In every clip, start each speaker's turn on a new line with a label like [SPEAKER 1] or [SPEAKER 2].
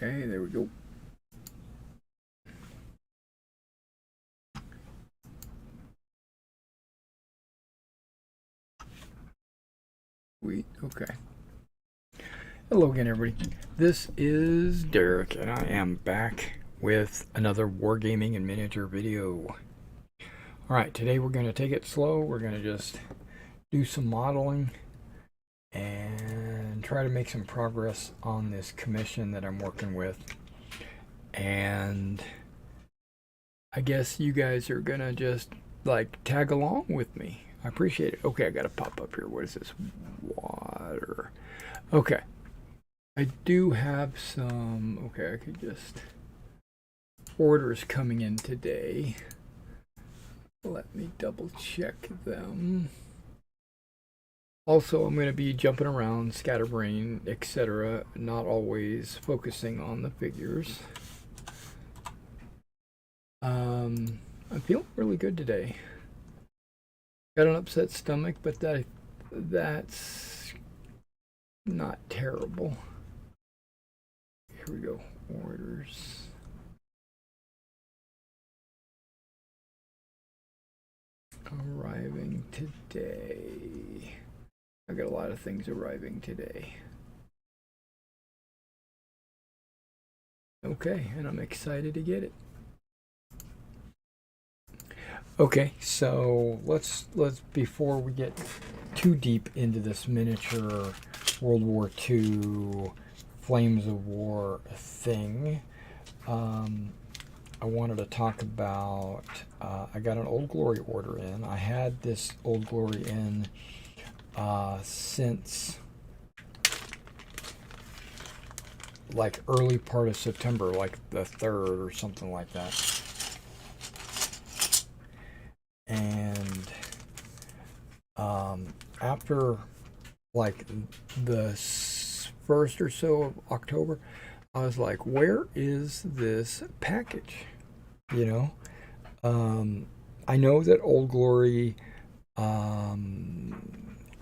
[SPEAKER 1] Okay, there we go. Sweet, okay. Hello again, everybody. This is Derek, and I am back with another Wargaming and miniature video. Alright, today we're going to take it slow. We're going to just do some modeling and try to make some progress on this commission that I'm working with. And I guess you guys are going to just like tag along with me. I appreciate it. Okay, I got to pop up here. What is this? Water. Okay. I do have some, okay, I could just, orders coming in today. Let me double check them. Also, I'm going to be jumping around, scatterbrain, etc., not always focusing on the figures. I'm feeling really good today. Got an upset stomach, but that's not terrible. Here we go. Orders. Arriving today. I got a lot of things arriving today. Okay, and I'm excited to get it. Okay, so let's before we get too deep into this miniature World War II Flames of War thing, I wanted to talk about, I got an Old Glory order in. I had this Old Glory in since like early part of September, like the 3rd or something like that. And after like the 1st or so of October, I was like, where is this package? You know, I know that Old Glory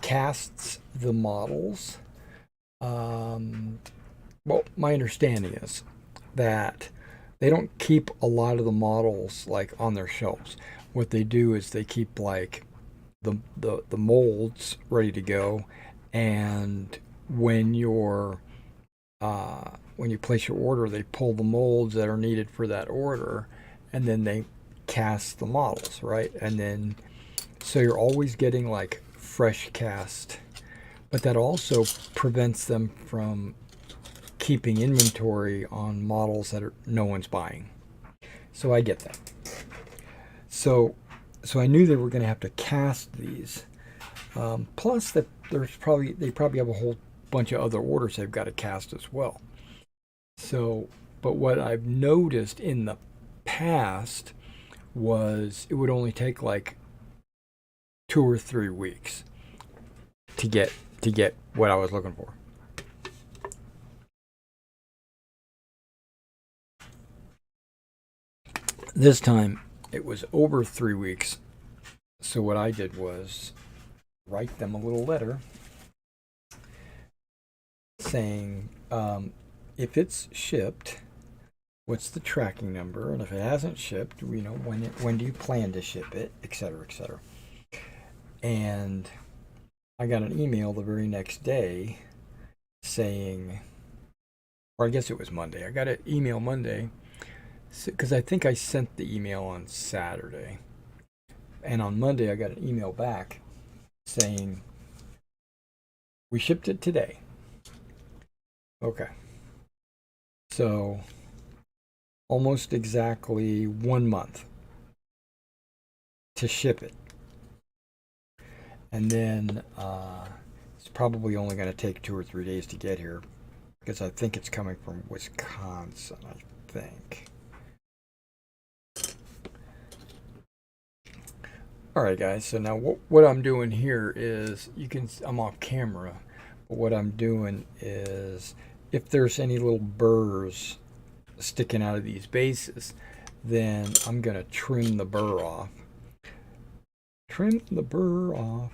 [SPEAKER 1] casts the models. Well, my understanding is that they don't keep a lot of the models like on their shelves. What they do is they keep like the molds ready to go, and when you place your order, they pull the molds that are needed for that order, and then they cast the models, right? And then so you're always getting like fresh cast, but that also prevents them from keeping inventory on models that no one's buying. So I get that. So I knew they were going to have to cast these. Plus that they probably have a whole bunch of other orders they've got to cast as well. So, but what I've noticed in the past was it would only take like 2 or 3 weeks to get what I was looking for. This time it was over 3 weeks. So what I did was write them a little letter saying, if it's shipped, what's the tracking number, and if it hasn't shipped, you know, when do you plan to ship it, etc., etc. And I got an email the very next day saying, or I guess it was Monday. I got an email Monday because I think I sent the email on Saturday, and on Monday I got an email back saying we shipped it today. Okay. So almost exactly 1 month to ship it. And then it's probably only going to take 2 or 3 days to get here because I think it's coming from Wisconsin, I think. Alright guys, so now what I'm doing here is, I'm off camera, but what I'm doing is, if there's any little burrs sticking out of these bases, then I'm going to trim the burr off. Trim the burr off.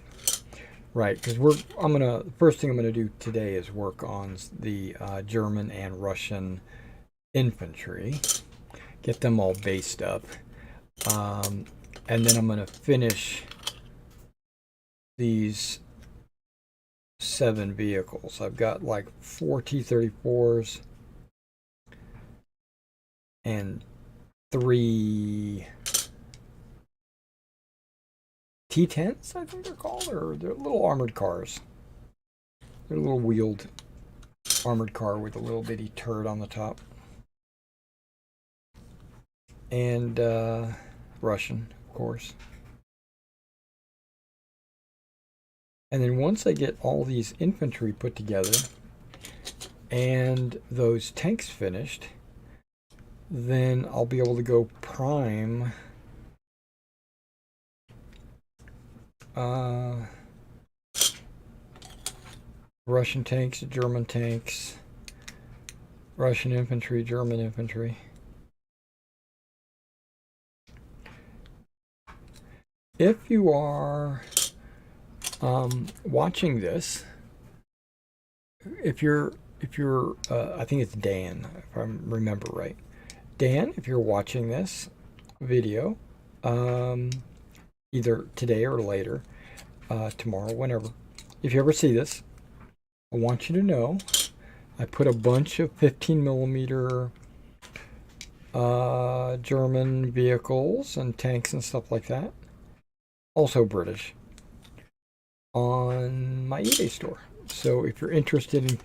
[SPEAKER 1] Right, because the first thing I'm going to do today is work on the German and Russian infantry, get them all based up, and then I'm going to finish these 7 vehicles. I've got like 4 T-34s and 3 T-10s, I think they're called, or they're little armored cars. They're a little wheeled armored car with a little bitty turret on the top. And Russian, of course. And then once I get all these infantry put together and those tanks finished, then I'll be able to go prime Russian tanks, German tanks, Russian infantry, German infantry. If you are watching this, if you're I think it's Dan, if I remember right. Dan, if you're watching this video, either today or later, tomorrow, whenever, if you ever see this, I want you to know I put a bunch of 15 millimeter German vehicles and tanks and stuff like that, also British, on my eBay store. So if you're interested in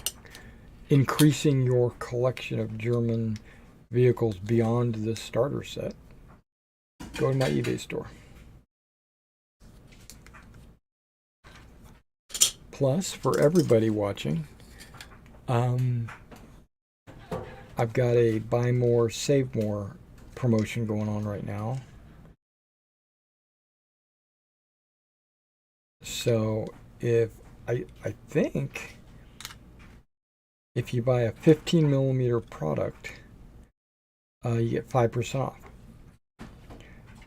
[SPEAKER 1] increasing your collection of German vehicles beyond the starter set, go to my eBay store. Plus, for everybody watching, I've got a buy more, save more promotion going on right now. So if I think if you buy a 15 millimeter product, you get 5% off.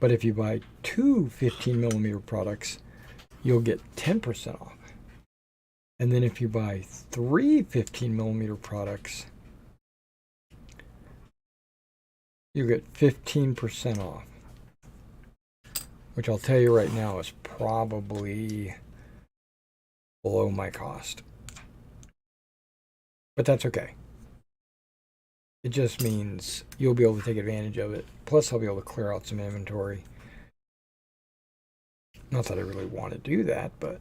[SPEAKER 1] But if you buy 2 15 millimeter products, you'll get 10% off. And then if you buy 3 15 millimeter products, you get 15% off. Which I'll tell you right now is probably below my cost. But that's okay. It just means you'll be able to take advantage of it. Plus, I'll be able to clear out some inventory. Not that I really want to do that, but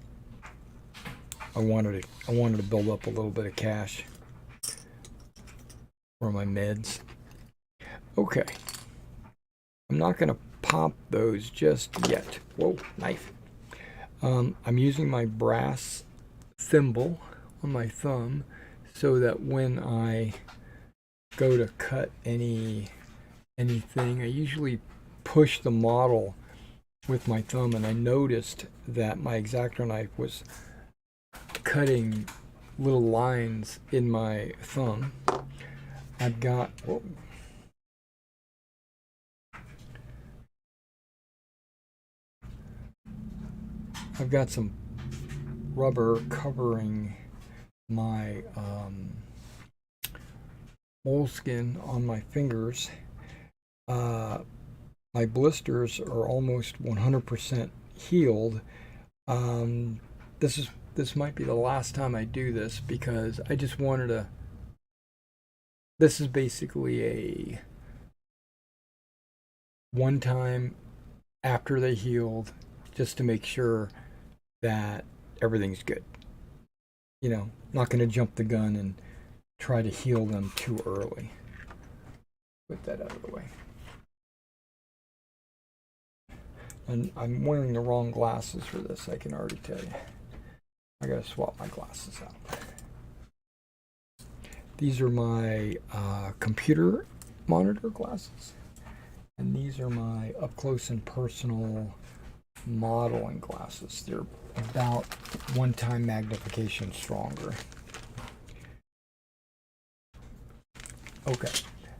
[SPEAKER 1] I wanted to build up a little bit of cash for my meds. Okay. I'm not going to pop those just yet. Whoa, knife. I'm using my brass thimble on my thumb so that when I go to cut anything, I usually push the model with my thumb, and I noticed that my X-Acto knife was cutting little lines in my thumb. I've got some rubber covering my moleskin on my fingers. My blisters are almost 100% healed. This might be the last time I do this because I just wanted to. This is basically a one time after they healed, just to make sure that everything's good. You know, not going to jump the gun and try to heal them too early. Put that out of the way. And I'm wearing the wrong glasses for this, I can already tell you. I gotta swap my glasses out. These are my computer monitor glasses. And these are my up close and personal modeling glasses. They're about 1 time magnification stronger. Okay,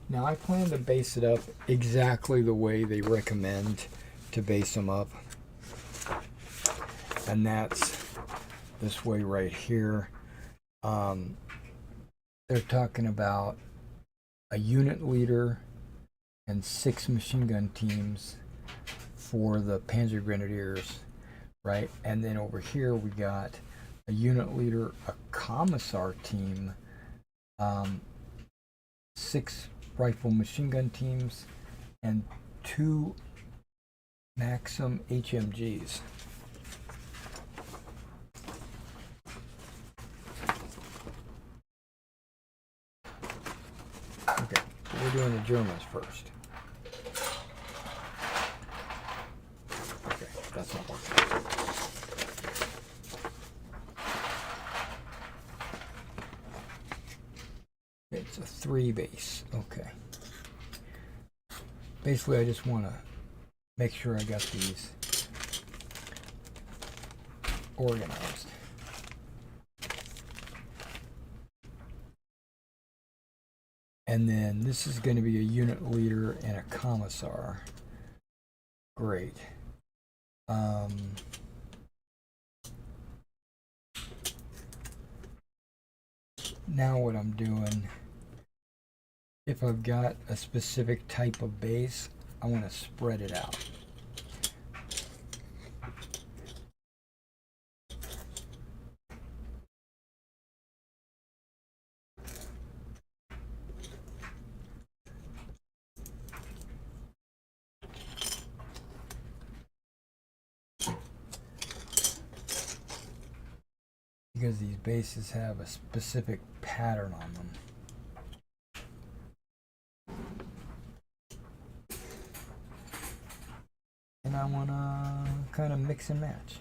[SPEAKER 1] now I plan to base it up exactly the way they recommend to base them up. And that's this way right here. They're talking about a unit leader, and 6 machine gun teams for the Panzer Grenadiers, right? And then over here we got a unit leader, a commissar team, 6 rifle machine gun teams, and 2 Maxim HMGs. Okay, so we're doing the Germans first. Okay, that's not working. It's a 3 base. Okay. Basically, I just want to make sure I got these organized. And then this is going to be a unit leader and a commissar. Great. Now what I'm doing, if I've got a specific type of base, I want to spread it out. Because these bases have a specific pattern on them. And I want to kind of mix and match.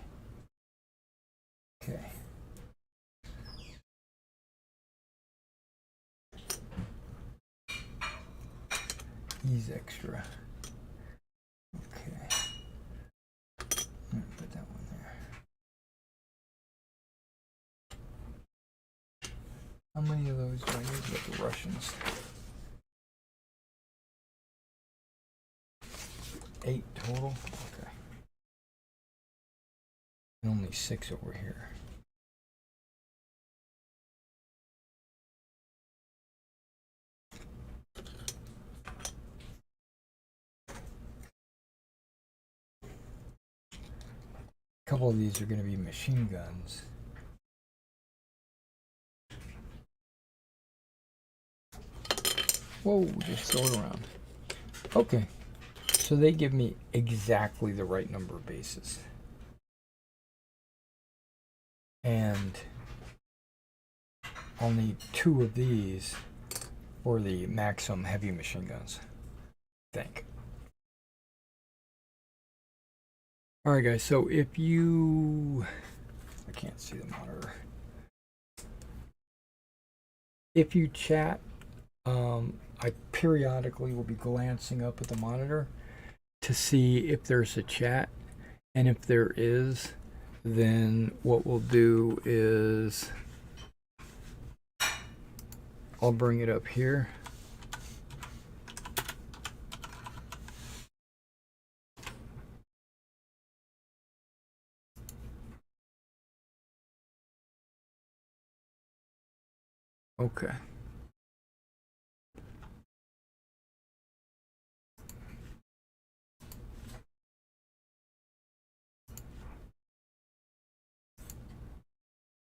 [SPEAKER 1] Okay. He's extra. Okay. I'm gonna put that one there. How many of those do I need to get the Russians? 8 total? Okay. And only 6 over here. A couple of these are going to be machine guns. Whoa, just throw it around. Okay, so they give me exactly the right number of bases. And I'll need 2 of these for the Maxim heavy machine guns, I think. Alright guys, so if you... I can't see the monitor. If you chat, I periodically will be glancing up at the monitor to see if there's a chat, and if there is, then what we'll do is I'll bring it up here. Okay.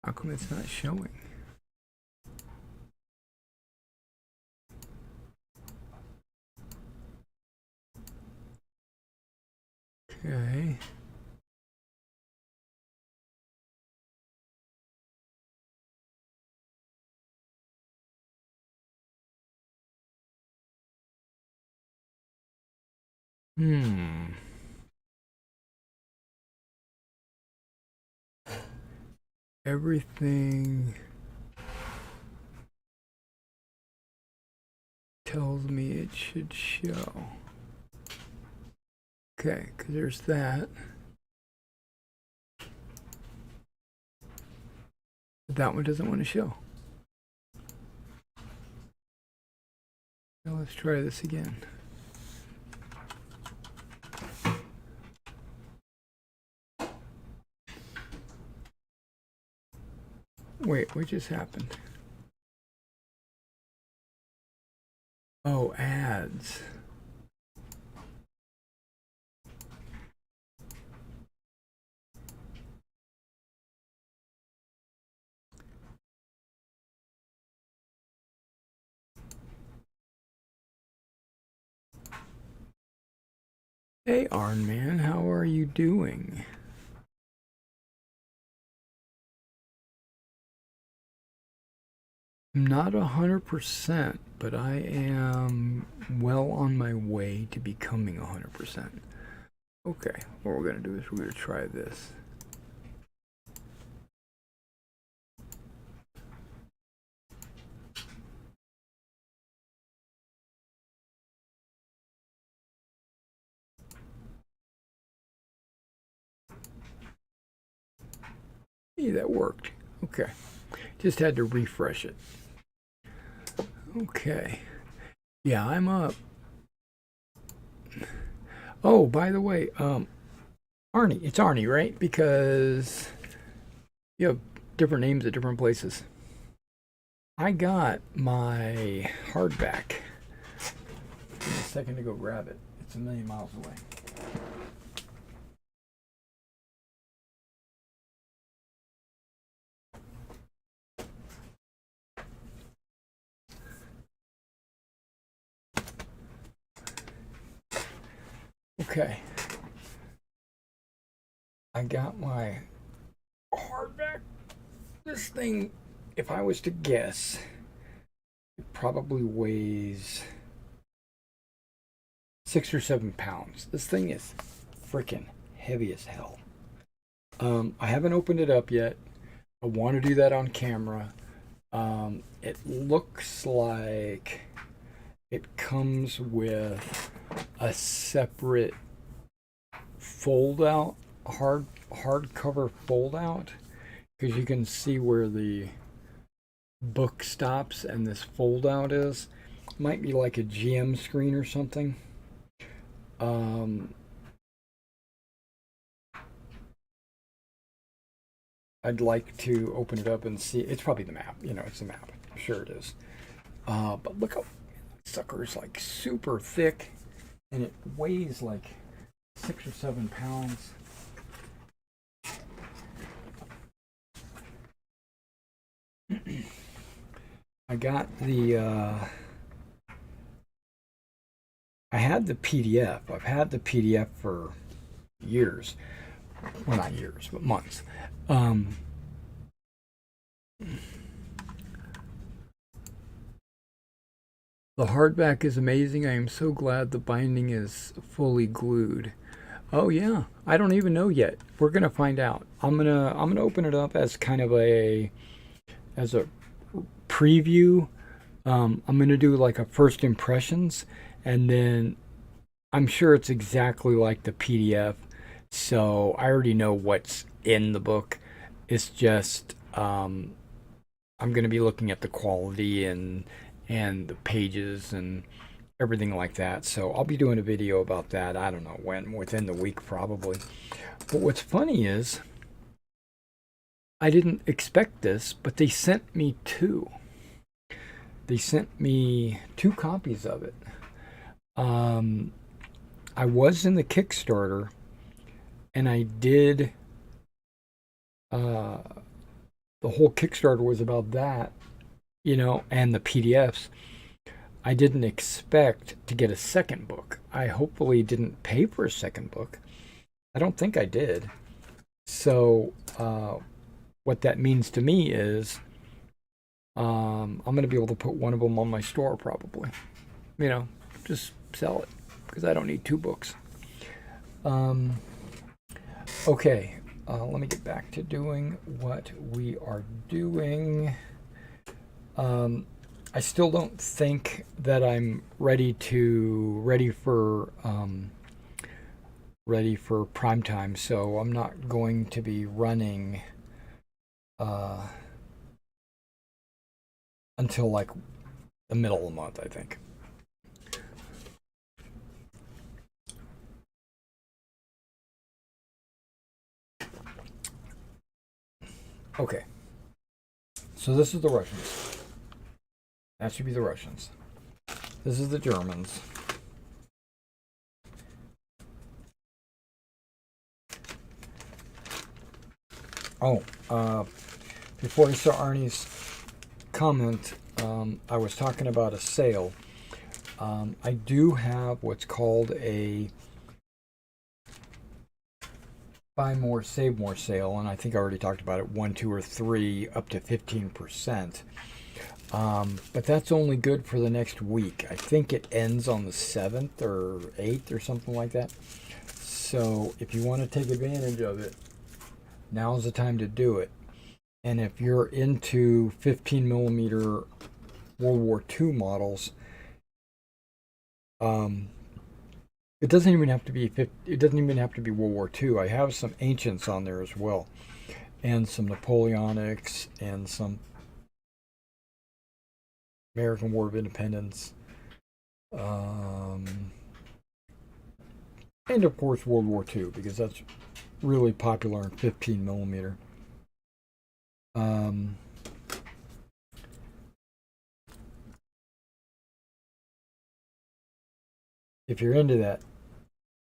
[SPEAKER 1] How come it's not showing? Okay. Everything tells me it should show. Okay, because there's that. But that one doesn't want to show. Now let's try this again. Wait, what just happened? Oh, ads. Hey, Arn Man, how are you doing? Not 100%, but I am well on my way to becoming 100%. Okay, what we're gonna do is we're gonna try this. Hey, that worked. Okay, just had to refresh it. Okay, yeah, I'm up. Oh, by the way, Arnie, it's Arnie, right? Because you have different names at different places. I got my hardback. Give me a second to go grab it. It's a million miles away. Okay. I got my hardback. This thing, if I was to guess, it probably weighs 6 or 7 pounds. This thing is freaking heavy as hell. I haven't opened it up yet. I want to do that on camera. It looks like it comes with a separate fold out, hardcover fold out, because you can see where the book stops and this fold out is. Might be like a GM screen or something. I'd like to open it up and see. It's probably the map. You know, it's the map. I'm sure it is. But look how sucker is like super thick, and it weighs like 6 or 7 pounds. I got the. I had the PDF. I've had the PDF for years. Well, not years, but months. Um, the hardback is amazing. I am so glad the binding is fully glued. Oh yeah, I don't even know yet. We're gonna find out. I'm gonna open it up as kind of a preview. I'm gonna do like a first impressions, and then I'm sure it's exactly like the PDF. So I already know what's in the book. It's just I'm going to be looking at the quality and the pages and everything like that. So I'll be doing a video about that. I don't know when, within the week probably. But what's funny is I didn't expect this, but they sent me two. They sent me 2 copies of it. Um, I was in the Kickstarter, and I did. Uh, the whole Kickstarter was about that, you know, and the PDFs. I didn't expect to get a second book. I hopefully didn't pay for a second book. I don't think I did. So, what that means to me is I'm going to be able to put one of them on my store probably. You know, just sell it because I don't need 2 books. Okay, let me get back to doing what we are doing. I still don't think that I'm ready for prime time, so I'm not going to be running until like the middle of the month, I think. Okay, so this is the Russians. That should be the Russians. This is the Germans. Oh, before I saw Arnie's comment, I was talking about a sale. I do have what's called a buy more, save more sale, and I think I already talked about it, 1, 2, or 3, up to 15%. But that's only good for the next week. I think it ends on the 7th or 8th or something like that. So if you want to take advantage of it, now's the time to do it. And if you're into 15 millimeter World War II models, it doesn't even have to be World War II. I have some ancients on there as well, and some Napoleonics, and some American War of Independence, and of course World War II, because that's really popular in 15 millimeter. If you're into that,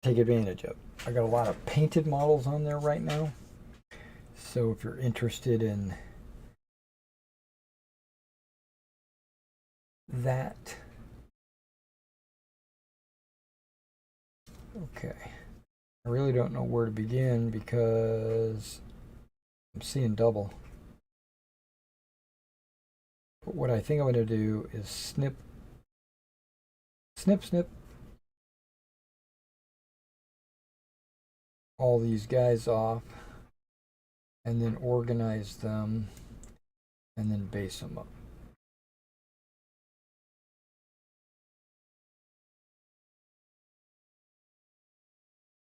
[SPEAKER 1] take advantage of it. I got a lot of painted models on there right now, so if you're interested in that, okay. I really don't know where to begin because I'm seeing double. But what I think I'm going to do is snip all these guys off, and then organize them, and then base them up.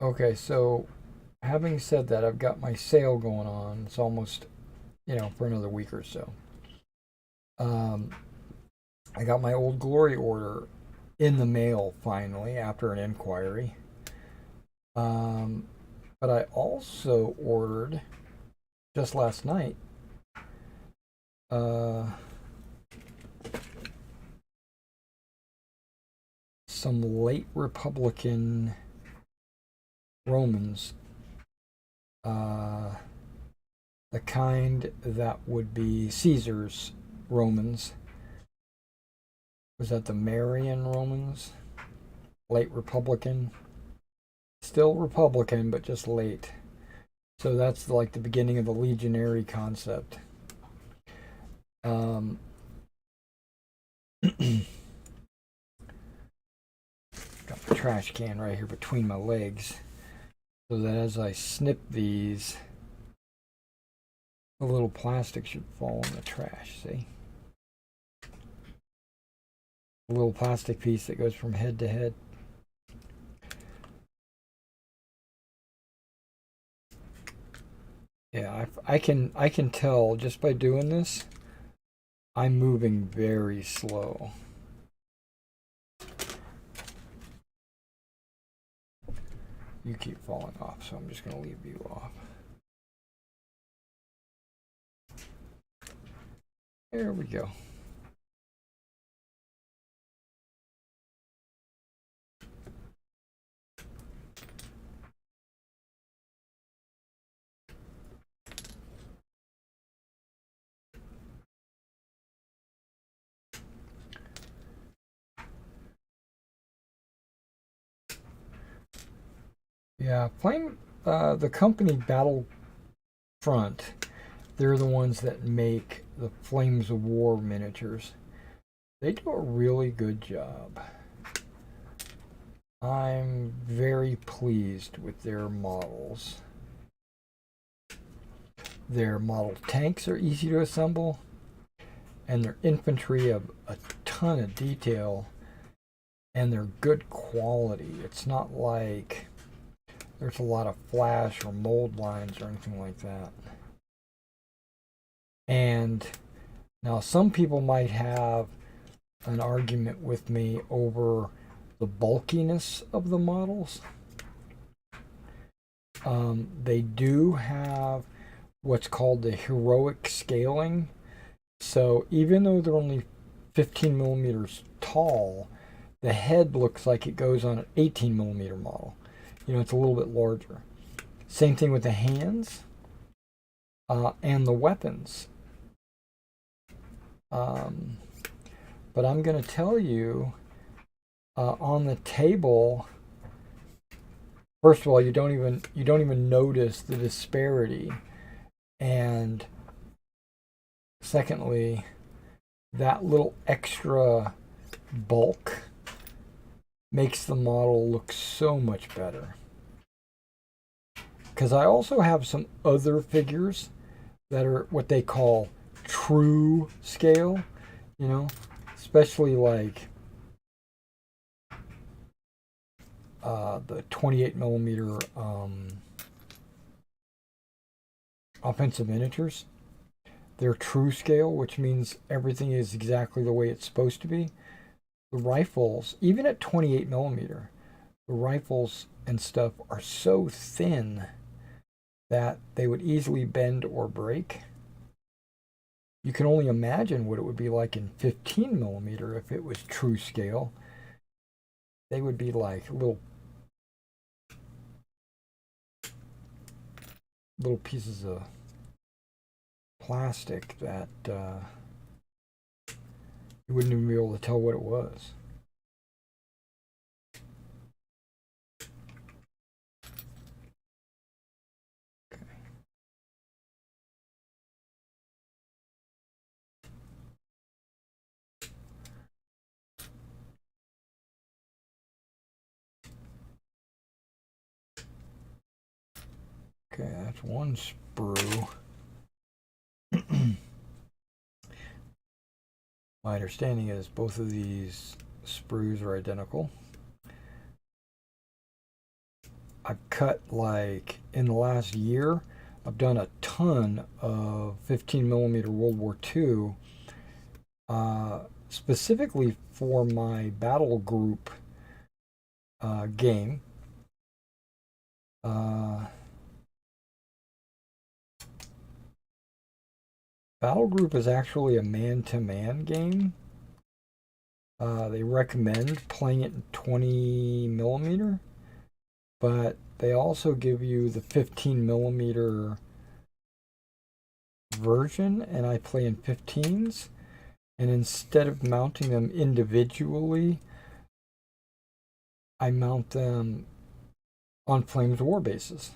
[SPEAKER 1] Okay, so having said that, I've got my sale going on. It's almost, for another week or so. I got my Old Glory order in the mail finally after an inquiry. But I also ordered just last night some late Republican Romans, the kind that would be Caesar's Romans. Was that the Marian Romans? Late Republican? Still Republican, but just late. So that's like the beginning of the legionary concept. Got the trash can right here between my legs, so that as I snip these, the little plastic should fall in the trash, see? A little plastic piece that goes from head to head. Yeah, I can tell just by doing this, I'm moving very slow. You keep falling off, so I'm just going to leave you off. There we go. Yeah, playing the company Battlefront, they're the ones that make the Flames of War miniatures. They do a really good job. I'm very pleased with their models. Their model tanks are easy to assemble, and their infantry have a ton of detail, and they're good quality. It's not like there's a lot of flash or mold lines or anything like that. And now some people might have an argument with me over the bulkiness of the models. They do have what's called the heroic scaling. So even though they're only 15 millimeters tall, The head looks like it goes on an 18 millimeter model. You know, it's a little bit larger. Same thing with the hands and the weapons. But I'm going to tell you, on the table, first of all, you don't even notice the disparity, and secondly, that little extra bulk makes the model look so much better. Because I also have some other figures that are what they call true scale, you know, especially like the 28 millimeter offensive miniatures. They're true scale, which means everything is exactly the way it's supposed to be. The rifles, even at 28 millimeter, the rifles and stuff are so thin that they would easily bend or break. You can only imagine what it would be like in 15 millimeter if it was true scale. They would be like little pieces of plastic that you wouldn't even be able to tell what it was. Okay, that's one sprue. My understanding is both of these sprues are identical. I've cut, like, in the last year, I've done a ton of 15 millimeter World War II, specifically for my battle group game. Battle Group is actually a man-to-man game. They recommend playing it in 20 millimeter, but they also give you the 15 millimeter version, and I play in 15s. And instead of mounting them individually, I mount them on Flames War bases.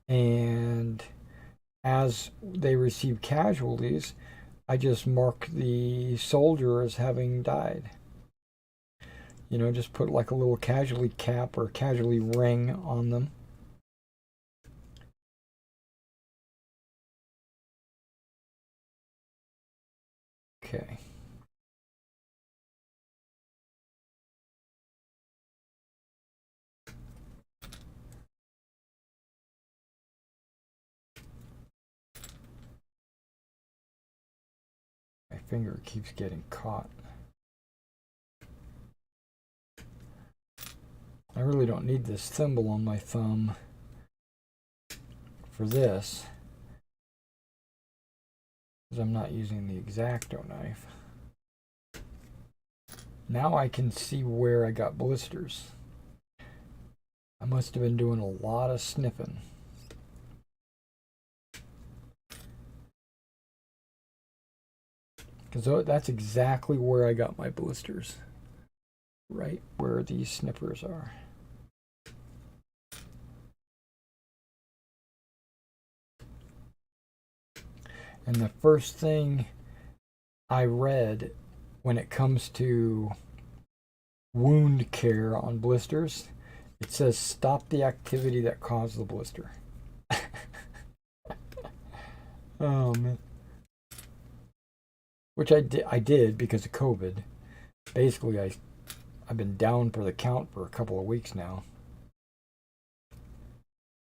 [SPEAKER 1] And as they receive casualties, I just mark the soldier as having died. You know, just put like a little casualty cap or casualty ring on them. Okay. My finger keeps getting caught. I really don't need this thimble on my thumb for this, because I'm not using the X-Acto knife. Now I can see where I got blisters. I must have been doing a lot of sniffing. Because that's exactly where I got my blisters. Right where these snippers are. And the first thing I read when it comes to wound care on blisters, it says stop the activity that caused the blister. Oh man. Which I did because of COVID. Basically, I've been down for the count for a couple of weeks now. I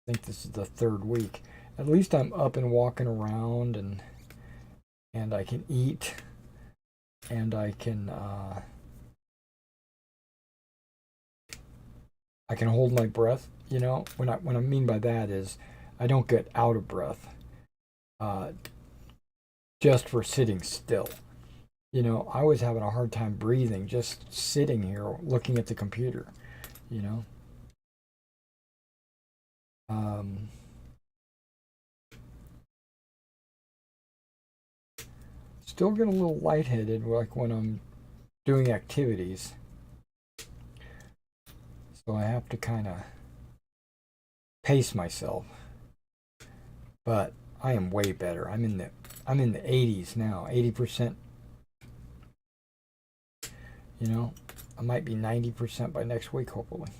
[SPEAKER 1] think this is the third week. At least I'm up and walking around, and I can eat, and I can hold my breath. You know, what I mean by that is I don't get out of breath just for sitting still. You know, I was having a hard time breathing just sitting here looking at the computer, you know. Um, Still get a little lightheaded like when I'm doing activities. So I have to kind of pace myself. But I am way better. I'm in the 80s now. 80%, you know. I might be 90% by next week hopefully.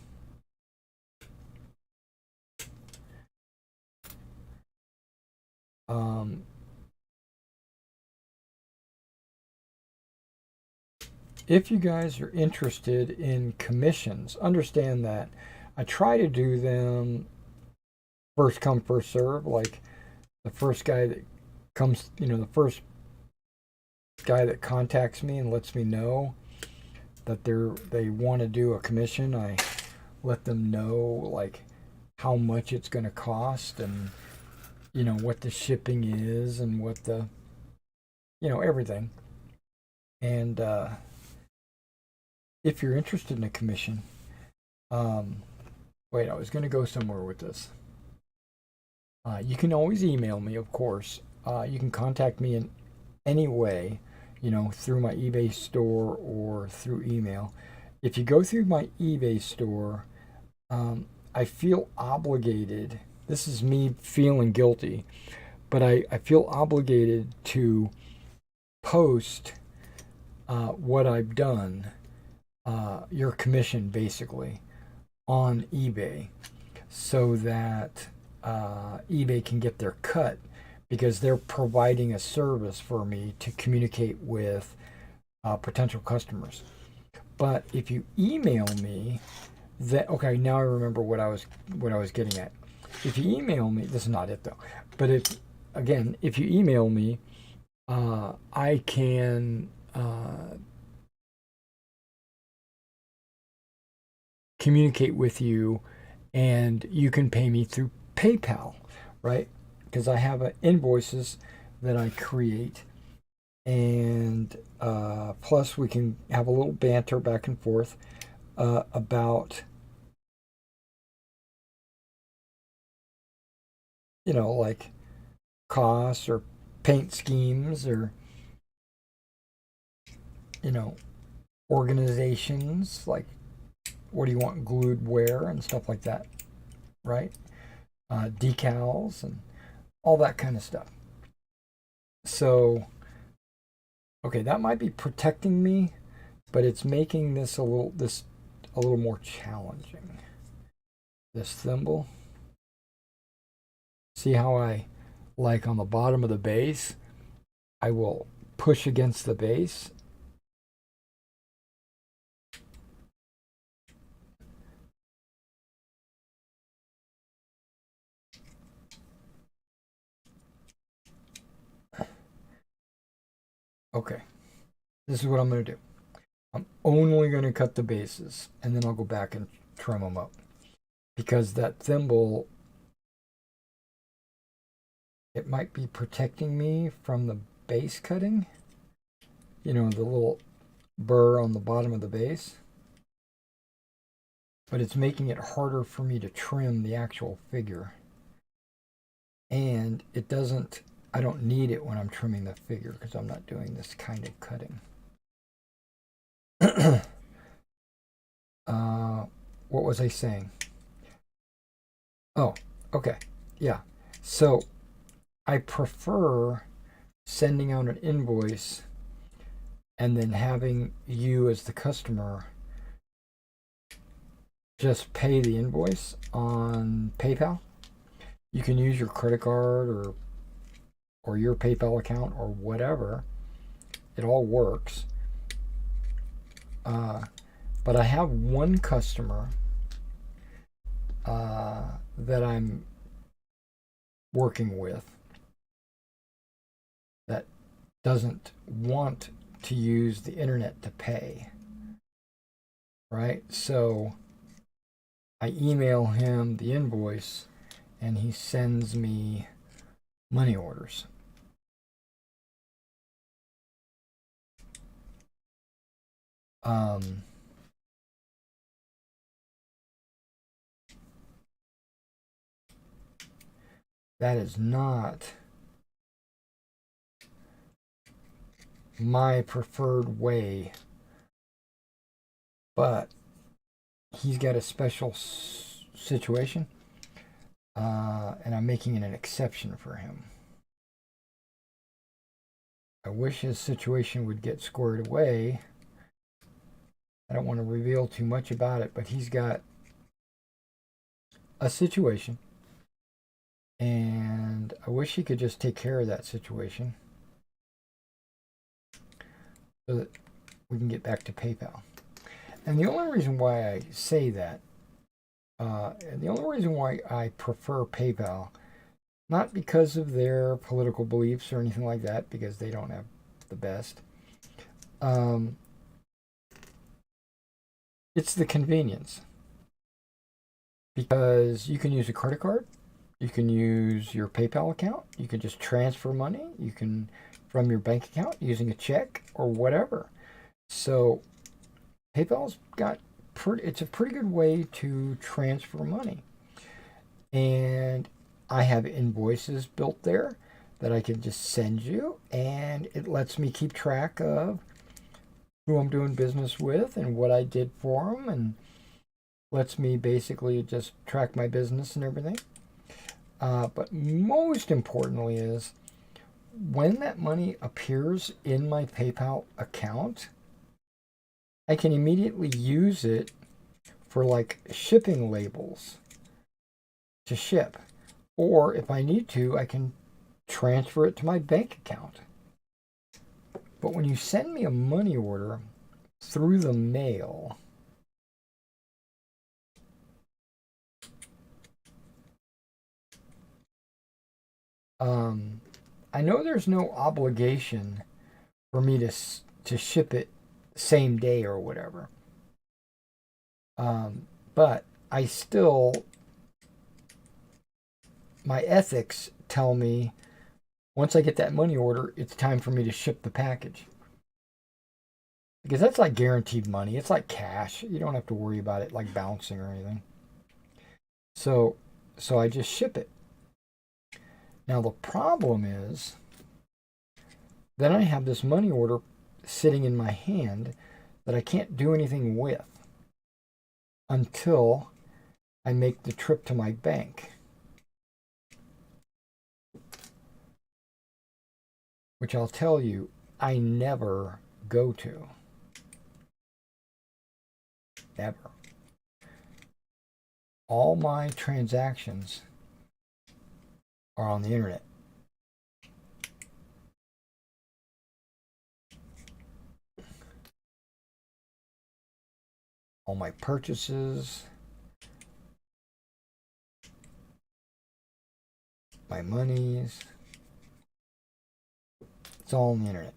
[SPEAKER 1] Um if you guys are interested in commissions, understand that I try to do them first come first serve, like the first guy that comes, the first guy that contacts me and lets me know that they want to do a commission, I let them know like how much it's going to cost, and what the shipping is, and what the everything. And if you're interested in a commission, um, wait, I was going to go somewhere with this. You can always email me, of course. You can contact me in any way, through my eBay store or through email. If you go through my eBay store, I feel obligated. This is me feeling guilty, but I feel obligated to post what I've done, your commission basically, on eBay, so that eBay can get their cut, because they're providing a service for me to communicate with potential customers. But if you email me, that okay, now I remember what I was getting at. If you email me, this is not it though. But if you email me, I can communicate with you, and you can pay me through PayPal, right? Because I have invoices that I create, and plus we can have a little banter back and forth about like costs or paint schemes, or you know organizations, like what do you want glued where and stuff like that, right? Decals and all that kind of stuff. So, okay, that might be protecting me, but it's making this a little more challenging. This thimble. See how I, like on the bottom of the base, I will push against the base. Okay, this is what I'm going to do. I'm only going to cut the bases, and then I'll go back and trim them up. Because that thimble, it might be protecting me from the base cutting. The little burr on the bottom of the base. But it's making it harder for me to trim the actual figure. And I don't need it when I'm trimming the figure, because I'm not doing this kind of cutting. What was I saying? Oh, okay. Yeah. So I prefer sending out an invoice and then having you, as the customer, just pay the invoice on PayPal. You can use your credit card or your PayPal account or whatever. It all works. But I have one customer that I'm working with that doesn't want to use the internet to pay. Right? So I email him the invoice, and he sends me money orders. Um, that is not my preferred way, but he's got a special situation, and I'm making it an exception for him. I wish his situation would get squared away. I don't want to reveal too much about it, but he's got a situation, and I wish he could just take care of that situation so that we can get back to PayPal. And the only reason why I say that, the only reason why I prefer PayPal, not because of their political beliefs or anything like that, because they don't have the best, it's the convenience. Because you can use a credit card, you can use your PayPal account, you can just transfer money, you can from your bank account using a check or whatever. So PayPal's got it's a pretty good way to transfer money. And I have invoices built there that I can just send you, and it lets me keep track of who I'm doing business with and what I did for them, and lets me basically just track my business and everything. But most importantly is when that money appears in my PayPal account, I can immediately use it for like shipping labels to ship. Or if I need to, I can transfer it to my bank account. But when you send me a money order through the mail, I know there's no obligation for me to ship it same day or whatever. But I still, my ethics tell me once I get that money order, it's time for me to ship the package. Because that's like guaranteed money. It's like cash. You don't have to worry about it like bouncing or anything. So I just ship it. Now the problem is then I have this money order sitting in my hand that I can't do anything with until I make the trip to my bank, which I'll tell you I never go to. Never. All my transactions are on the internet. All my purchases, my monies, it's all on the internet.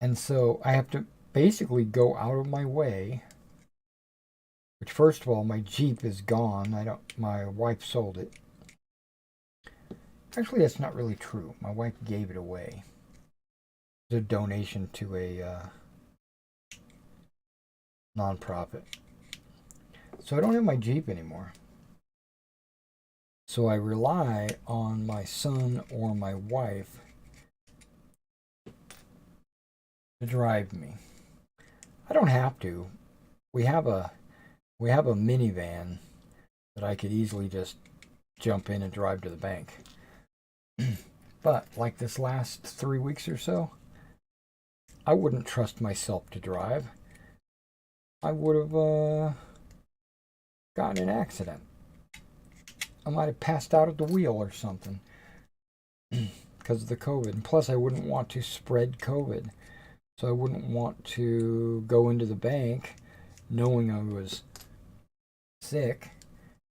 [SPEAKER 1] And so I have to basically go out of my way, which first of all, my Jeep is gone. My wife sold it. Actually, that's not really true. My wife gave it away. It's a donation to a nonprofit. So I don't have my Jeep anymore. So I rely on my son or my wife to drive me. I don't have to. We have a minivan that I could easily just jump in and drive to the bank. But like this last 3 weeks or so, I wouldn't trust myself to drive. I would have gotten an accident. I might have passed out at the wheel or something because of the COVID. And plus, I wouldn't want to spread COVID. So I wouldn't want to go into the bank knowing I was sick.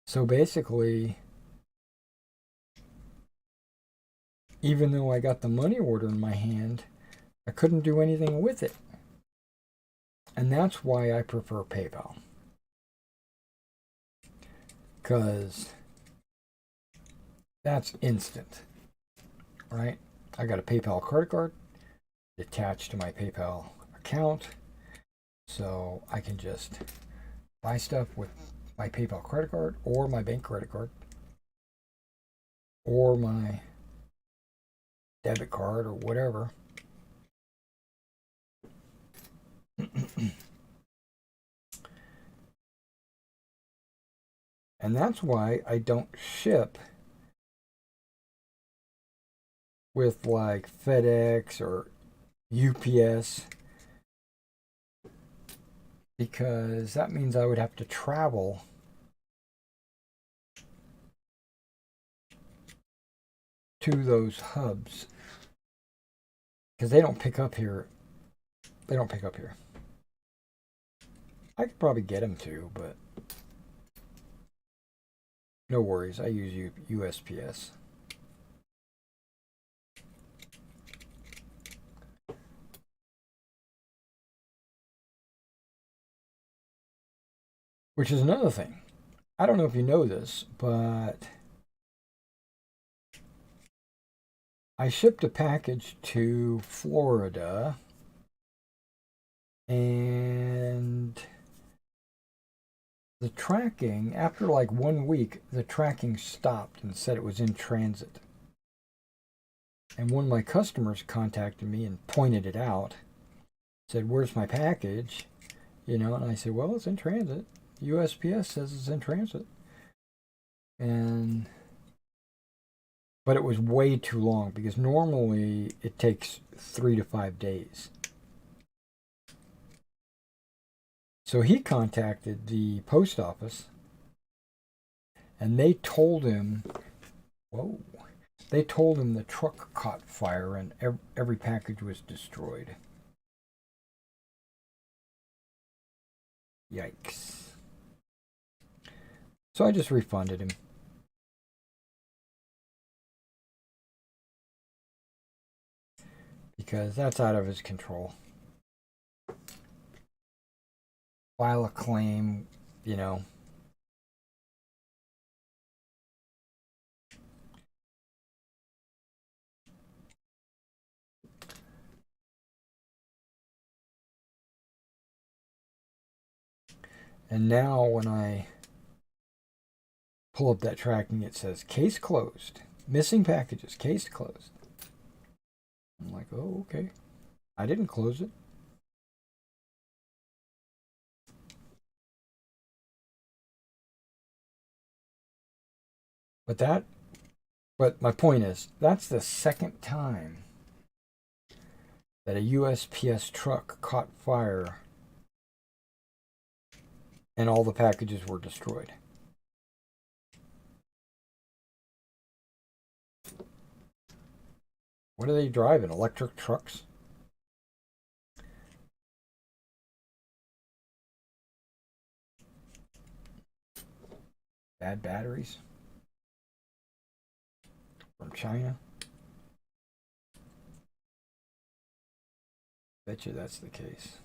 [SPEAKER 1] So basically, even though I got the money order in my hand, I couldn't do anything with it. And that's why I prefer PayPal. Because that's instant, right? I got a PayPal credit card attached to my PayPal account, so I can just buy stuff with my PayPal credit card or my bank credit card or my debit card or whatever. And that's why I don't ship with like FedEx or UPS, because that means I would have to travel to those hubs, because they don't pick up here. They don't pick up here. I could probably get them to, but no worries. I use USPS. Which is another thing. I don't know if you know this, but I shipped a package to Florida, and the tracking, after like 1 week, the tracking stopped and said it was in transit. And one of my customers contacted me and pointed it out, said, "Where's my package?" And I said, "Well, it's in transit. USPS says it's in transit." But it was way too long, because normally it takes 3 to 5 days. So he contacted the post office, and they told him, the truck caught fire and every package was destroyed. Yikes. So I just refunded him. Because that's out of his control. File a claim, And now when I pull up that tracking, it says case closed. Missing packages, case closed. I'm like, oh, okay. I didn't close it. But my point is, that's the second time that a USPS truck caught fire and all the packages were destroyed. What are they driving? Electric trucks? Bad batteries? From China? Bet you that's the case.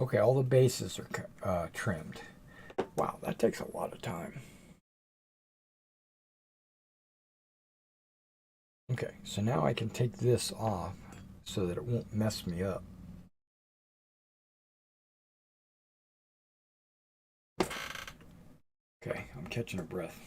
[SPEAKER 1] Okay, all the bases are trimmed. Wow, that takes a lot of time. Okay, so now I can take this off so that it won't mess me up. Okay, I'm catching a breath.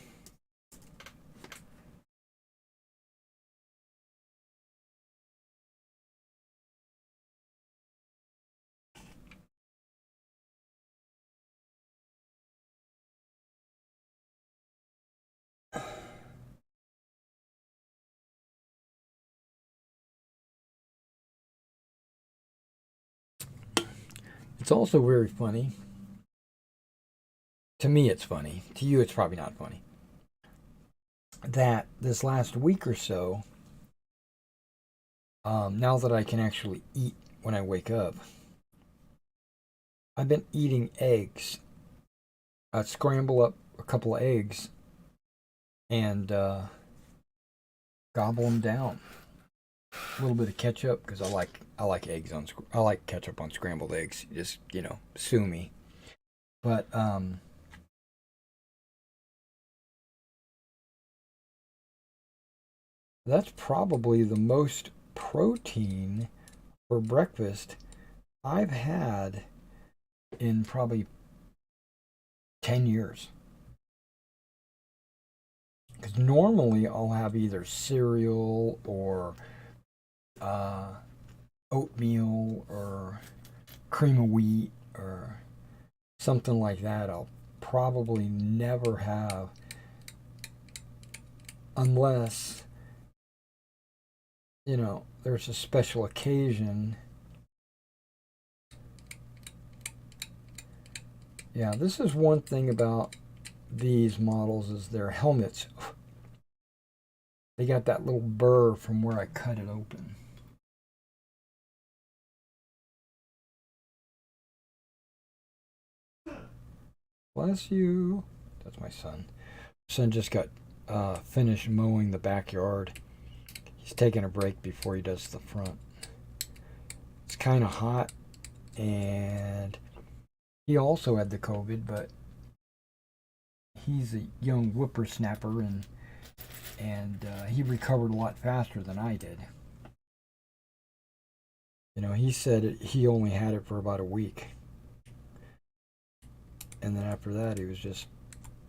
[SPEAKER 1] It's also very funny. To me, it's funny. To you, it's probably not funny. That this last week or so, now that I can actually eat when I wake up, I've been eating eggs. I'd scramble up a couple of eggs and gobble them down. A little bit of ketchup, because I like eggs on I like ketchup on scrambled eggs. Just sue me. But That's probably the most protein for breakfast I've had in probably 10 years. Because normally I'll have either cereal or uh, oatmeal or cream of wheat or something like that. I'll probably never have unless, there's a special occasion. Yeah, this is one thing about these models is their helmets. They got that little burr from where I cut it open. Bless you. That's my son. Son just got finished mowing the backyard. He's taking a break before he does the front. It's kind of hot, and he also had the COVID, but he's a young whippersnapper, and he recovered a lot faster than I did. He said he only had it for about a week, and then after that, he was just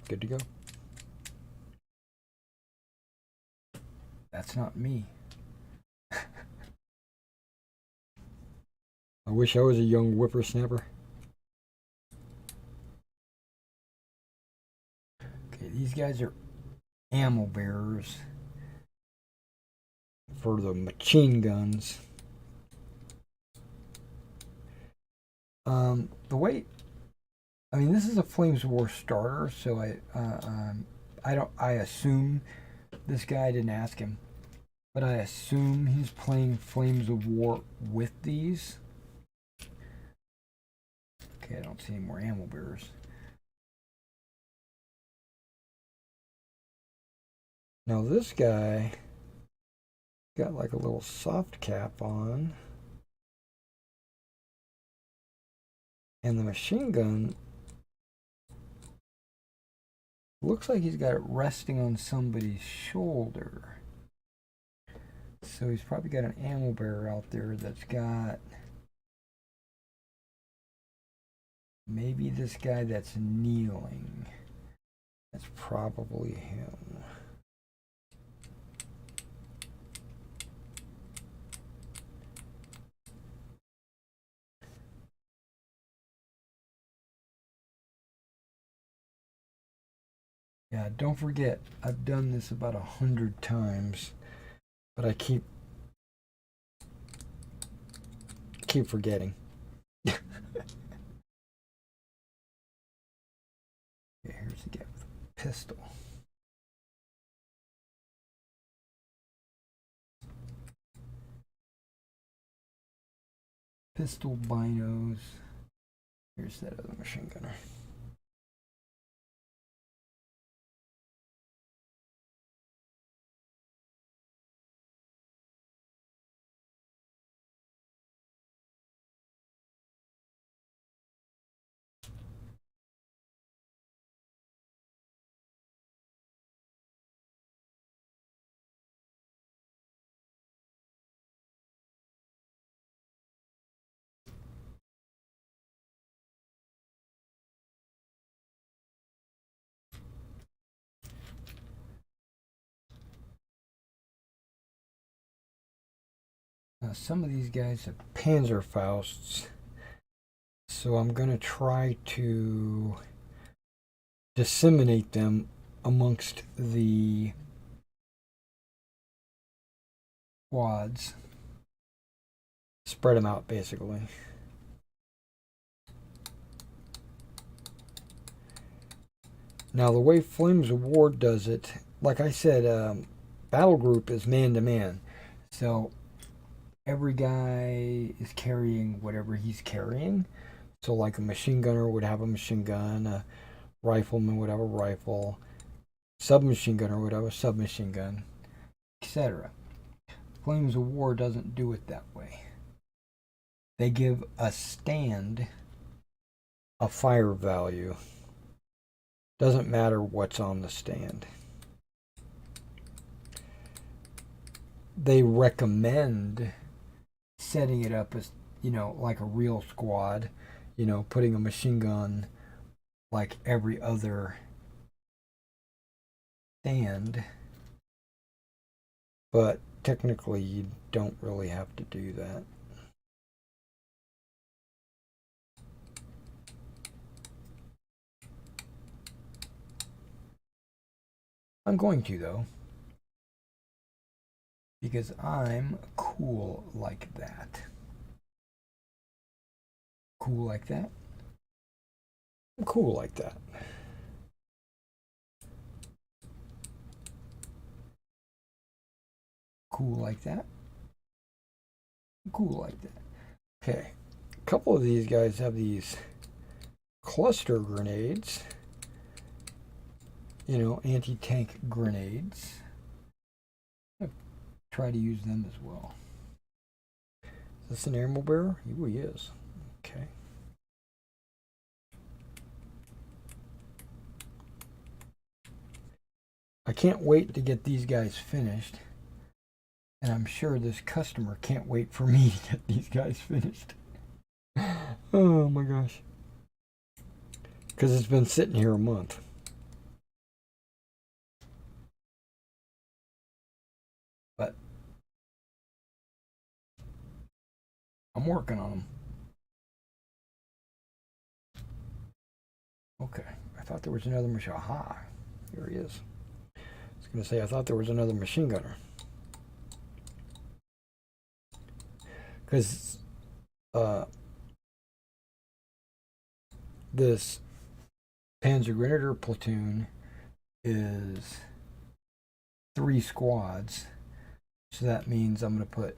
[SPEAKER 1] good to go. That's not me. I wish I was a young whippersnapper. Okay, these guys are ammo bearers for the machine guns. The way, this is a Flames of War starter, so I assume this guy, didn't ask him, but I assume he's playing Flames of War with these. Okay, I don't see any more ammo bearers. Now this guy got like a little soft cap on. And the machine gun looks like he's got it resting on somebody's shoulder. So he's probably got an ammo bearer out there that's got maybe this guy that's kneeling. That's probably him. Yeah, don't forget, I've done this about 100 times, but I keep forgetting. Okay, here's the guy with a pistol. Pistol binos. Here's that other machine gunner. Now, some of these guys have Panzerfausts, so I'm going to try to disseminate them amongst the quads. Spread them out, basically. Now, the way Flames of War does it, like I said, battle group is man-to-man. So every guy is carrying whatever he's carrying. So like a machine gunner would have a machine gun, a rifleman would have a rifle, submachine gunner would have a submachine gun, etc. Flames of War doesn't do it that way. They give a stand a fire value. Doesn't matter what's on the stand. they recommend setting it up as, like a real squad, putting a machine gun like every other stand. But technically, you don't really have to do that. I'm going to, though, because I'm cool like that. Cool like that. I'm cool like that. Cool like that. Cool like that. Okay. A couple of these guys have these cluster grenades. Anti-tank grenades. I'll try to use them as well. Is this an ammo bearer? Ooh, he is. Okay. I can't wait to get these guys finished. And I'm sure this customer can't wait for me to get these guys finished. Oh my gosh. Because it's been sitting here a month. But I'm working on them. Okay. I thought there was another machine. Aha. Here he is. I was going to say, I thought there was another machine gunner. Because this Panzer Grenadier platoon is 3 squads. So that means I'm going to put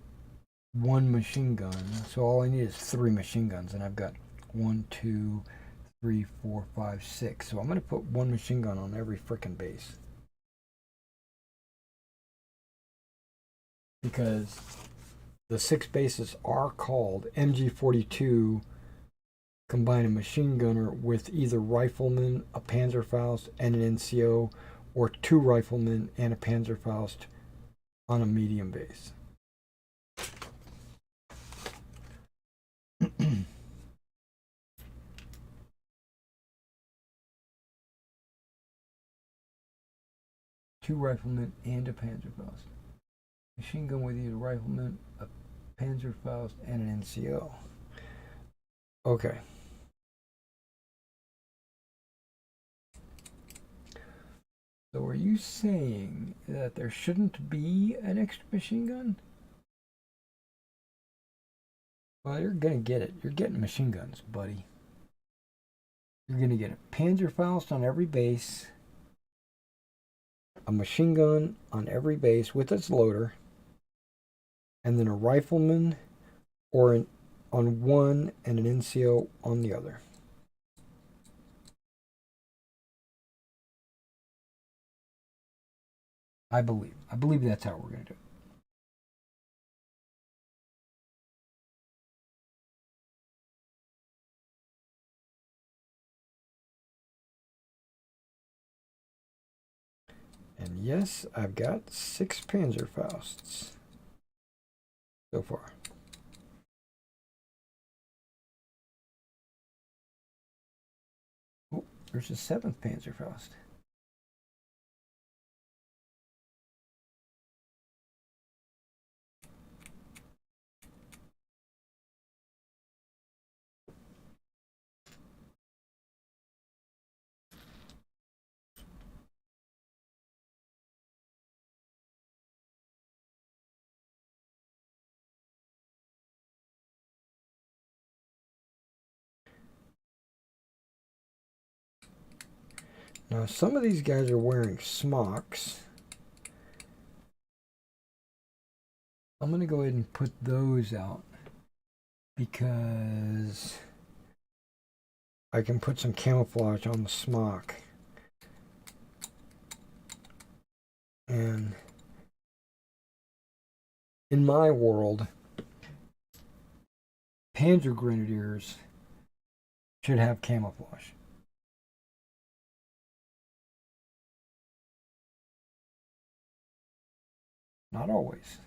[SPEAKER 1] 1 machine gun. So all I need is 3 machine guns. And I've got 1, 2, 3, 4, 5, 6. So I'm going to put 1 machine gun on every frickin' base. Because the 6 bases are called MG42 combine a machine gunner with either rifleman, a Panzerfaust, and an NCO, or 2 riflemen and a Panzerfaust on a medium base. Two riflemen and a Panzerfaust. Machine gun with either rifleman, a Panzerfaust, and an NCO. Okay. So are you saying that there shouldn't be an extra machine gun? Well, you're gonna get it. You're getting machine guns, buddy. You're gonna get a Panzerfaust on every base, a machine gun on every base with its loader, and then a rifleman on one and an NCO on the other. I believe that's how we're going to do it. And yes, I've got 6 Panzerfausts so far. Oh, there's a 7th Panzerfaust. Now, some of these guys are wearing smocks. I'm going to go ahead and put those out because I can put some camouflage on the smock. And in my world, Panzer Grenadiers should have camouflage. Not always.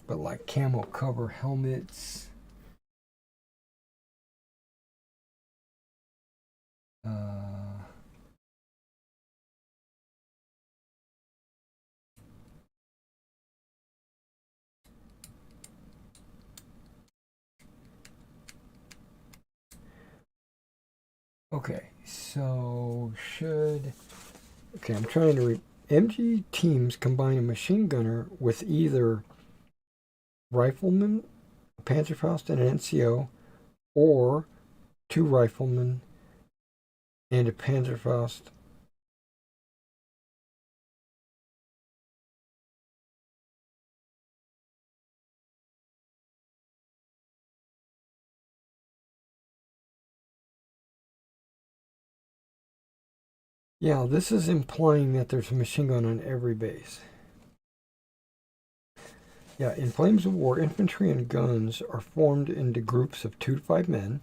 [SPEAKER 1] But like camo cover helmets. Okay, so okay, I'm trying to MG teams combine a machine gunner with either rifleman, a Panzerfaust, and an NCO, or two riflemen and a Panzerfaust. Yeah, this is implying that there's a machine gun on every base. Yeah, in Flames of War, infantry and guns are formed into groups of 2 to 5 men.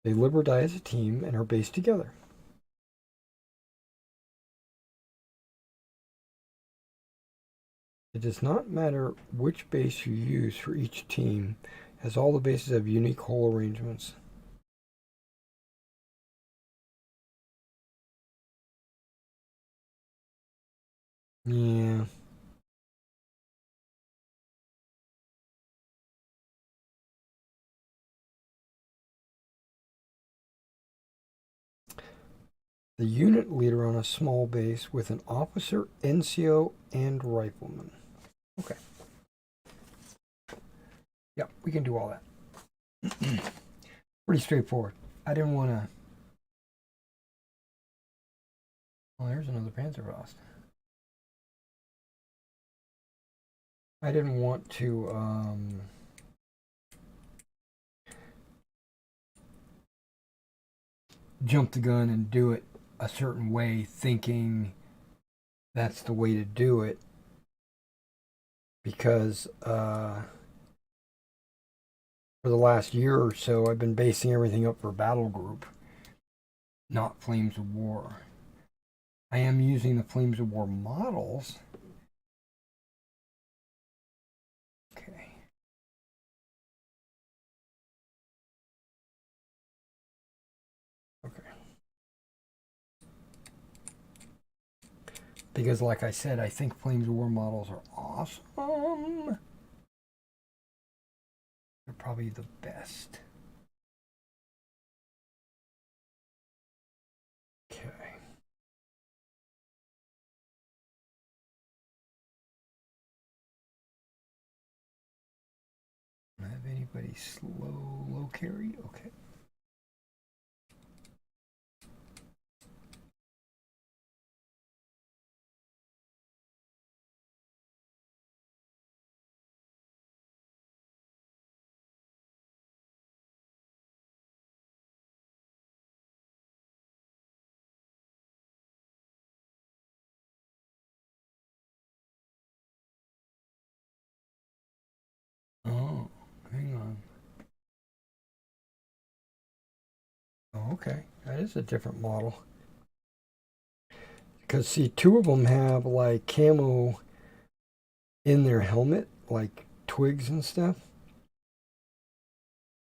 [SPEAKER 1] They live or die as a team and are based together. It does not matter which base you use for each team, as all the bases have unique hull arrangements. Yeah. The unit leader on a small base with an officer, NCO, and rifleman. Okay. Yeah, we can do all that. Pretty straightforward. I didn't want to... Oh, there's another Panzerfaust. I didn't want to jump the gun and do it a certain way, thinking that's the way to do it, because for the last year or so, I've been basing everything up for Battle Group, not Flames of War. I am using the Flames of War models. Okay. Okay. Because, like I said, I think Flames of War models are awesome. They're probably the best. Okay. Have anybody low carry? Okay. Oh, hang on. Oh, okay. That is a different model. Because, see, two of them have, like, camo in their helmet, like twigs and stuff.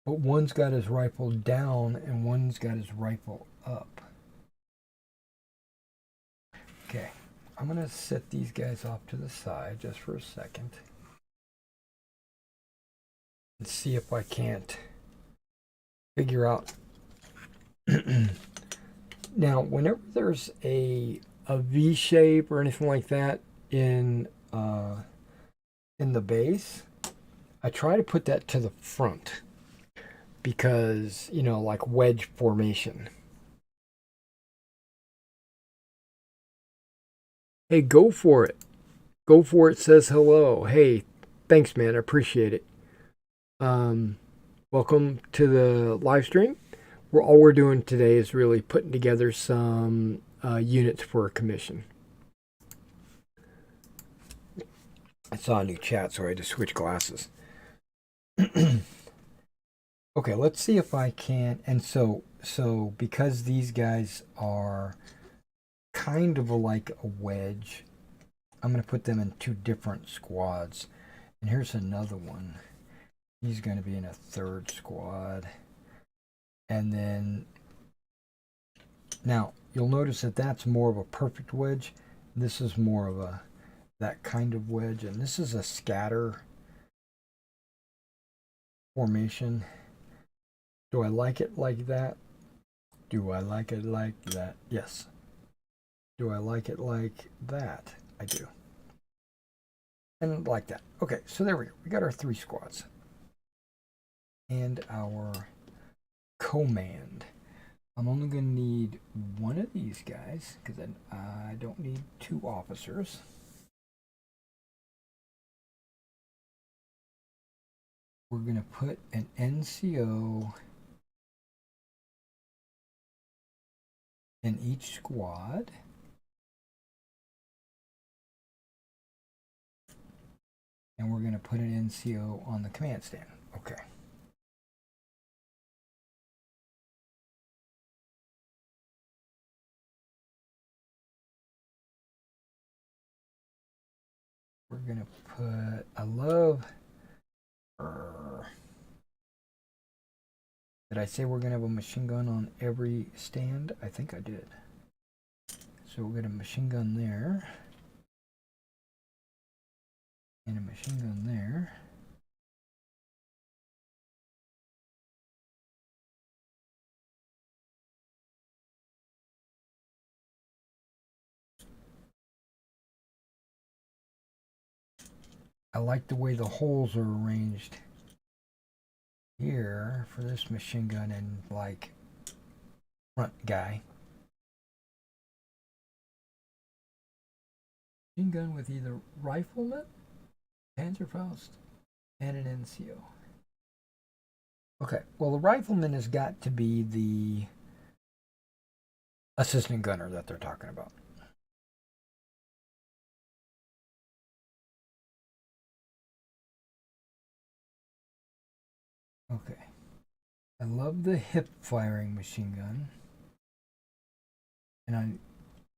[SPEAKER 1] But one's got his rifle down and one's got his rifle up. Okay. I'm going to set these guys off to the side just for a second. And see if I can't figure out. Now, whenever there's a V shape or anything like that in the base, I try to put that to the front because, you know, like wedge formation. Hey, go for it. Go for it says hello. Hey, thanks, man. I appreciate it. Welcome to the live stream. All we're doing today is really putting together some units for a commission. I saw a new chat, so I had to switch glasses. Okay, let's see if I can. And so because these guys are kind of like a wedge, I'm going to put them in two different squads. And here's another one. He's going to be in a third squad. And then, now, you'll notice that that's more of a perfect wedge. This is more of a, that kind of wedge. And this is a scatter formation. Do I like it like that? Do I like it like that? Yes. Do I like it like that? I do. And like that. Okay, so there we go. We got our 3 squads. And our command. I'm only going to need 1 of these guys, because I don't need 2 officers. We're going to put an NCO in each squad. And we're going to put an NCO on the command stand. Okay. We're going to put, I love, did I say we're going to have a machine gun on every stand? I think I did. So we'll get a machine gun there. And a machine gun there. I like the way the holes are arranged here for this machine gun and like front guy. Machine gun with either rifleman, Panzerfaust, and an NCO. Okay, well the rifleman has got to be the assistant gunner that they're talking about. Okay. I love the hip firing machine gun. And I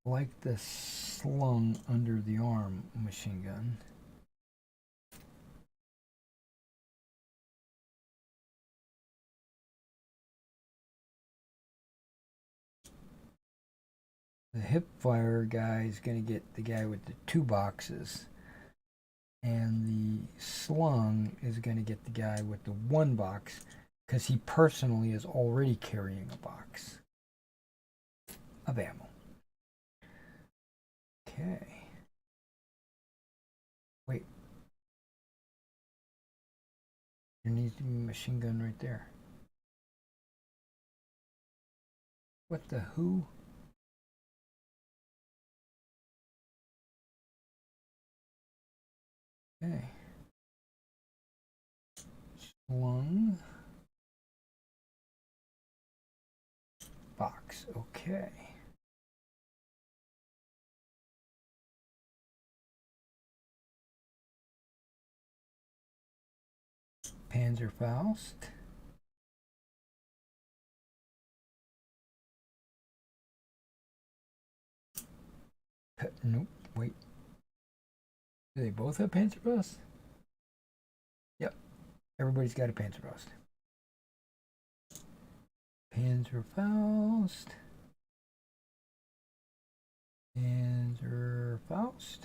[SPEAKER 1] like the slung under the arm machine gun. The hip fire guy is going to get the guy with the 2 boxes. And the slung is going to get the guy with the 1 box because he personally is already carrying a box of ammo. Okay. Wait. There needs to be a machine gun right there. What the who? Okay. Slung. Box. Okay. Panzerfaust. Nope. Wait. Do they both have Panzerfaust? Yep. Everybody's got a Panzerfaust. Panzerfaust. Panzerfaust.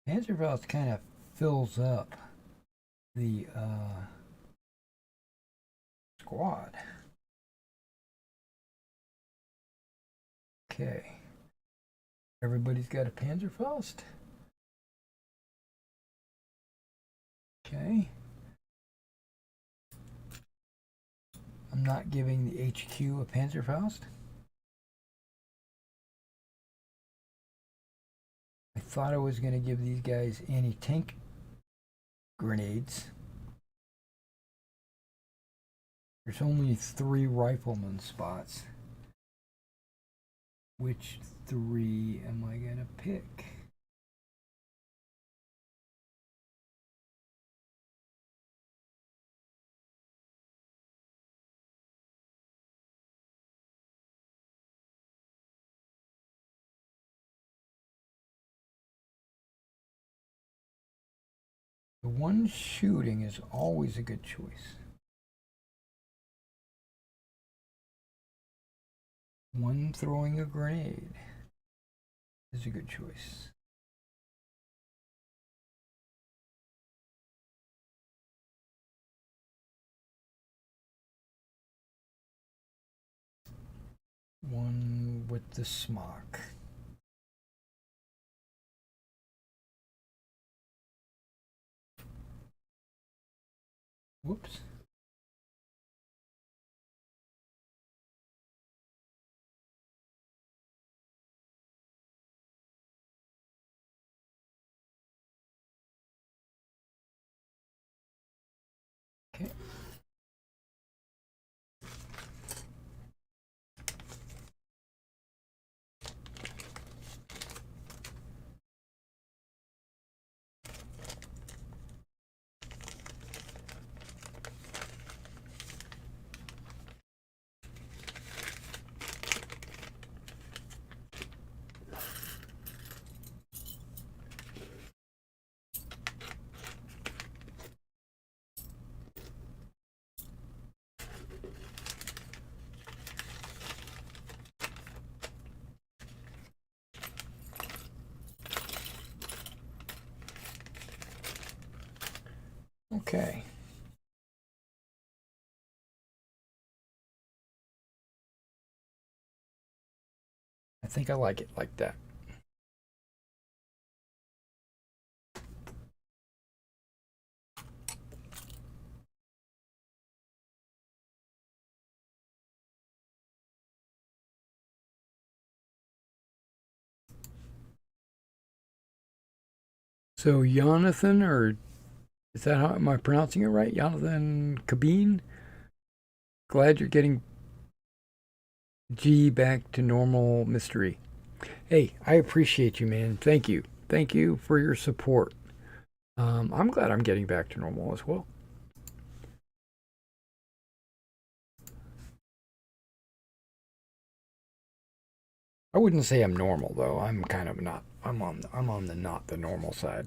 [SPEAKER 1] Panzerfaust kind of fills up the squad. Okay. Everybody's got a Panzerfaust. Okay. I'm not giving the HQ a Panzerfaust. I thought I was going to give these guys anti-tank grenades. There's only 3 rifleman spots. Which 3 am I going to pick? The one shooting is always a good choice. One throwing a grenade is a good choice. One with the smock. Whoops. Okay. Okay. I think I like it like that. So Jonathan, or is that how am I pronouncing it right? Jonathan Cabine? Glad you're getting G back to normal mystery. Hey, I appreciate you, man. Thank you. Thank you for your support. I'm glad I'm getting back to normal as well. I wouldn't say I'm normal though. I'm kind of not. I'm on the not the normal side.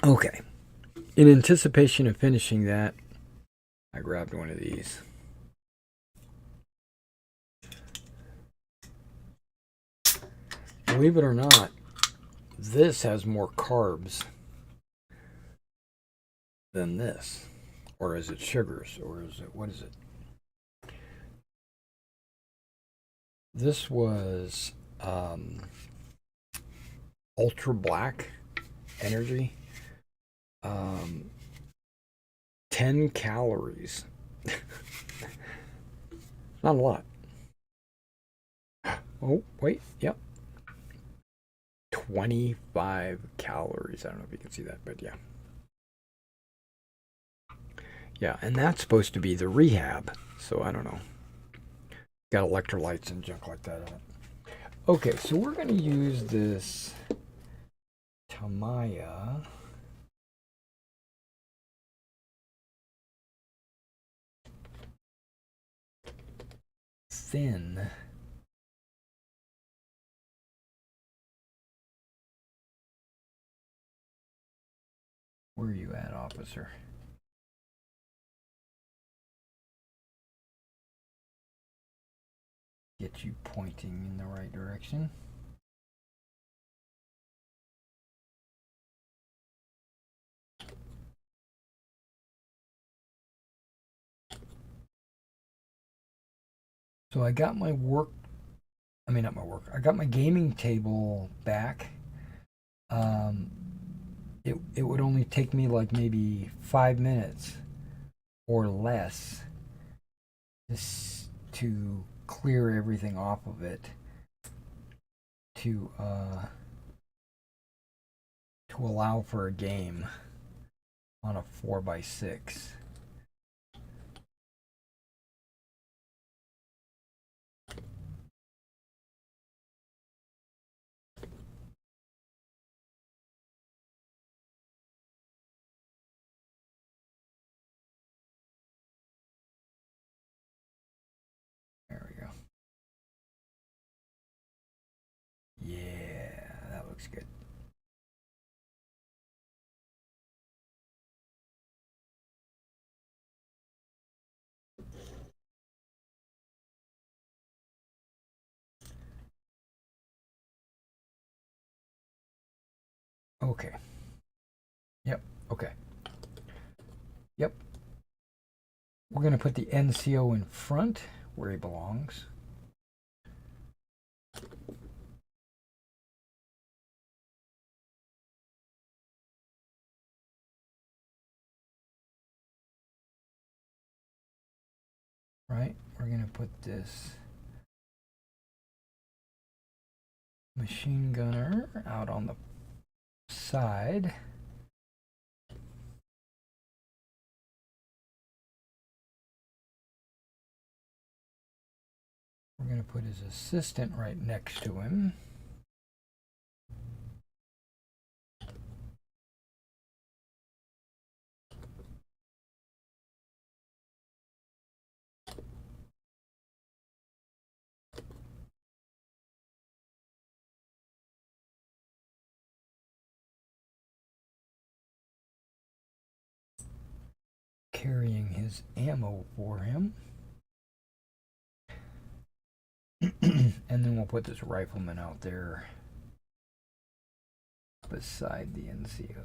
[SPEAKER 1] Okay. In anticipation of finishing that, I grabbed one of these. Believe it or not, this has more carbs than this. Or is it sugars? Or is it, what is it? This was ultra black energy. 10 calories. Not a lot. Oh, wait. Yep. 25 calories. I don't know if you can see that, but yeah. Yeah, and that's supposed to be the rehab. So I don't know. Got electrolytes and junk like that in it. Okay, so we're going to use this Tamiya thin where are you at, officer? Get you pointing in the right direction. So I got my work, I mean, not my work, I got my gaming table back. Um, it would only take me like maybe 5 minutes or less to clear everything off of it to allow for a game on a 4x6. There we go. Yeah, that looks Okay. Yep. Okay. Yep. We're going to put the NCO in front where he belongs. Right? We're going to put this machine gunner out on the side. We're going to put his assistant right next to him. Carrying his ammo for him. And then we'll put this rifleman out there beside the NCO.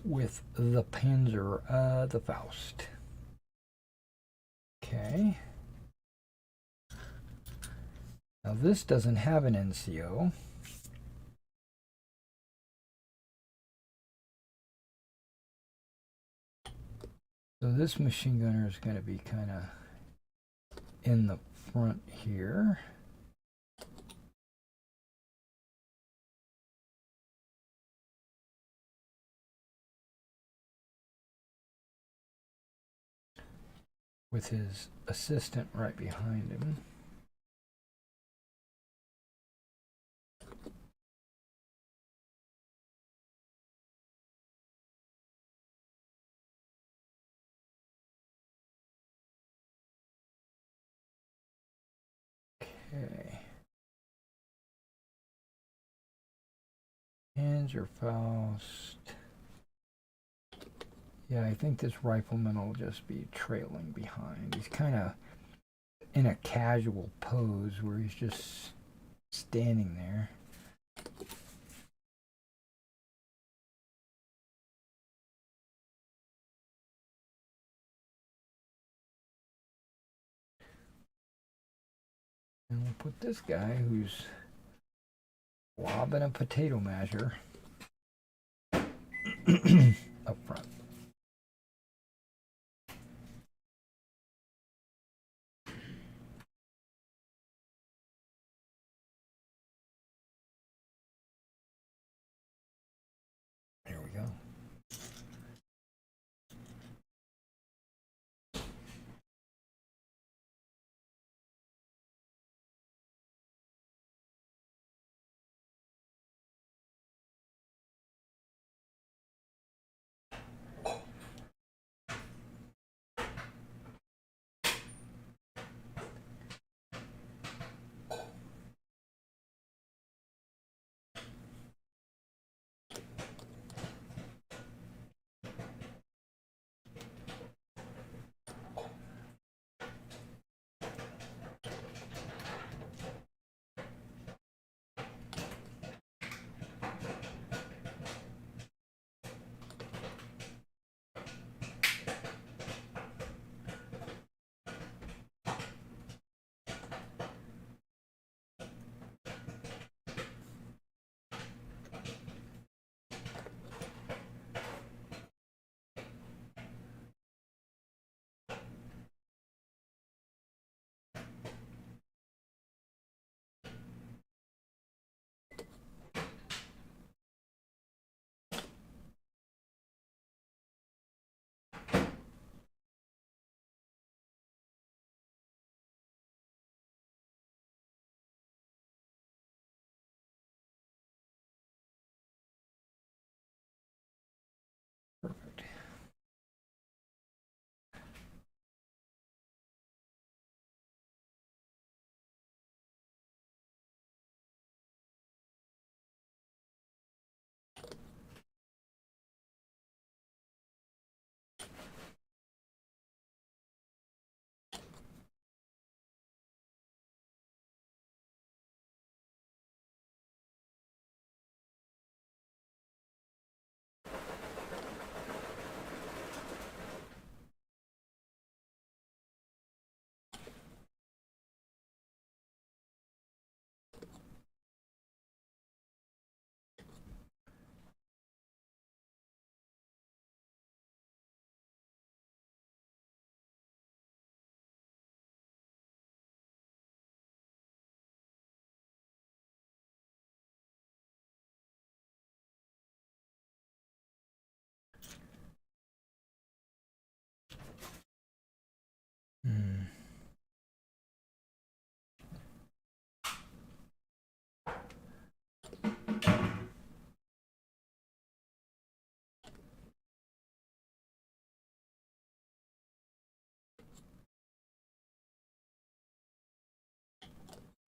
[SPEAKER 1] With the Panzer, the Faust. Okay. Now this doesn't have an NCO. So this machine gunner is going to be kind of in the front here. With his assistant right behind him. Okay. Panzer Faust. Yeah, I think this rifleman will just be trailing behind. He's kind of in a casual pose where he's just standing there. And we'll put this guy who's lobbing a potato masher up front. There we go.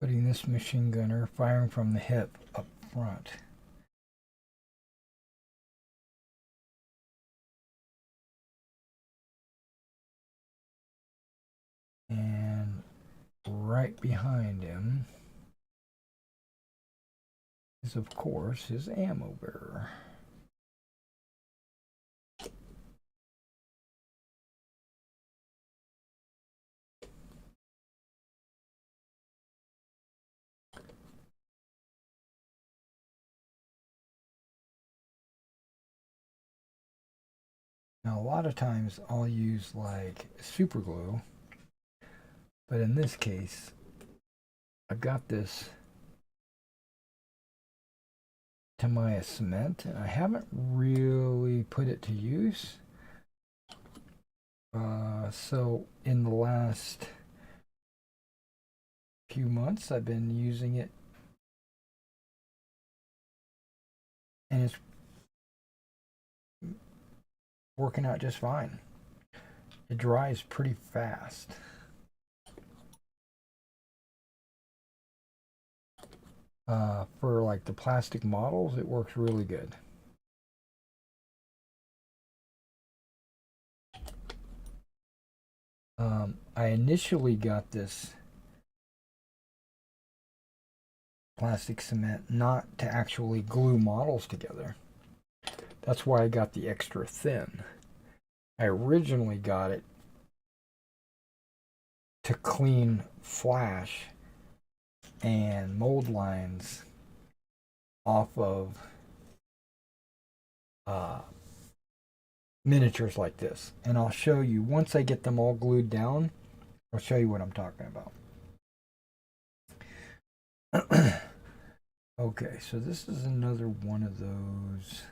[SPEAKER 1] Putting this machine gunner firing from the hip up front. And right behind him is, of course, his ammo bearer. Now, a lot of times I'll use like super glue, but in this case, I've got this Tamiya cement, and I haven't really put it to use. So in the last few months, I've been using it, and it's working out just fine. It dries pretty fast. For like the plastic models, it works really good. I initially got this plastic cement not to actually glue models together. That's why I got the extra thin. I originally got it to clean flash and mold lines off of miniatures like this. And I'll show you, once I get them all glued down, I'll show you what I'm talking about. Okay, so this is another one of those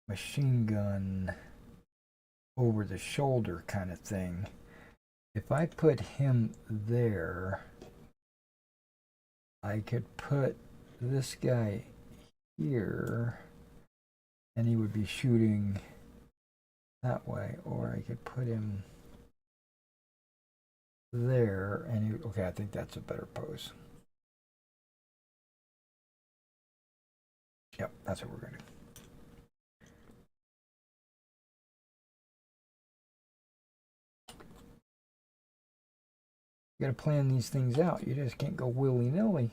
[SPEAKER 1] machine gun over the shoulder kind of thing. If I put him there, I could put this guy here and he would be shooting that way, or I could put him there and he, okay, I think that's a better pose. Yep, that's what we're going to do. You got to plan these things out. You just can't go willy-nilly.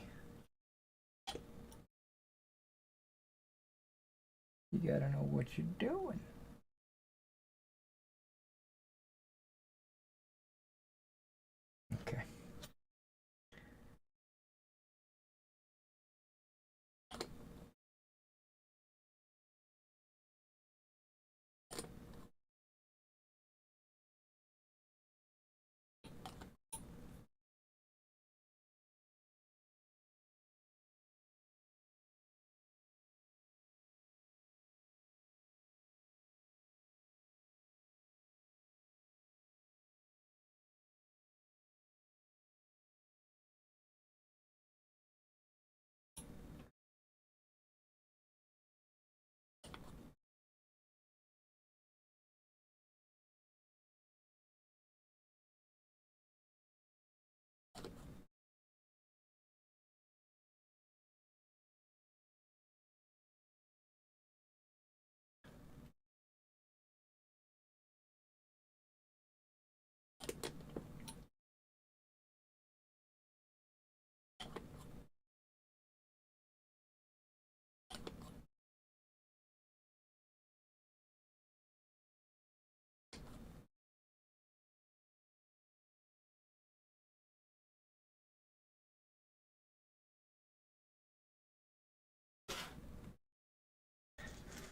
[SPEAKER 1] You got to know what you're doing. Okay.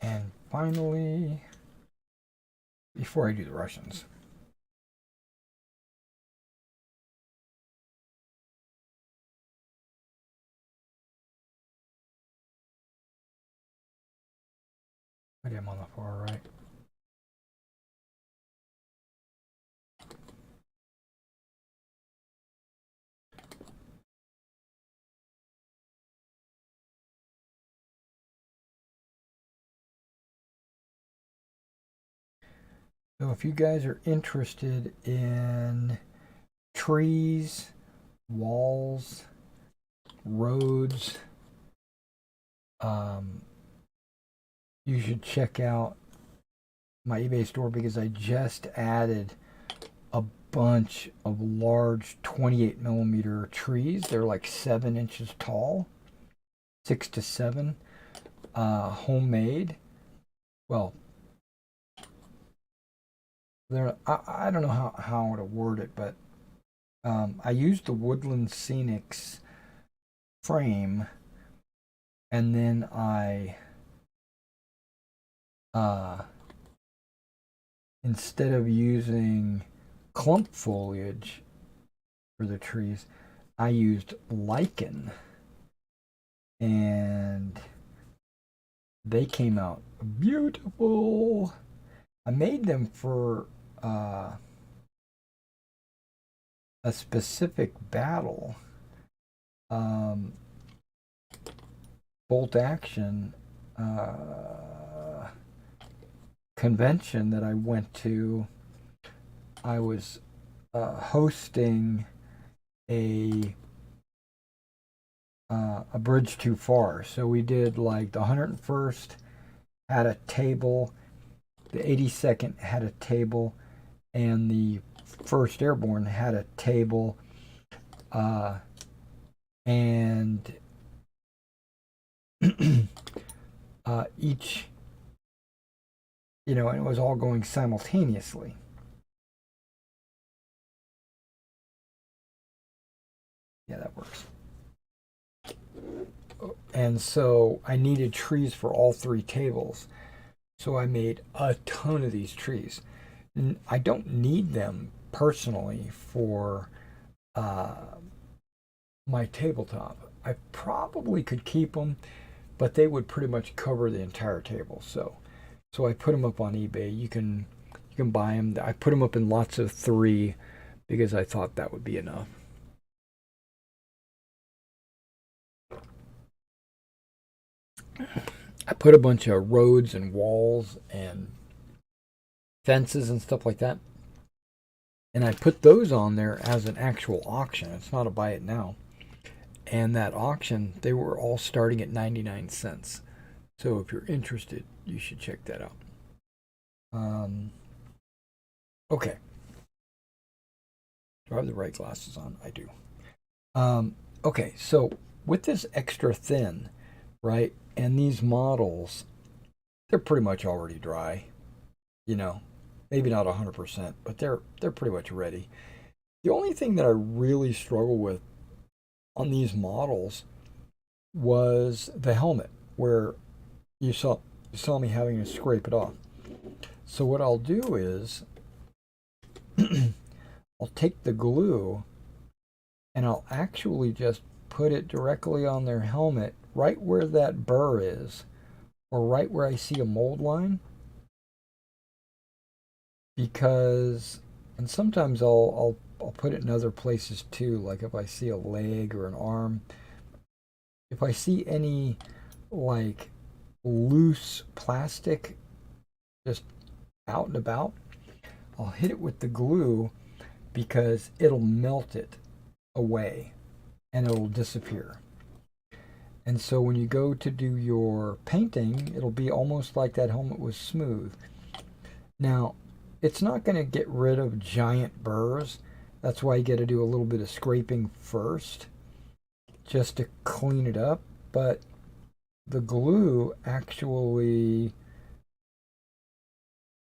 [SPEAKER 1] And finally, before I do the Russians, put him on the far right. So if you guys are interested in trees walls, roads. You should check out my eBay store because I just added a bunch of large 28 millimeter trees. They're like 7 inches tall, 6 to 7, homemade. Well, I don't know how to word it, but I used the Woodland Scenics frame, and then I instead of using clump foliage for the trees, I used lichen, and they came out beautiful. I made them for a specific battle, bolt action convention that I went to. I was hosting a bridge too far, so we did like the 101st had a table, the 82nd had a table, and the 1st Airborne had a table, and each, and it was all going simultaneously. Yeah, that works. And so I needed trees for all 3 tables. So I made a ton of these trees. I don't need them personally for my tabletop. I probably could keep them, but they would pretty much cover the entire table. So I put them up on eBay. You can buy them. I put them up in lots of 3 because I thought that would be enough. I put a bunch of roads and walls and fences and stuff like that. And I put those on there as an actual auction. It's not a buy it now. And that auction, they were all starting at 99 cents. So if you're interested, you should check that out. Okay. Do I have the right glasses on? I do. Okay, so with this extra thin, right, and these models, they're pretty much already dry. Maybe not 100%, but they're pretty much ready. The only thing that I really struggle with on these models was the helmet, where you saw me having to scrape it off. So what I'll do is I'll take the glue and I'll actually just put it directly on their helmet, right where that burr is, or right where I see a mold line. Because, and sometimes I'll put it in other places too, like if I see a leg or an arm. If I see any like loose plastic just out and about, I'll hit it with the glue because it'll melt it away and it'll disappear. And so when you go to do your painting, it'll be almost like that helmet was smooth. Now, it's not going to get rid of giant burrs. That's why you got to do a little bit of scraping first just to clean it up. But the glue actually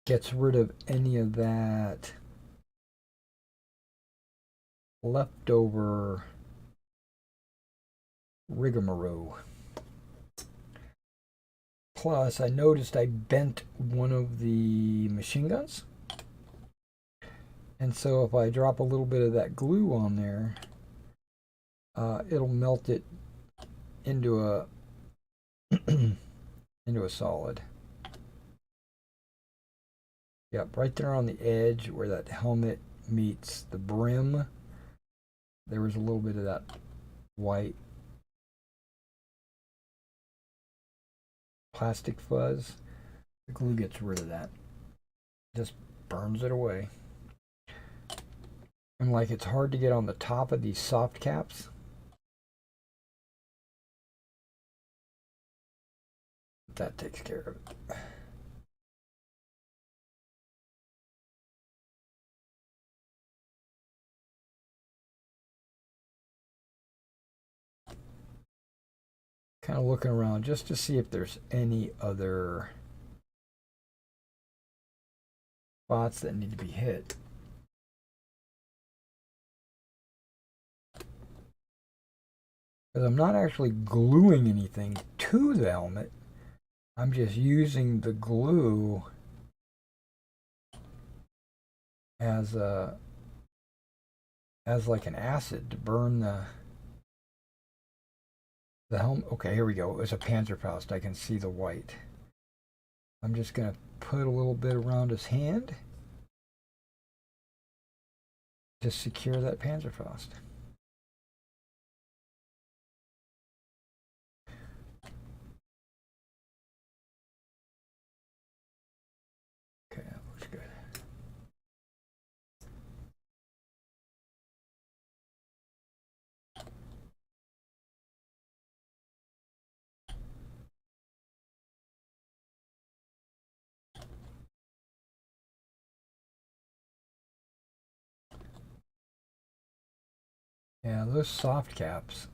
[SPEAKER 1] gets rid of any of that leftover rigmarole. Plus, I noticed I bent one of the machine guns. And so if I drop a little bit of that glue on there, it'll melt it into a into a solid. Yep, right there on the edge where that helmet meets the brim, there was a little bit of that white plastic fuzz. The glue gets rid of that. Just burns it away. And like it's hard to get on the top of these soft caps. That takes care of it. Kind of looking around just to see if there's any other spots that need to be hit. Because I'm not actually gluing anything to the helmet. I'm just using the glue as like an acid to burn the helmet. Okay, here we go. It was a Panzerfaust. I can see the white. I'm just going to put a little bit around his hand to secure that Panzerfaust. Okay, that looks good. Yeah, those soft caps.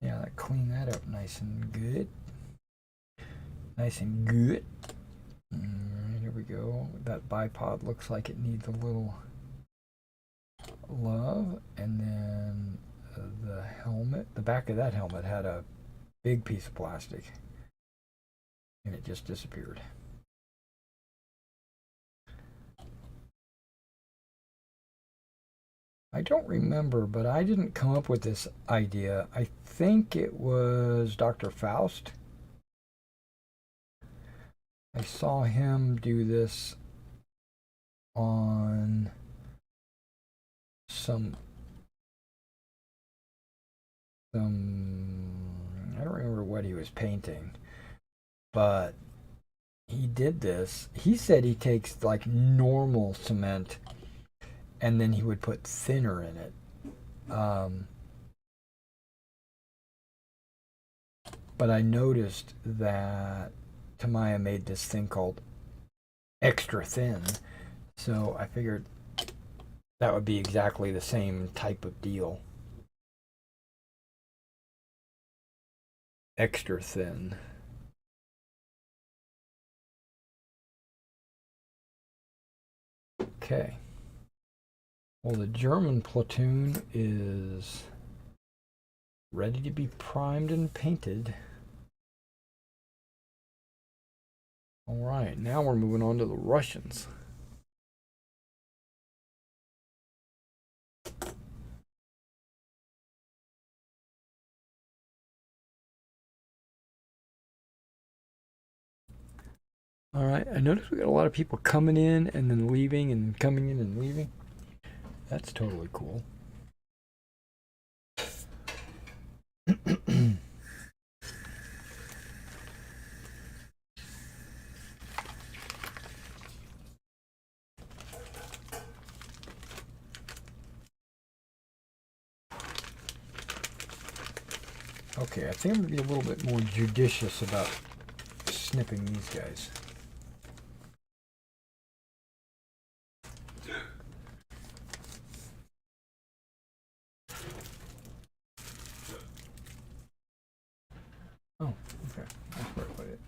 [SPEAKER 1] Yeah, clean that up nice and good. Nice and good. Here we go. That bipod looks like it needs a little love. And then the helmet. The back of that helmet had a big piece of plastic. And it just disappeared. I don't remember, but I didn't come up with this idea. I think it was Dr. Faust. I saw him do this on some I don't remember what he was painting, but he did this. He said he takes like normal cement and then he would put thinner in it. But I noticed that Tamaya made this thing called extra thin. So I figured that would be exactly the same type of deal. Extra thin. Okay. Well, the German platoon is ready to be primed and painted. All right, now we're moving on to the Russians. All right, I noticed we got a lot of people coming in and then leaving and coming in and leaving. That's totally cool. Okay, I think I'm going to be a little bit more judicious about snipping these guys. Oh, okay. That's where I put it.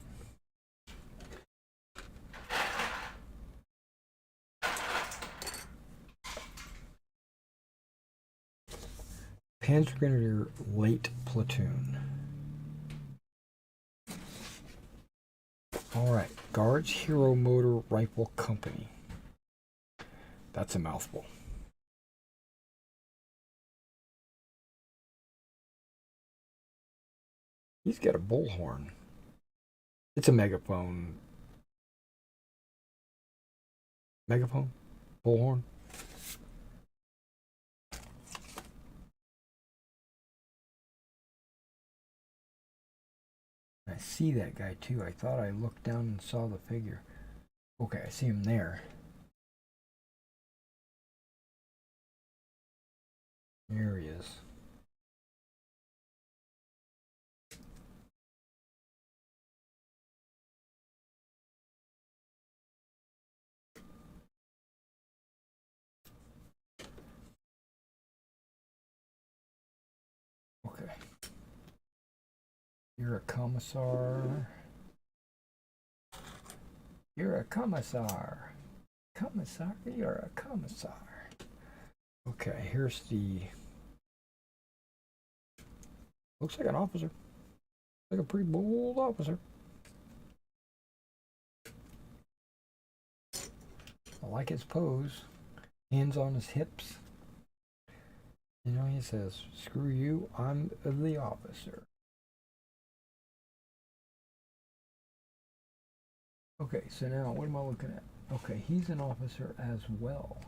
[SPEAKER 1] Panzergrenadier Late Platoon. Alright, Guards Hero Motor Rifle Company. That's a mouthful. He's got a bullhorn. It's a megaphone. Megaphone? Bullhorn? I see that guy too. I thought I looked down and saw the figure. Okay, I see him there. There he is. Okay. You're a commissar. You're a commissar. Commissar, you're a commissar. Okay, here's the... Looks like an officer. Like a pretty bold officer. I like his pose. Hands on his hips. You know, he says, screw you, I'm the officer. Okay, so now what am I looking at? Okay, he's an officer as well.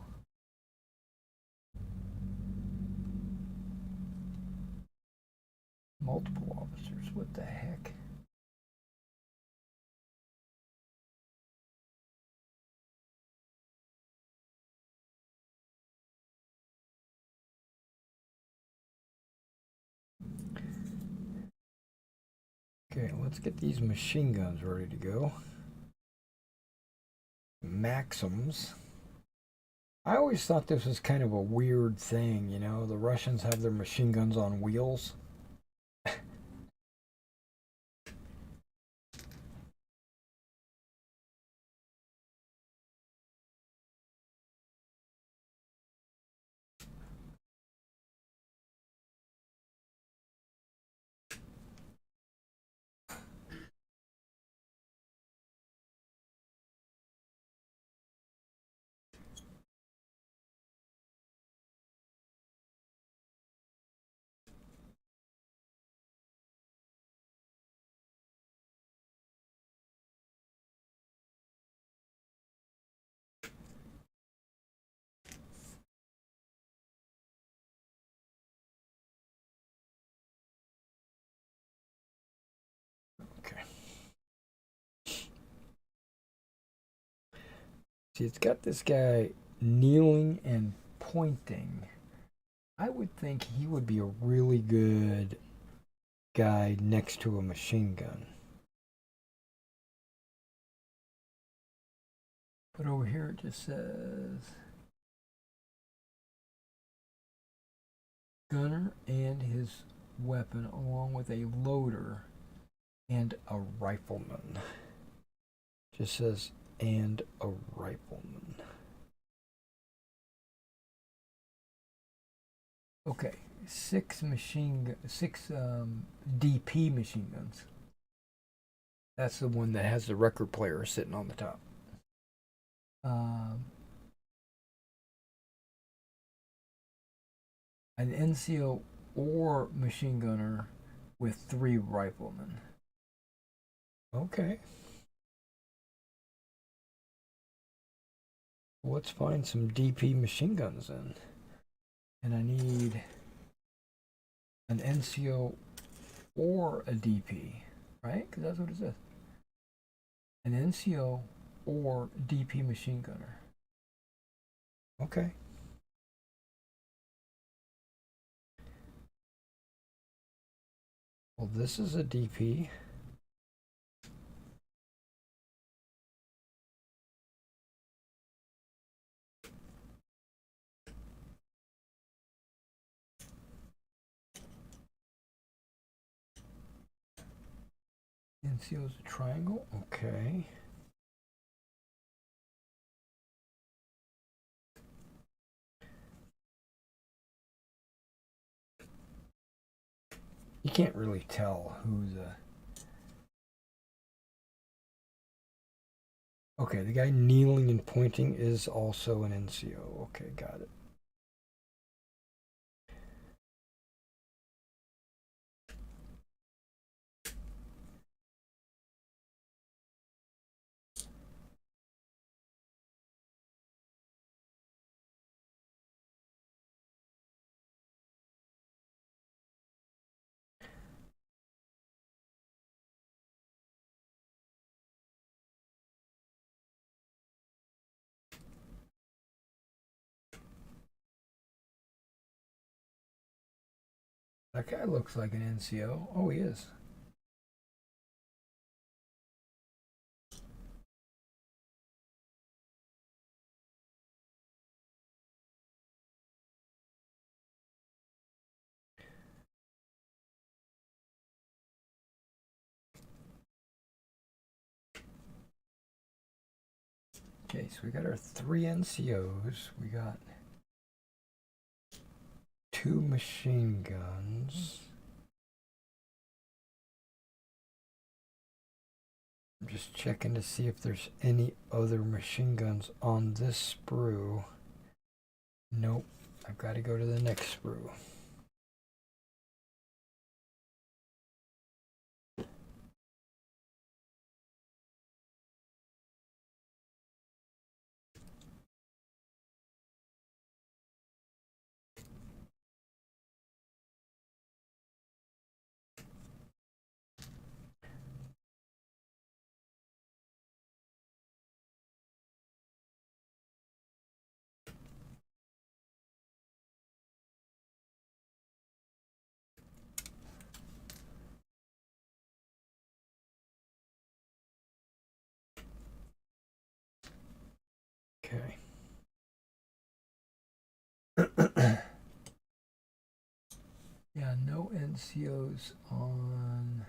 [SPEAKER 1] Multiple officers, what the heck? Okay, let's get these machine guns ready to go. Maxims. I always thought this was kind of a weird thing, you know, the Russians have their machine guns on wheels. Okay. See, it's got this guy kneeling and pointing. I would think he would be a really good guy next to a machine gun. But over here it just says gunner and his weapon along with a loader and a rifleman. Just says and a rifleman. Okay, six DP machine guns. That's the one that has the record player sitting on the top. An NCO or machine gunner with 3 riflemen. Okay. Let's find some DP machine guns then. And I need an NCO or a DP, right? Because that's what it says. An NCO or DP machine gunner. Okay. Well, this is a DP. NCO is a triangle. Okay. You can't really tell who's a... Okay, the guy kneeling and pointing is also an NCO. Okay, got it. That guy looks like an NCO. Oh, he is. Okay, so we got our 3 NCOs. We got 2 machine guns. I'm just checking to see if there's any other machine guns on this sprue. Nope. I've got to go to the next sprue. Okay. Yeah, no NCOs on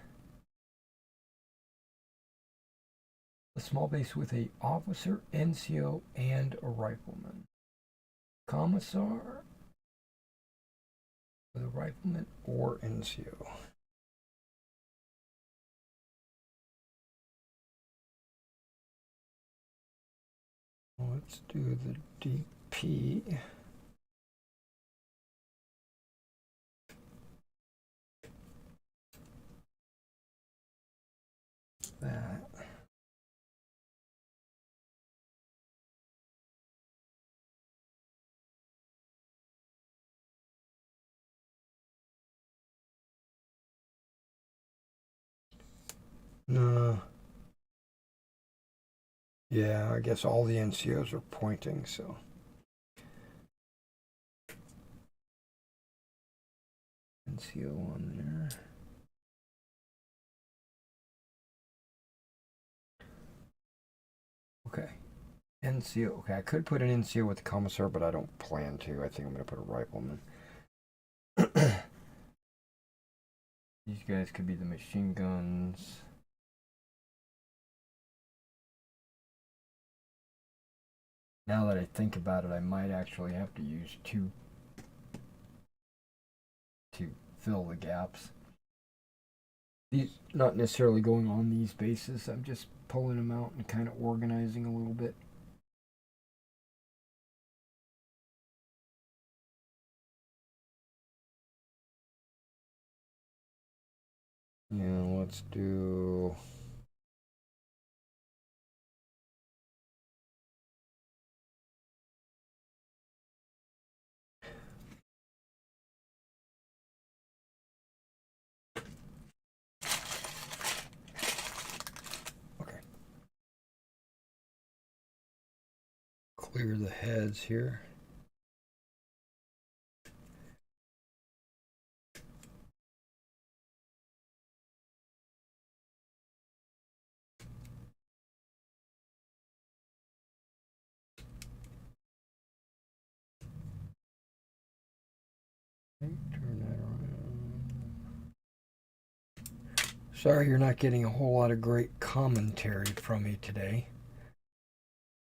[SPEAKER 1] a small base with a officer, NCO, and a rifleman. Commissar with a rifleman or NCO. Let's do the DP. That. No. Yeah, I guess all the NCOs are pointing, so. NCO on there. Okay. NCO. Okay, I could put an NCO with the commissar, but I don't plan to. I think I'm going to put a rifleman. These guys could be the machine guns. Now that I think about it, I might actually have to use 2 to fill the gaps. These not necessarily going on these bases. I'm just pulling them out and kind of organizing a little bit. Yeah, let's do. Okay. Clear the heads here. Turn that around. Sorry you're not getting a whole lot of great commentary from me today.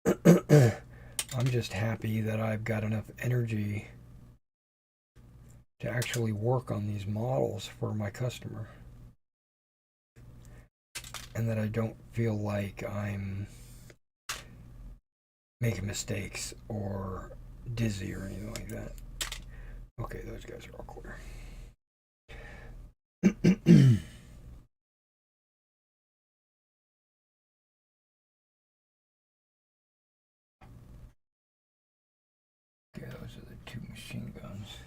[SPEAKER 1] I'm just happy that I've got enough energy to actually work on these models for my customer. And that I don't feel like I'm making mistakes or dizzy or anything like that. Okay, those guys are all clear. Okay, those are the 2 machine guns.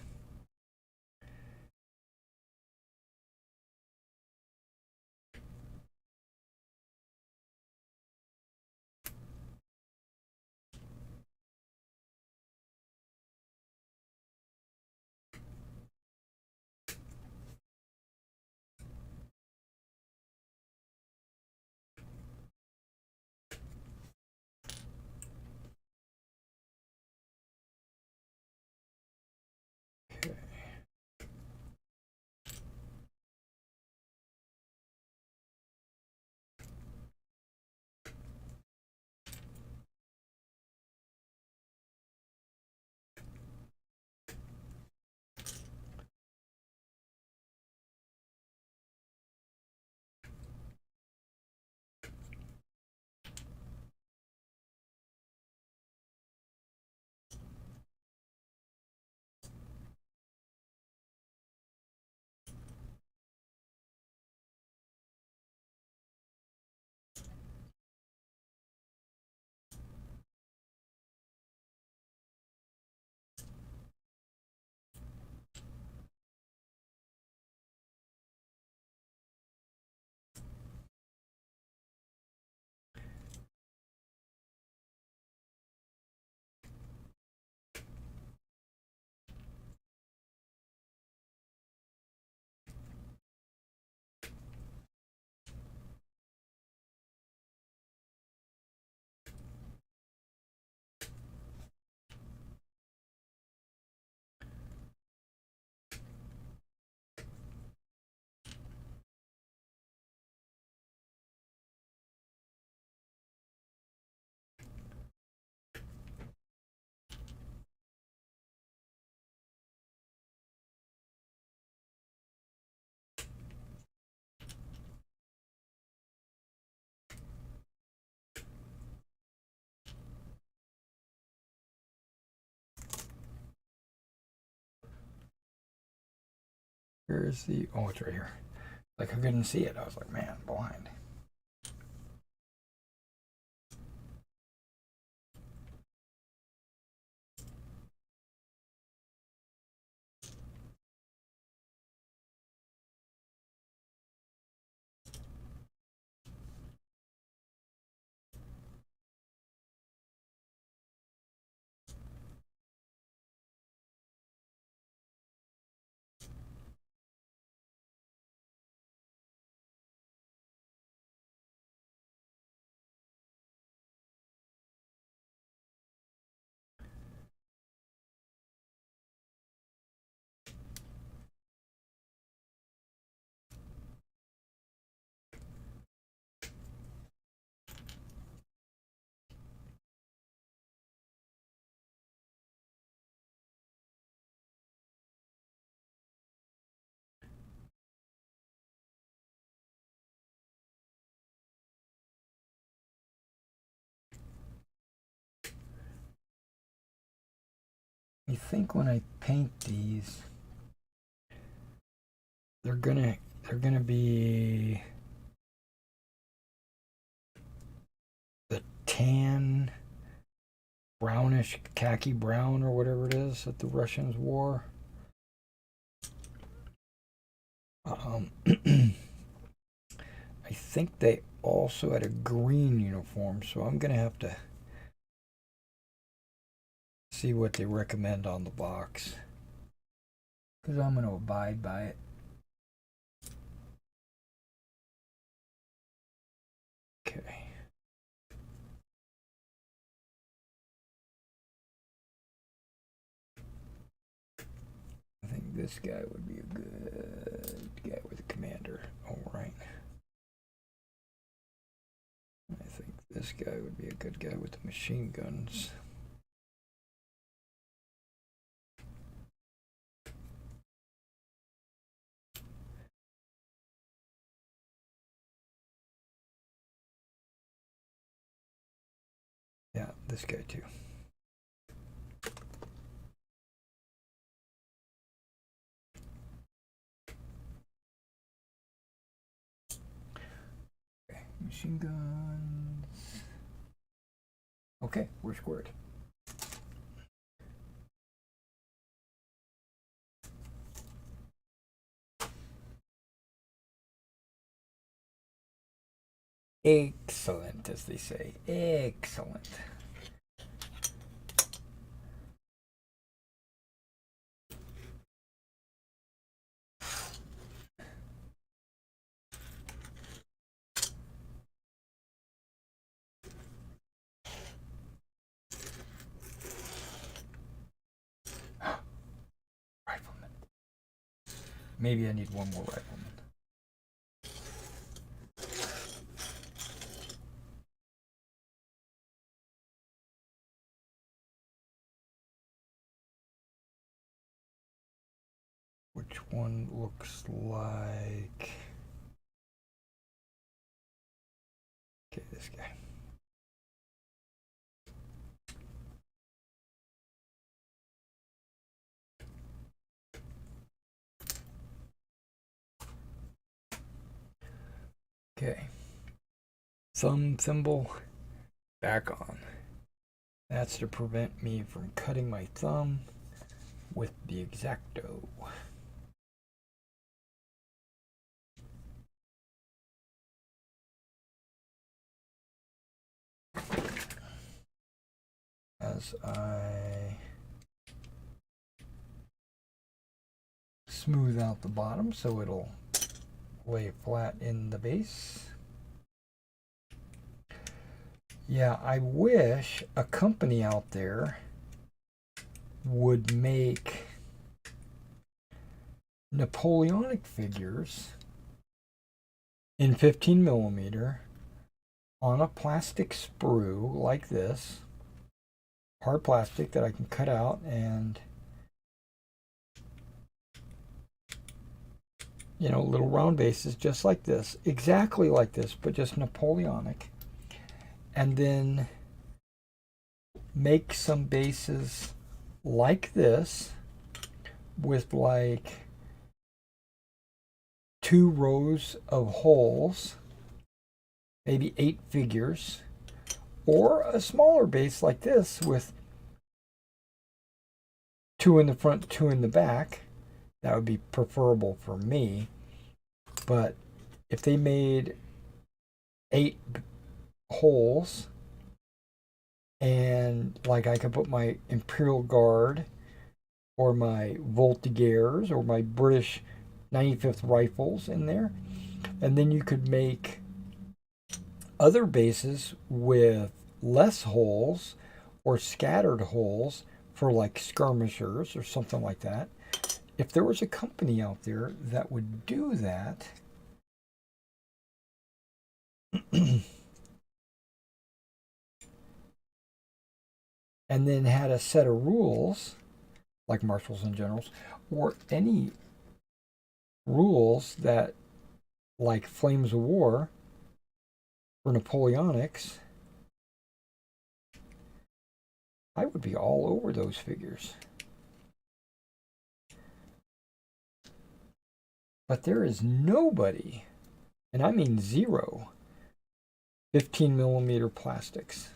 [SPEAKER 1] Where's the, oh, it's right here. Like I couldn't see it. I was like, man, blind. I think when I paint these, they're gonna be the tan, brownish, khaki brown or whatever it is that the Russians wore. I think they also had a green uniform, so I'm gonna have to see what they recommend on the box, because I'm gonna abide by it. Okay. I think this guy would be a good guy with a commander. All right. I think this guy would be a good guy with the machine guns. Yeah, this guy too. Okay, machine guns. Okay, we're squared. Excellent, as they say. Excellent. Rifleman. Maybe I need one more rifleman. Which one looks like... Okay, this guy. Okay. Thumb thimble back on. That's to prevent me from cutting my thumb with the X-Acto. As I smooth out the bottom so it'll lay flat in the base. Yeah, I wish a company out there would make Napoleonic figures in 15 millimeter on a plastic sprue like this, hard plastic that I can cut out and, you know, little round bases just like this, exactly like this, but just Napoleonic. And then make some bases like this with like 2 rows of holes, maybe 8 figures, or a smaller base like this with 2 in the front, 2 in the back. That would be preferable for me. But if they made 8 holes, and like I could put my Imperial Guard or my Voltigeurs or my British 95th Rifles in there, and then you could make other bases with less holes or scattered holes for like skirmishers or something like that. If there was a company out there that would do that, and then had a set of rules like marshals and generals, or any rules that like Flames of War for Napoleonics, I would be all over those figures. But there is nobody, and I mean zero, 15 millimeter plastics.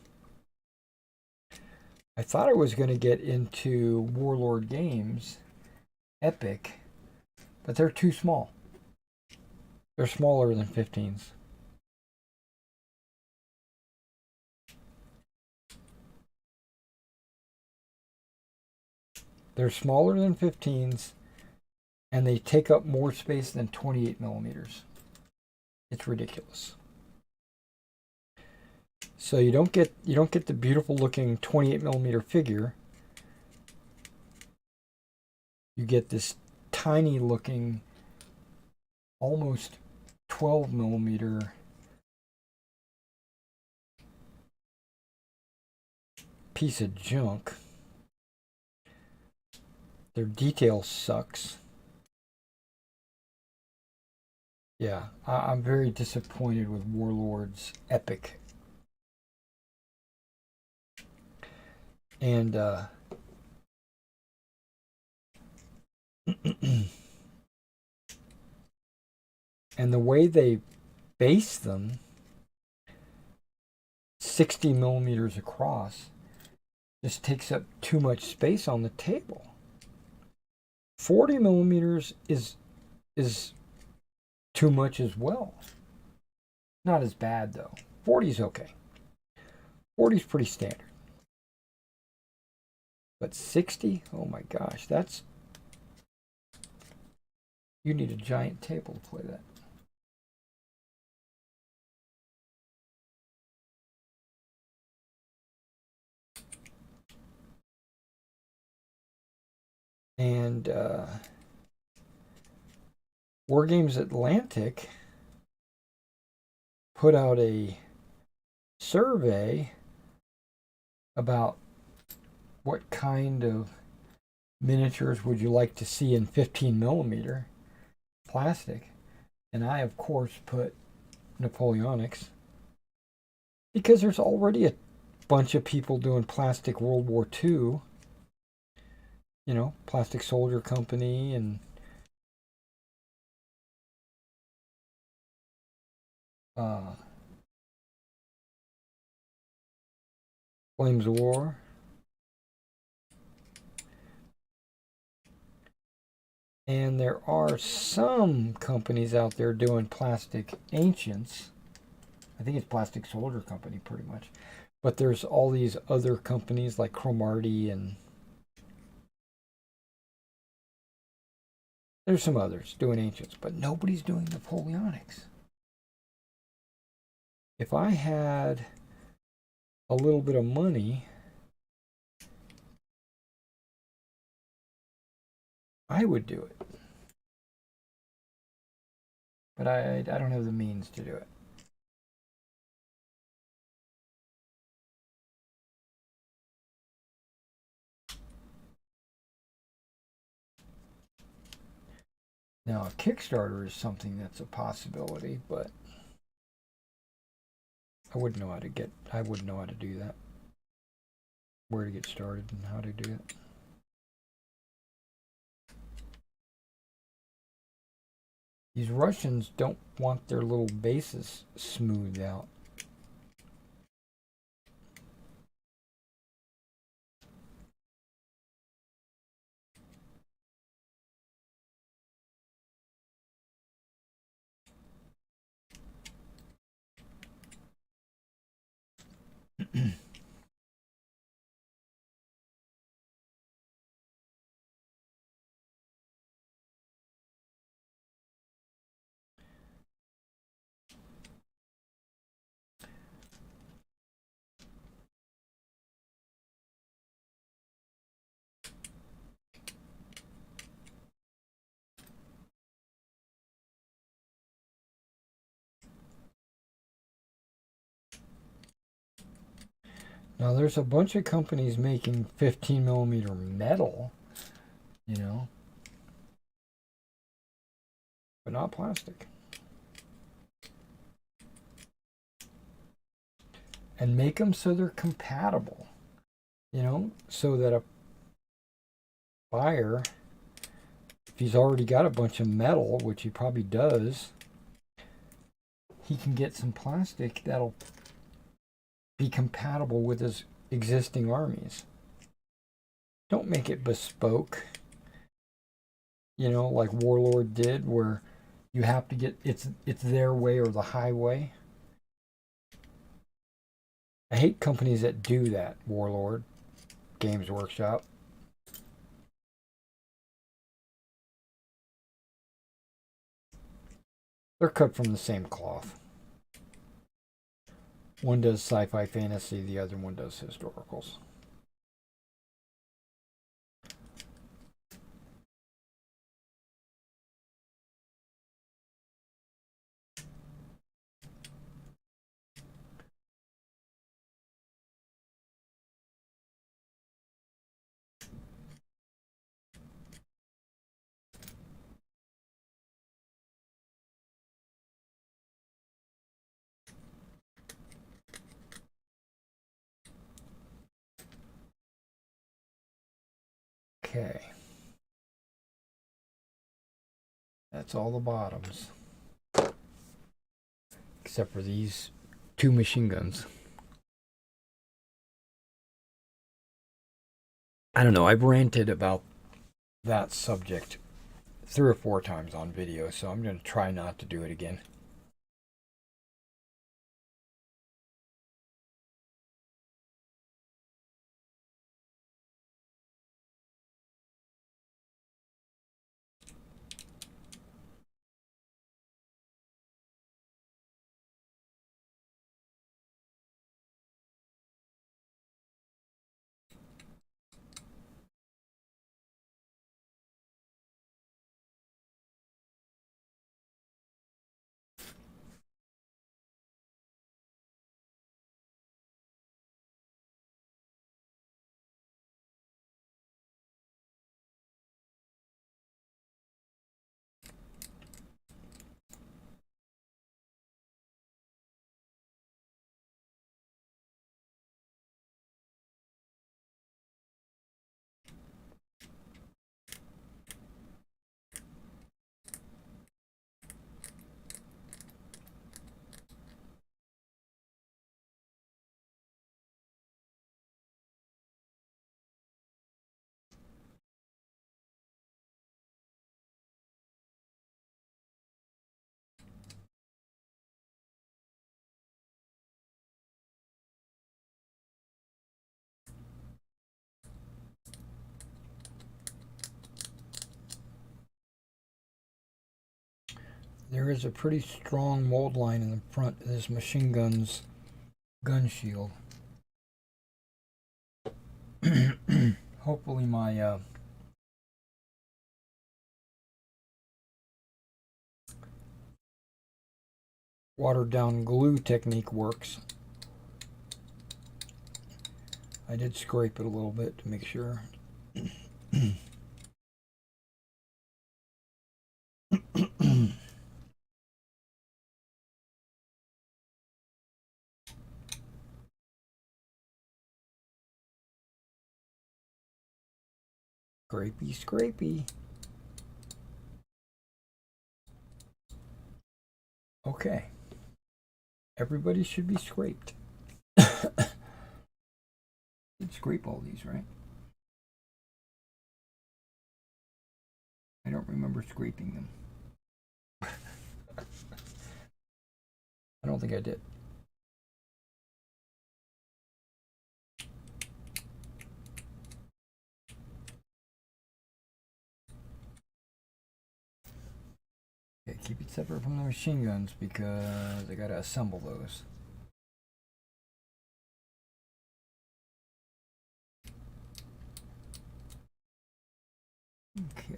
[SPEAKER 1] I thought I was going to get into Warlord Games, Epic, but they're too small. They're smaller than 15s. They're smaller than 15s, and they take up more space than 28 millimeters. It's ridiculous. So you don't get the beautiful looking 28 millimeter figure. You get this tiny looking, almost 12 millimeter piece of junk. Their detail sucks. Yeah, I'm very disappointed with Warlord's Epic. And and the way they base them, 60 millimeters across, just takes up too much space on the table. 40 millimeters is too much as well. Not as bad though. 40 is okay. 40 is pretty standard. But 60, oh my gosh, that's, you need a giant table to play that. And Wargames Atlantic put out a survey about what kind of miniatures would you like to see in 15 millimeter plastic. And I, of course, put Napoleonics because there's already a bunch of people doing plastic World War II. You know, Plastic Soldier Company and Flames of War. And there are some companies out there doing plastic ancients. I think it's Plastic Soldier Company pretty much. But there's all these other companies like Cromartie, and there's some others doing ancients, but nobody's doing Napoleonics. If I had a little bit of money, I would do it. But I don't have the means to do it. Now, a Kickstarter is something that's a possibility, but I wouldn't know how to do that. Where to get started and how to do it. These Russians don't want their little bases smoothed out. Now there's a bunch of companies making 15 millimeter metal, you know, but not plastic. And make them so they're compatible, you know, so that a buyer, if he's already got a bunch of metal, which he probably does, he can get some plastic that'll be compatible with his existing armies. Don't make it bespoke, you know, like Warlord did, where you have to get it's their way or the highway. I hate companies that do that. Warlord, Games Workshop. They're cut from the same cloth. One does sci-fi fantasy, the other one does historicals. Okay. That's all the bottoms. Except for these two machine guns. I don't know, I've ranted about that subject 3 or 4 times on video, so I'm going to try not to do it again. There is a pretty strong mold line in the front of this machine gun's gun shield. Hopefully my watered down glue technique works. I did scrape it a little bit to make sure. Scrapey, scrapey. Okay. Everybody should be scraped. You'd scrape all these, right? I don't remember scraping them. I don't think I did. Okay, keep it separate from the machine guns because I gotta assemble those. Okay.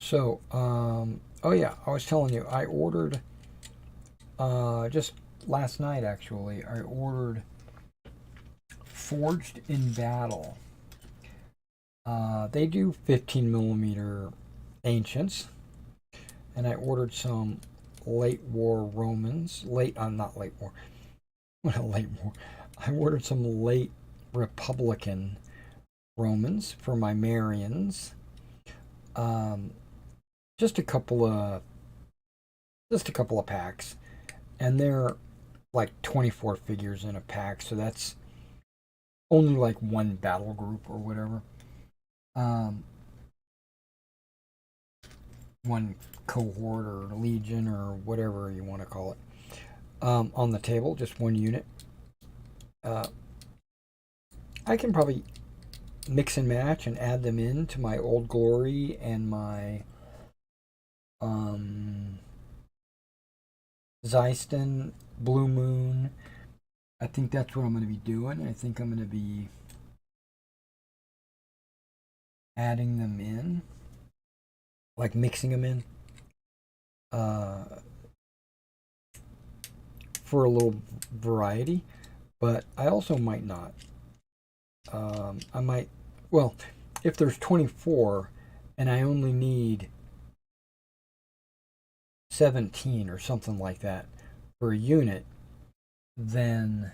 [SPEAKER 1] So, oh yeah, I was telling you, I ordered, just last night actually, I ordered Forged in Battle. They do 15 millimeter ancients, and I ordered some late war Romans. Not late war. What late war? I ordered some late Republican Romans for my Marians. Um, just a couple of packs, and they're like 24 figures in a pack, so that's only like one battle group or whatever. One cohort or legion or whatever you want to call it. On the table, just one unit. I can probably mix and match and add them in to my Old Glory and my Zeiston Blue Moon. I think that's what I'm going to be doing. I think I'm going to be adding them in, like mixing them in, for a little variety. But I also might not. I might, well, if there's 24 and I only need 17 or something like that for a unit, then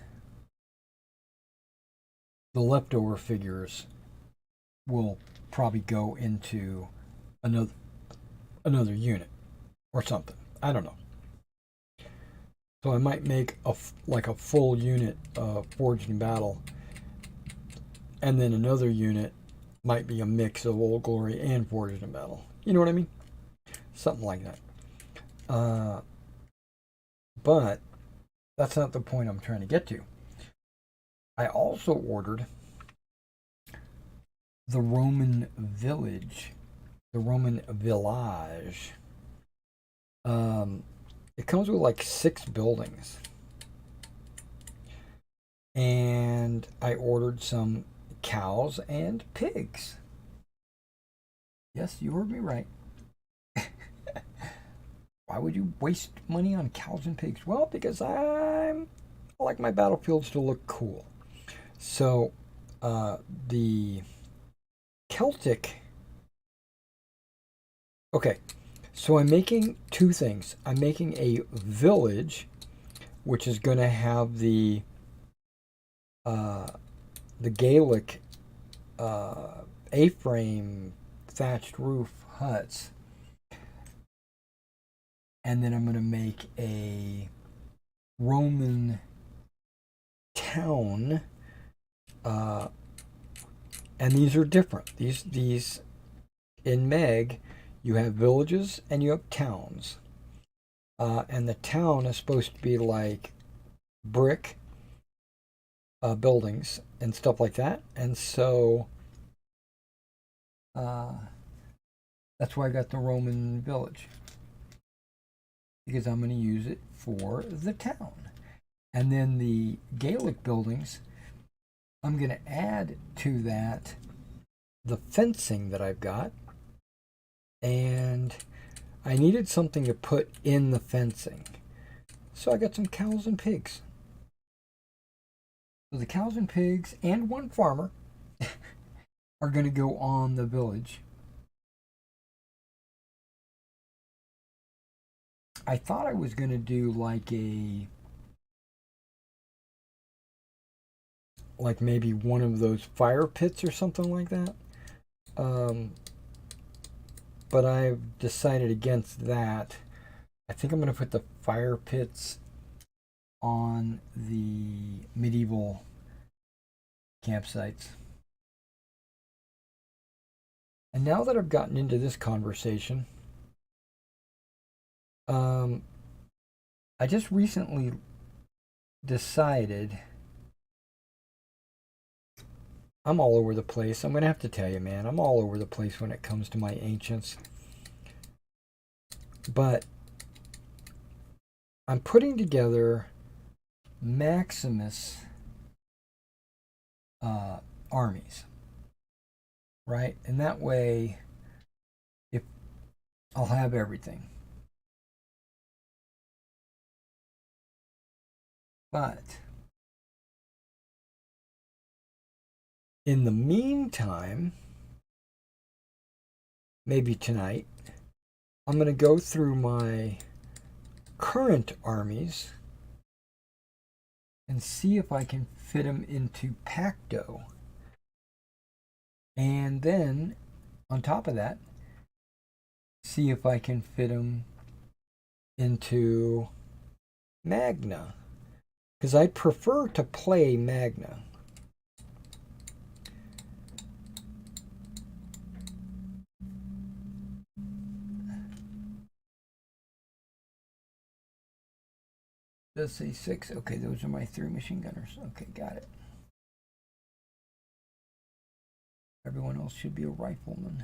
[SPEAKER 1] the leftover figures will probably go into another unit or something. I don't know. So I might make a full unit of Forged in Battle, and then another unit might be a mix of Old Glory and Forged in Battle. You know what I mean? Something like that. But that's not the point I'm trying to get to. I also ordered the Roman village, the Roman village. It comes with like 6 buildings. And I ordered some cows and pigs. Yes, you heard me right. Why would you waste money on cows and pigs? Well, because I like my battlefields to look cool. So, the Celtic. Okay, so I'm making 2 things. I'm making a village, which is going to have the Gaelic A-frame thatched roof huts, and then I'm going to make a Roman town, and these are different. These in Meg, you have villages and you have towns, and the town is supposed to be like brick buildings and stuff like that, and so that's why I got the Roman village, because I'm going to use it for the town. And then the Gaelic buildings, I'm going to add to that the fencing that I've got. And I needed something to put in the fencing. So I got some cows and pigs. So the cows and pigs and one farmer are going to go on the village. I thought I was going to do like maybe one of those fire pits or something like that. Um, but I've decided against that. I think I'm going to put the fire pits on the medieval campsites. And now that I've gotten into this conversation, I just recently decided I'm all over the place. I'm going to have to tell you, man, I'm all over the place when it comes to my ancients. But I'm putting together Maximus armies, right? And that way, if I'll have everything. But in the meantime, maybe tonight, I'm going to go through my current armies and see if I can fit them into Pacto. And then, on top of that, see if I can fit them into Magna. Because I prefer to play Magna. Does say 6. Okay, those are my 3 machine gunners. Okay, got it. Everyone else should be a rifleman.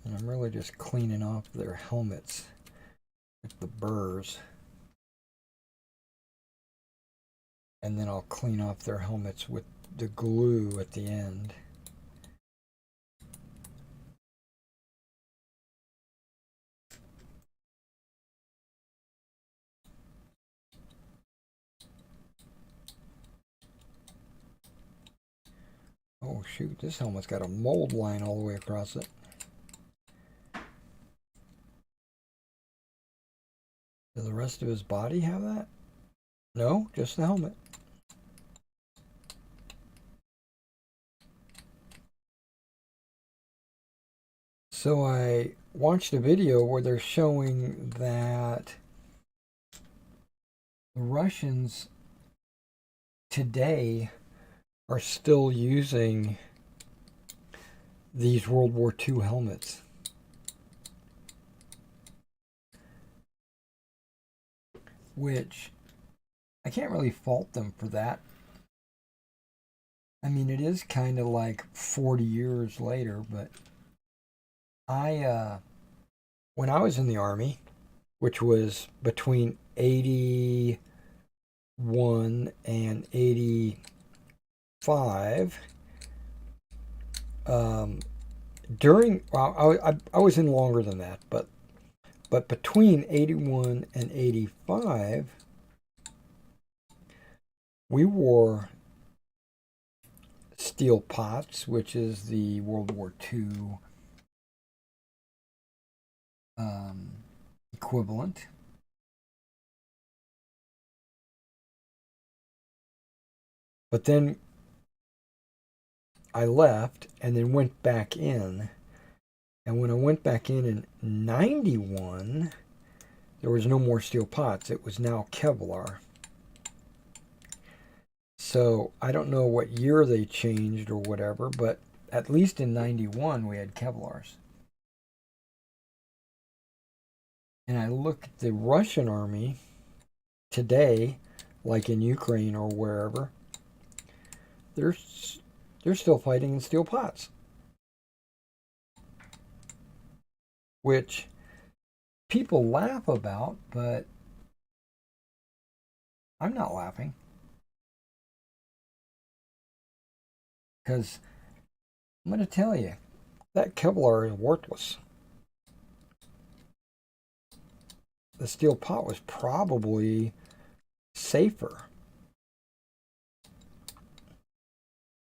[SPEAKER 1] And I'm really just cleaning off their helmets with the burrs. And then I'll clean off their helmets with the glue at the end. Oh shoot, this helmet's got a mold line all the way across it. Does the rest of his body have that? No, just the helmet. So I watched a video where they're showing that the Russians today are still using these World War II helmets. Which I can't really fault them for that. I mean, it is kind of like 40 years later, but when I was in the Army, which was between 81 and 85, I was in longer than that, but between 81 and 85, we wore steel pots, which is the World War II equivalent. But then I left and then went back in. And when I went back in 91, there was no more steel pots. It was now Kevlar. So I don't know what year they changed or whatever, but at least in 91 we had Kevlars. And I look at the Russian army today, like in Ukraine or wherever, they're still fighting in steel pots. Which people laugh about, but I'm not laughing. Because I'm going to tell you, that Kevlar is worthless. the steel pot was probably safer.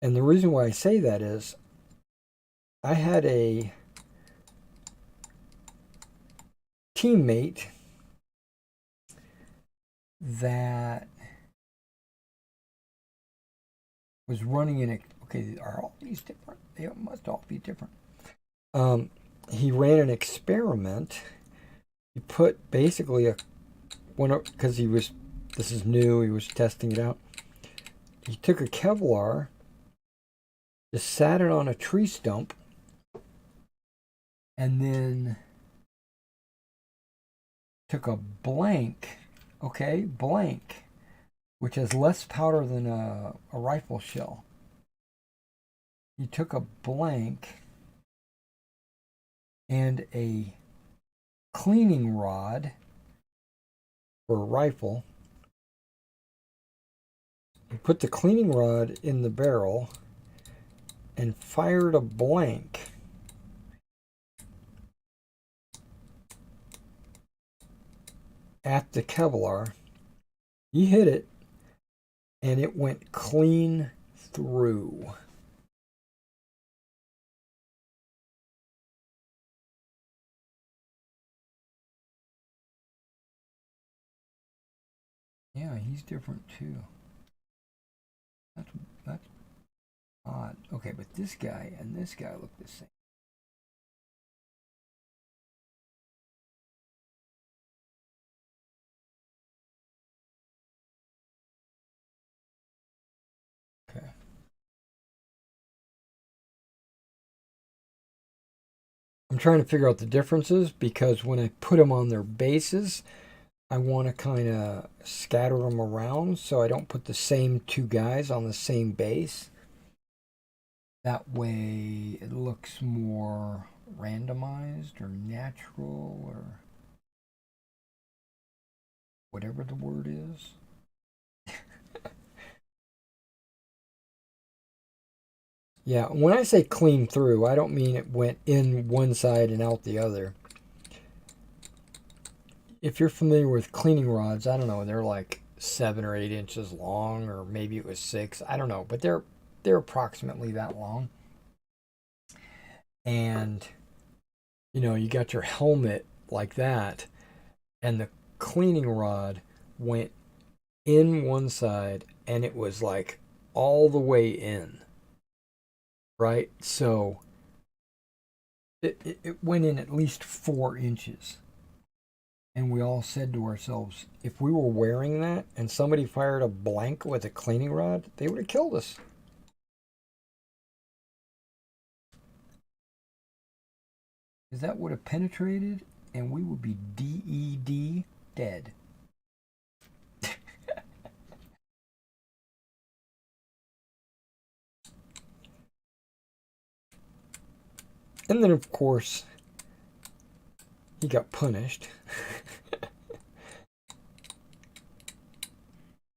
[SPEAKER 1] And the reason why I say that is I had a teammate that was running in a, okay, are all these different? They must all be different. He ran an experiment. He put basically a one, because he was, this is new, he was testing it out. He took a Kevlar, just sat it on a tree stump, and then took a blank, okay, blank, which has less powder than a rifle shell. He took a blank and a cleaning rod for a rifle. He put the cleaning rod in the barrel and fired a blank at the Kevlar. He hit it and it went clean through. Yeah, he's different too. That's odd. Okay, but this guy and this guy look the same. Okay. I'm trying to figure out the differences because when I put them on their bases, I want to kind of scatter them around so I don't put the same two guys on the same base. That way it looks more randomized or natural or whatever the word is. Yeah, when I say clean through, I don't mean it went in one side and out the other. If you're familiar with cleaning rods, I don't know, they're like 7 or 8 inches long, or maybe it was 6. I don't know, but they're approximately that long. And you got your helmet like that, and the cleaning rod went in one side, and it was like all the way in, right? So it went in at least 4 inches. And we all said to ourselves, if we were wearing that and somebody fired a blank with a cleaning rod, they would have killed us. Because that would have penetrated and we would be DED, dead. And then, of course, he got punished.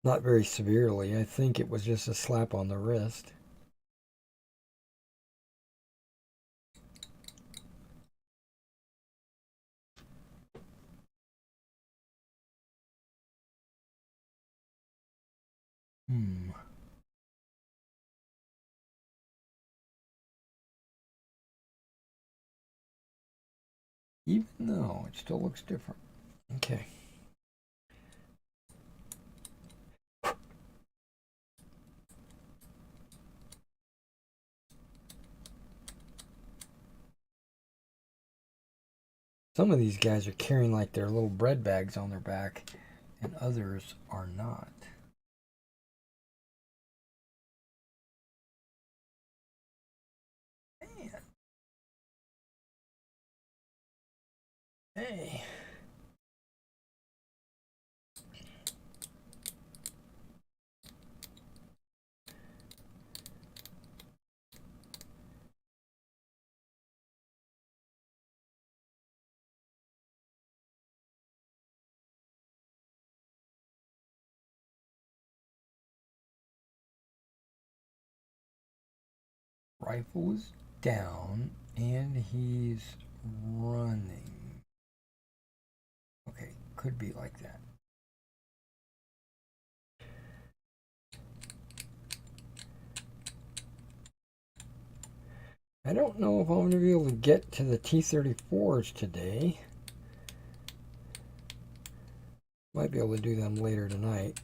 [SPEAKER 1] Not very severely. I think it was just a slap on the wrist. Even though it still looks different. Okay. Some of these guys are carrying like their little bread bags on their back, and others are not. Man. Hey. Rifle is down and he's running. Okay, could be like that. I don't know if I'm going to be able to get to the T-34s today. Might be able to do them later tonight.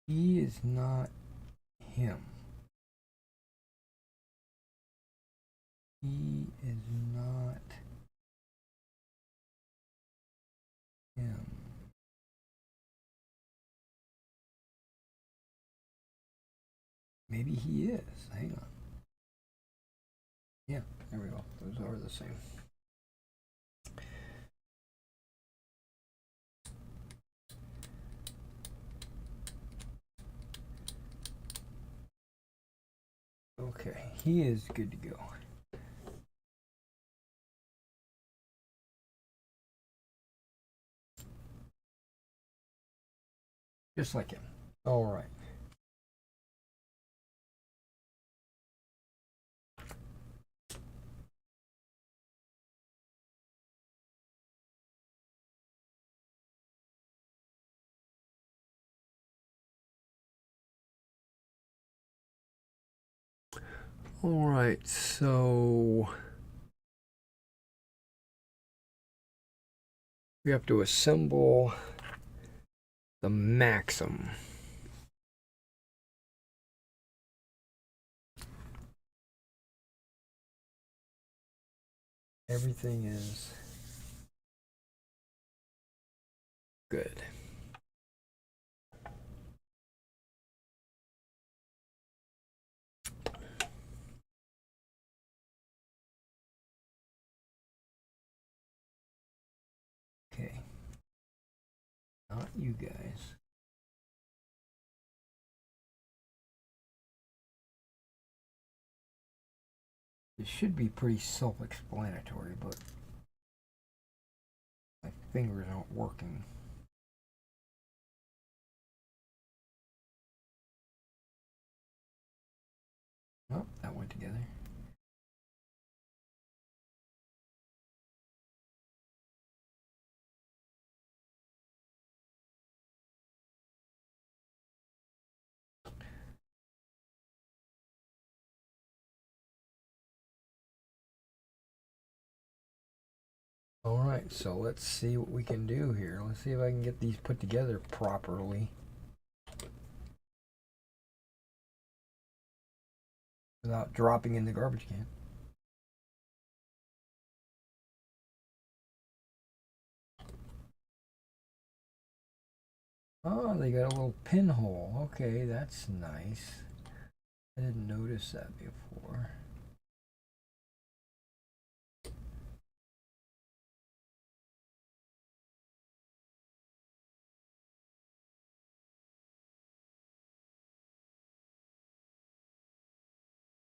[SPEAKER 1] He is not him. He is not him. Maybe he is. Hang on. Yeah, there we go. Those are the same. Okay, he is good to go. Just like him. All right. All right, so we have to assemble the Maxim. Everything is good. Okay. Not you guys. It should be pretty self-explanatory, but my fingers aren't working. Oh, that went together. All right, so let's see what we can do here. Let's see if I can get these put together properly without dropping in the garbage can. Oh, they got a little pinhole. Okay, that's nice. I didn't notice that before.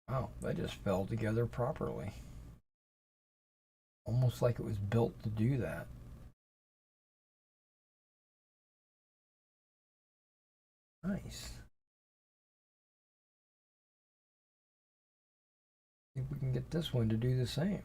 [SPEAKER 1] Wow, that just fell together properly. Almost like it was built to do that. Nice. See if we can get this one to do the same.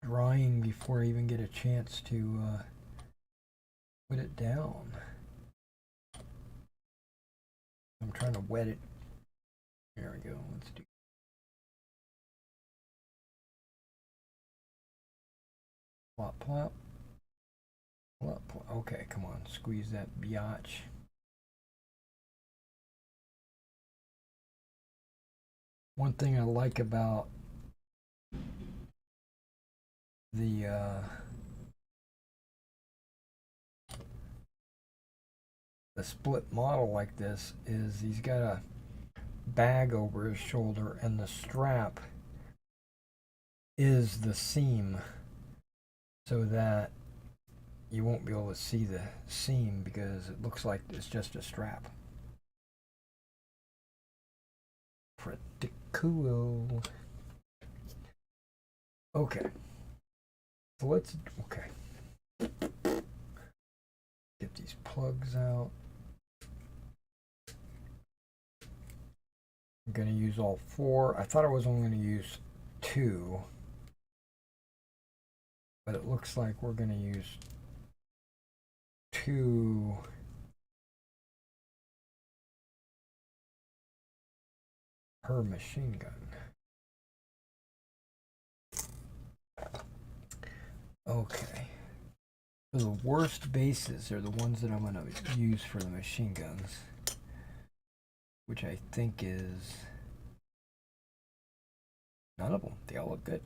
[SPEAKER 1] Drying before I even get a chance to put it down. I'm trying to wet it. There we go. Let's do. Plop, plop. Plop, plop. Okay, come on. Squeeze that biatch. One thing I like about the split model like this is he's got a bag over his shoulder and the strap is the seam so that you won't be able to see the seam because it looks like it's just a strap. Pretty cool. Okay. So let's, okay. Get these plugs out. I'm going to use all 4. I thought I was only going to use 2. But it looks like we're going to use 2 per machine gun. Okay. So the worst bases are the ones that I'm going to use for the machine guns, which I think is none of them. They all look good.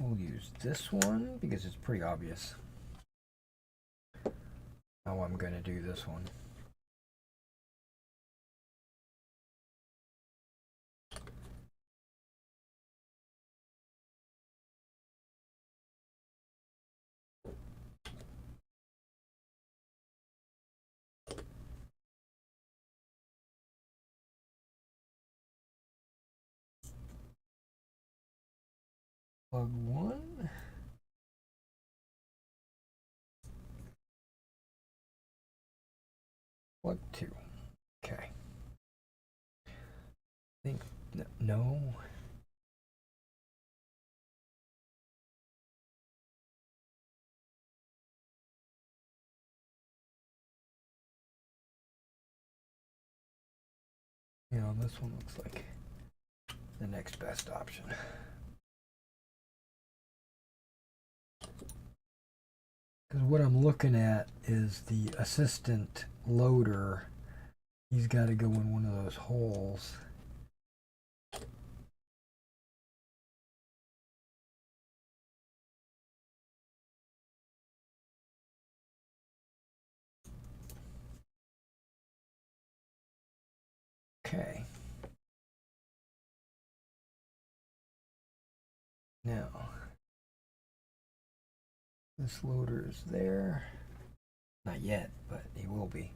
[SPEAKER 1] We'll use this one because it's pretty obvious how I'm going to do this one. Plug 1. Plug 2. Okay. I think, no. You know, this one looks like the next best option. Because what I'm looking at is the assistant loader. He's got to go in one of those holes. Okay. Now, this loader is there. Not yet, but he will be.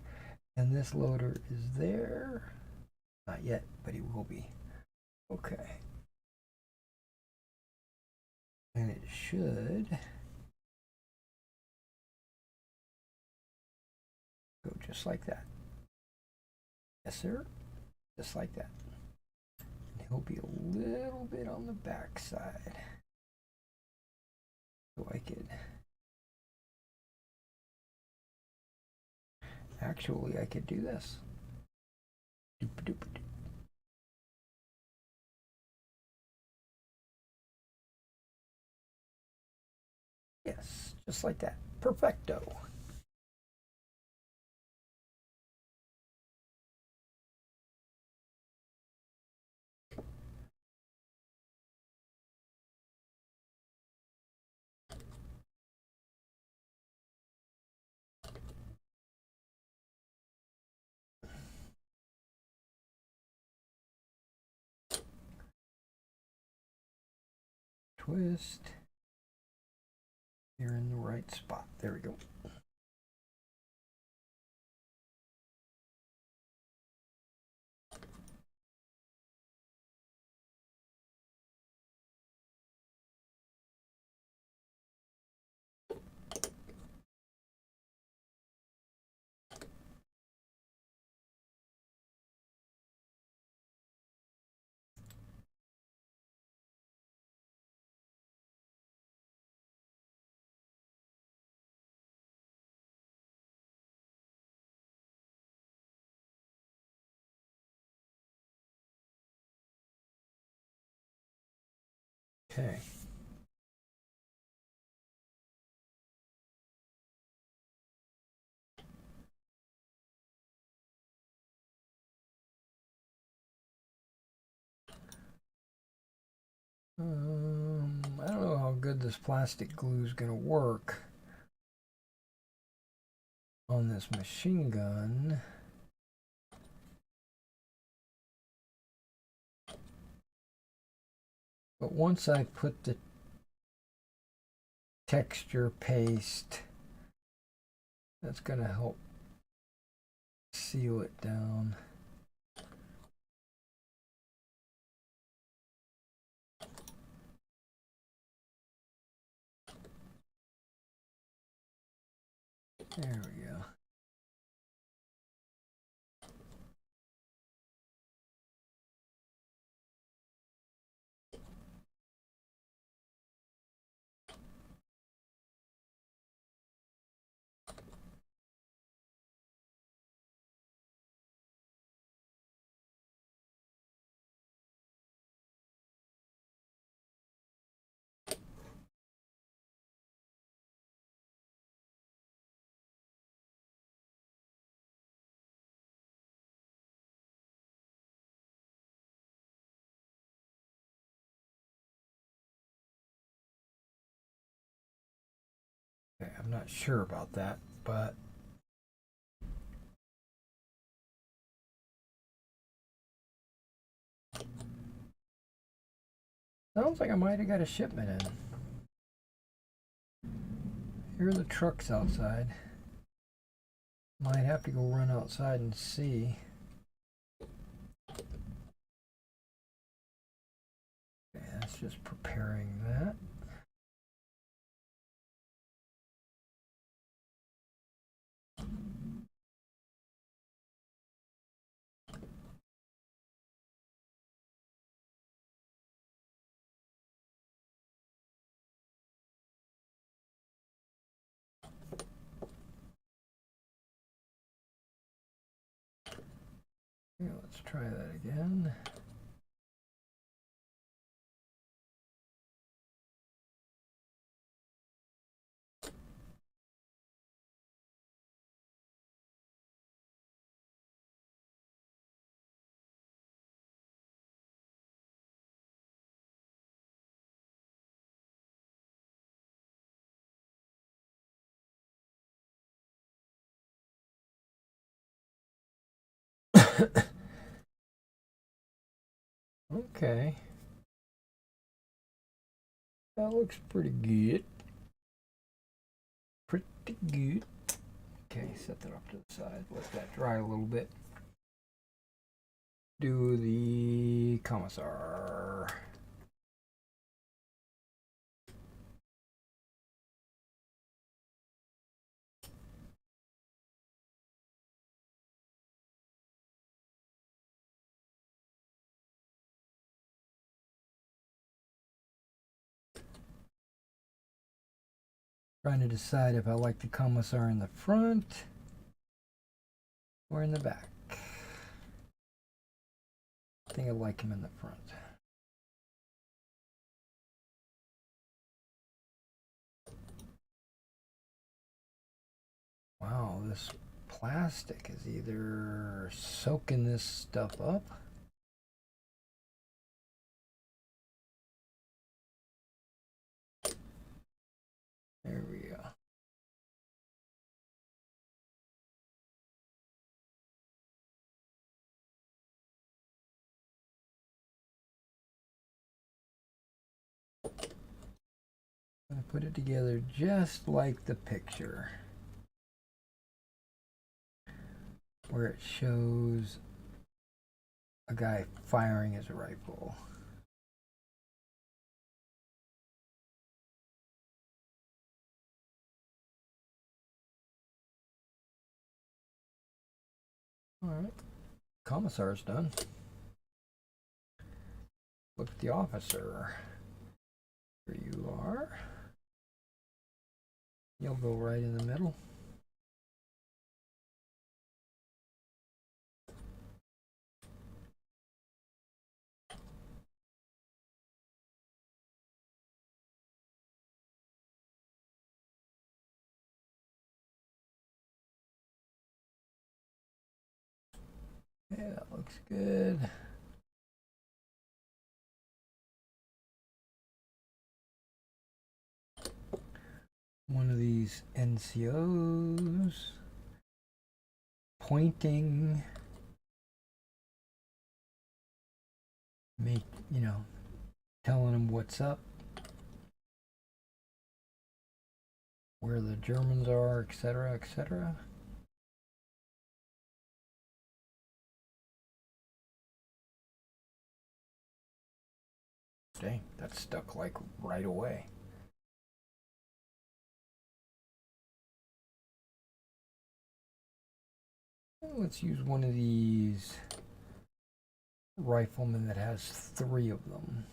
[SPEAKER 1] And this loader is there. Not yet, but he will be. Okay. And it should go just like that. Yes, sir. Just like that. And he'll be a little bit on the back side. So I could... Actually, I could do this. Yes, just like that. Perfecto. Twist. You're in the right spot. There we go. Okay. I don't know how good this plastic glue is going to work on this machine gun. But once I put the texture paste, that's going to help seal it down. There we go. Okay, I'm not sure about that, but sounds like I might have got a shipment in. Here are the trucks outside. Might have to go run outside and see. Okay, that's just preparing that. Okay, let's try that again. Okay. That looks pretty good. Pretty good. Okay, set that off to the side. Let that dry a little bit. Do the commissar. Trying to decide if I like the commissar in the front or in the back. I think I like him in the front. Wow, this plastic is either soaking this stuff up. There we go. I'm going to put it together just like the picture, where it shows a guy firing his rifle. All right, commissar's done. Look at the officer. Here you are. You'll go right in the middle. Yeah, that looks good. one of these NCOs pointing, make, telling them what's up, where the Germans are, etc., etc. Dang, that stuck like right away. Let's use one of these riflemen that has 3 of them.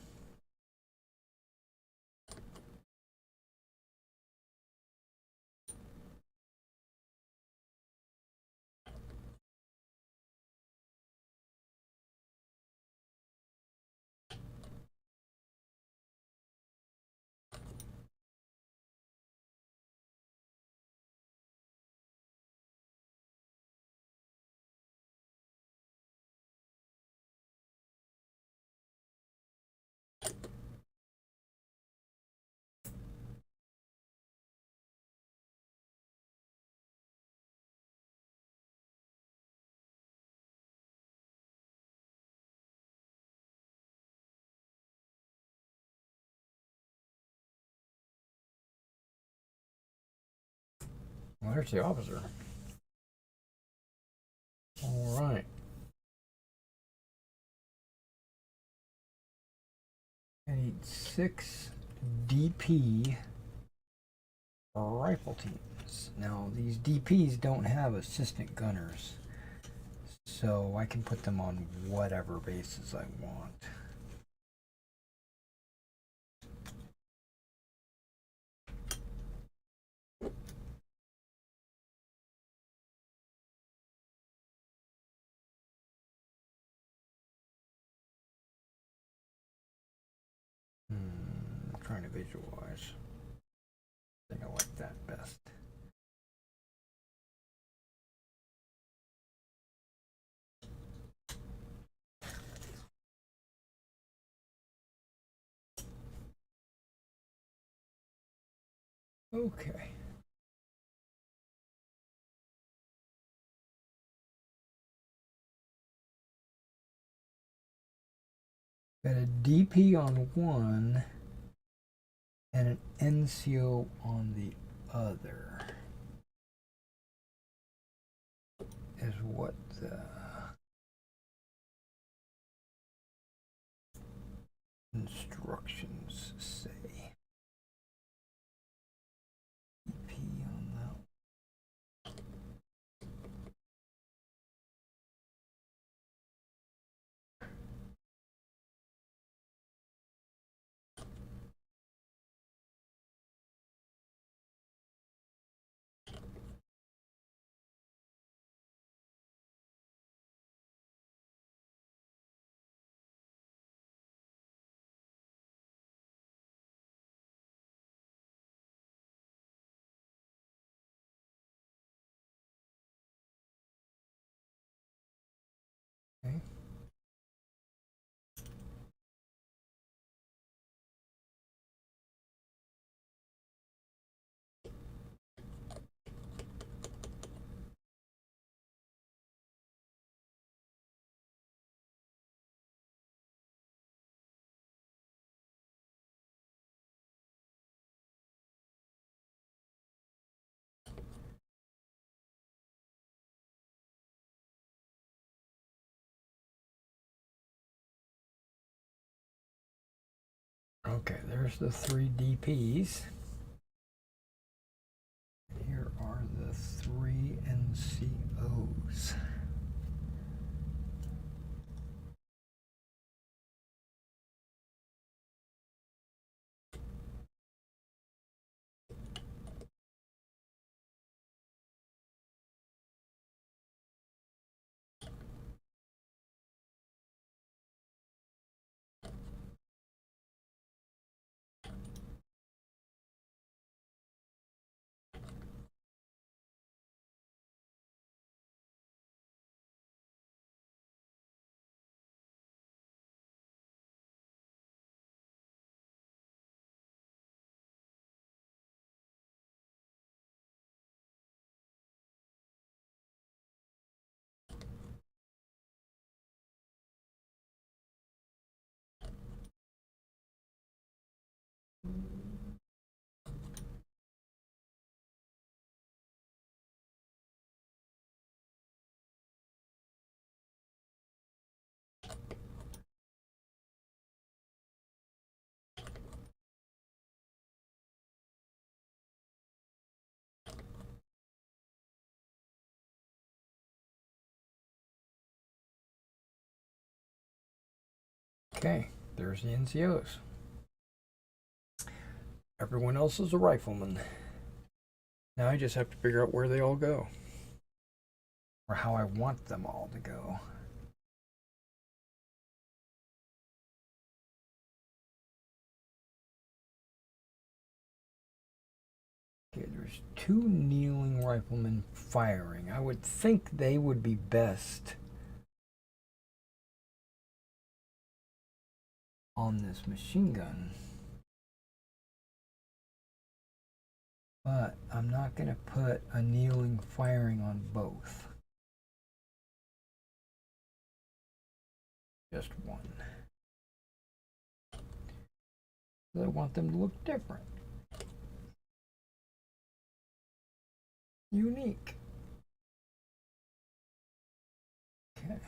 [SPEAKER 1] Well, there's the officer. All right. I need 6 DP rifle teams. Now, these DPs don't have assistant gunners, so I can put them on whatever bases I want. I'm trying to visualize. I think I like that best. Okay. Got a DP on one and an NCO on the other. Is what the instructions say. DP on that. Okay. Okay, there's the 3 DPs. Here are the 3 NCOs. Okay, there's the NCOs. Everyone else is a rifleman. Now I just have to figure out where they all go. Or how I want them all to go. Okay, there's 2 kneeling riflemen firing. I would think they would be best on this machine gun. But I'm not going to put a kneeling firing on both. Just one. I want them to look different. Unique. Okay.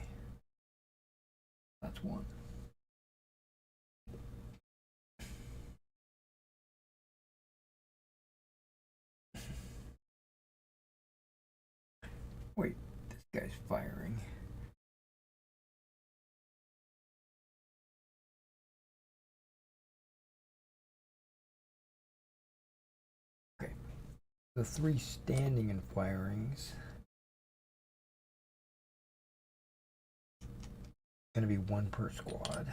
[SPEAKER 1] That's one. Wait, this guy's firing. Okay. The 3 standing and firings. Gonna be 1 per squad.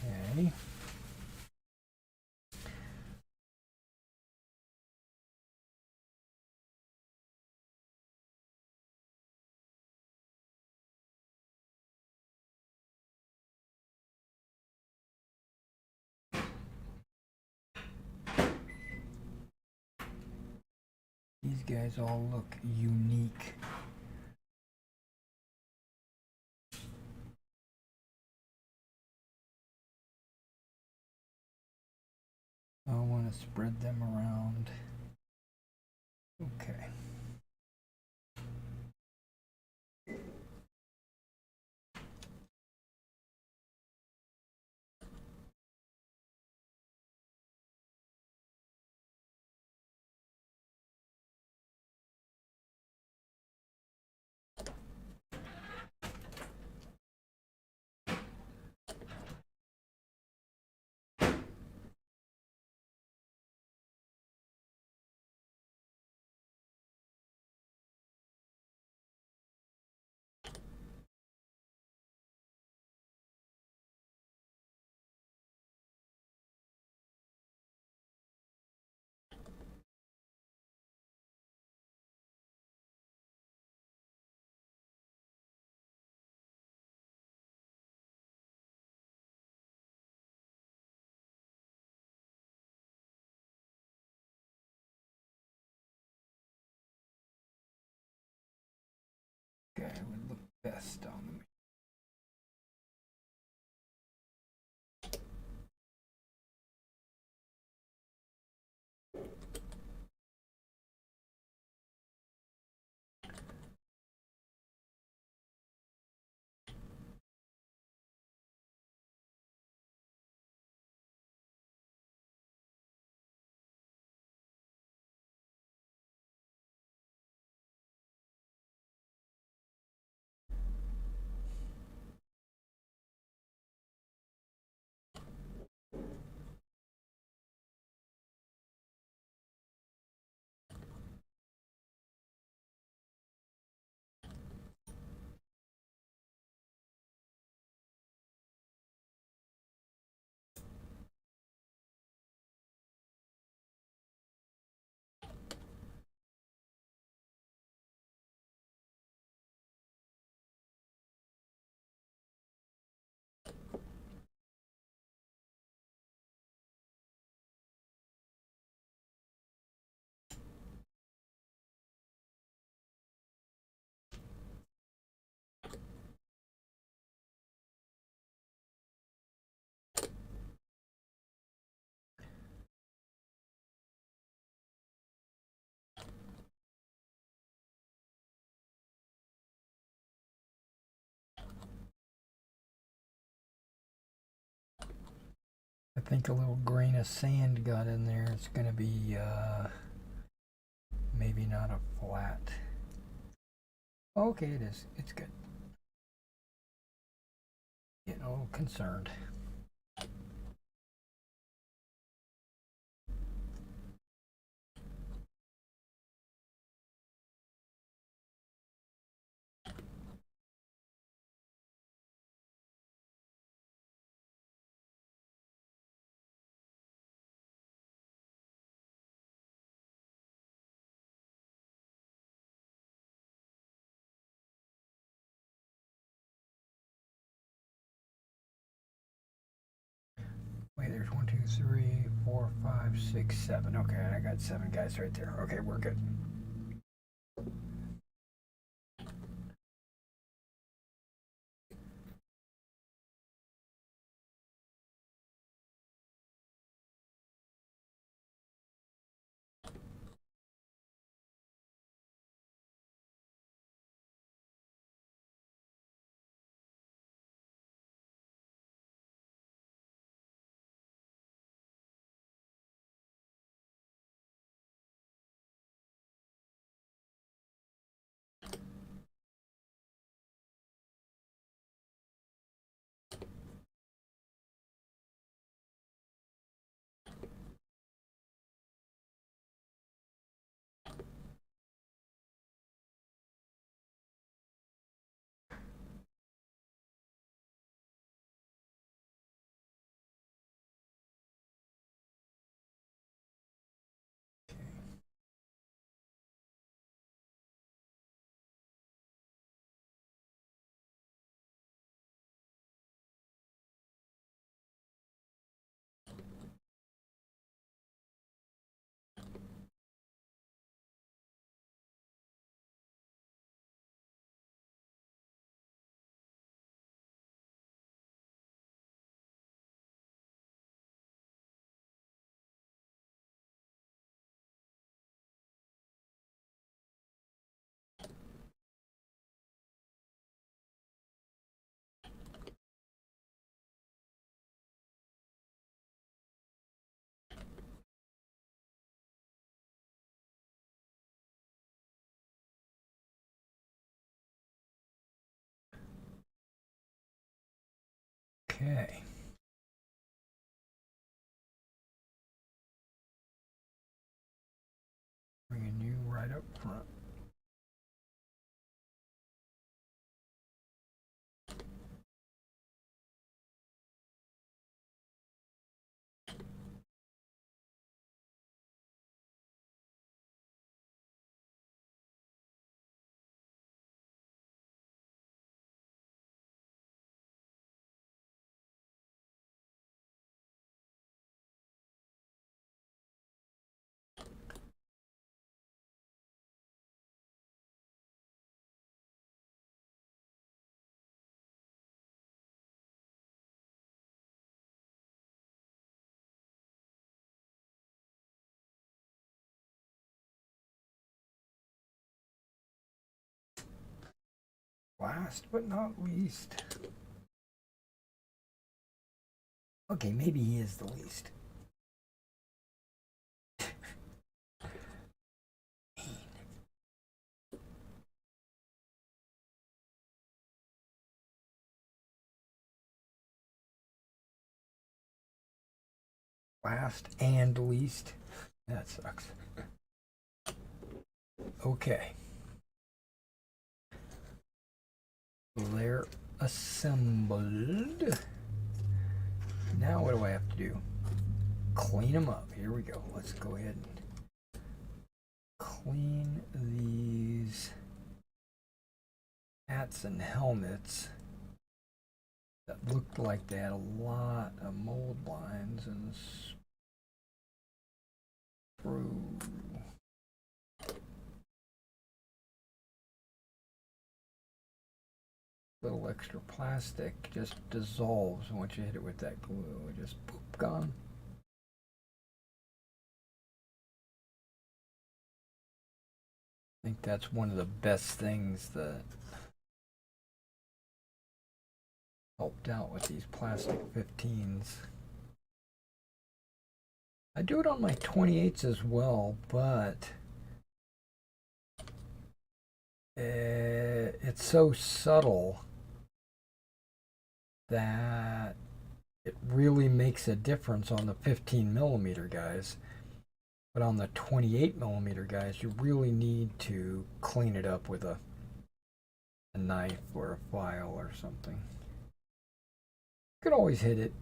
[SPEAKER 1] Okay. These guys all look unique. I want to spread them around. Okay. Best on the I think a little grain of sand got in there. It's going to be maybe not a flat. Okay, it is. It's good. Getting a little concerned. Wait, there's 1, 2, 3, 4, 5, 6, 7. Okay, I got 7 guys right there. Okay, we're good. Okay. Bringing you right up front. Last but not least. Okay, maybe he is the least. Last and least. That sucks. Okay. They're assembled. Now what do I have to do? Clean them up. Here we go. Let's go ahead and clean these hats and helmets that looked like they had a lot of mold lines and screw. Little extra plastic just dissolves once you hit it with that glue. It just poop, gone. I think that's one of the best things that helped out with these plastic 15s. I do it on my 28s as well, but it's so subtle that it really makes a difference on the 15 millimeter guys. But on the 28 millimeter guys, you really need to clean it up with a knife or a file or something. You could always hit it.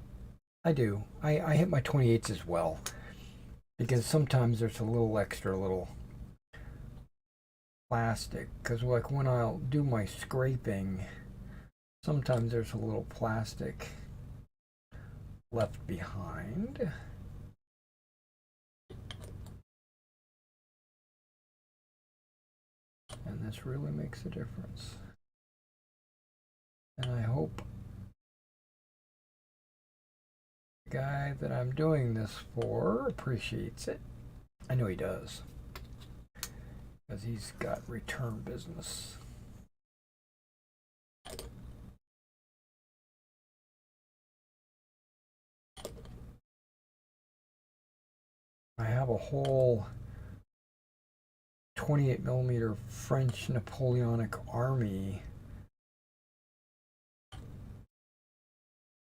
[SPEAKER 1] I do. I hit my 28s as well, because sometimes there's a little extra little plastic, because like when I'll do my scraping, sometimes there's a little plastic left behind. And this really makes a difference. And I hope the guy that I'm doing this for appreciates it. I know he does, because he's got return business. I have a whole 28 millimeter French Napoleonic Army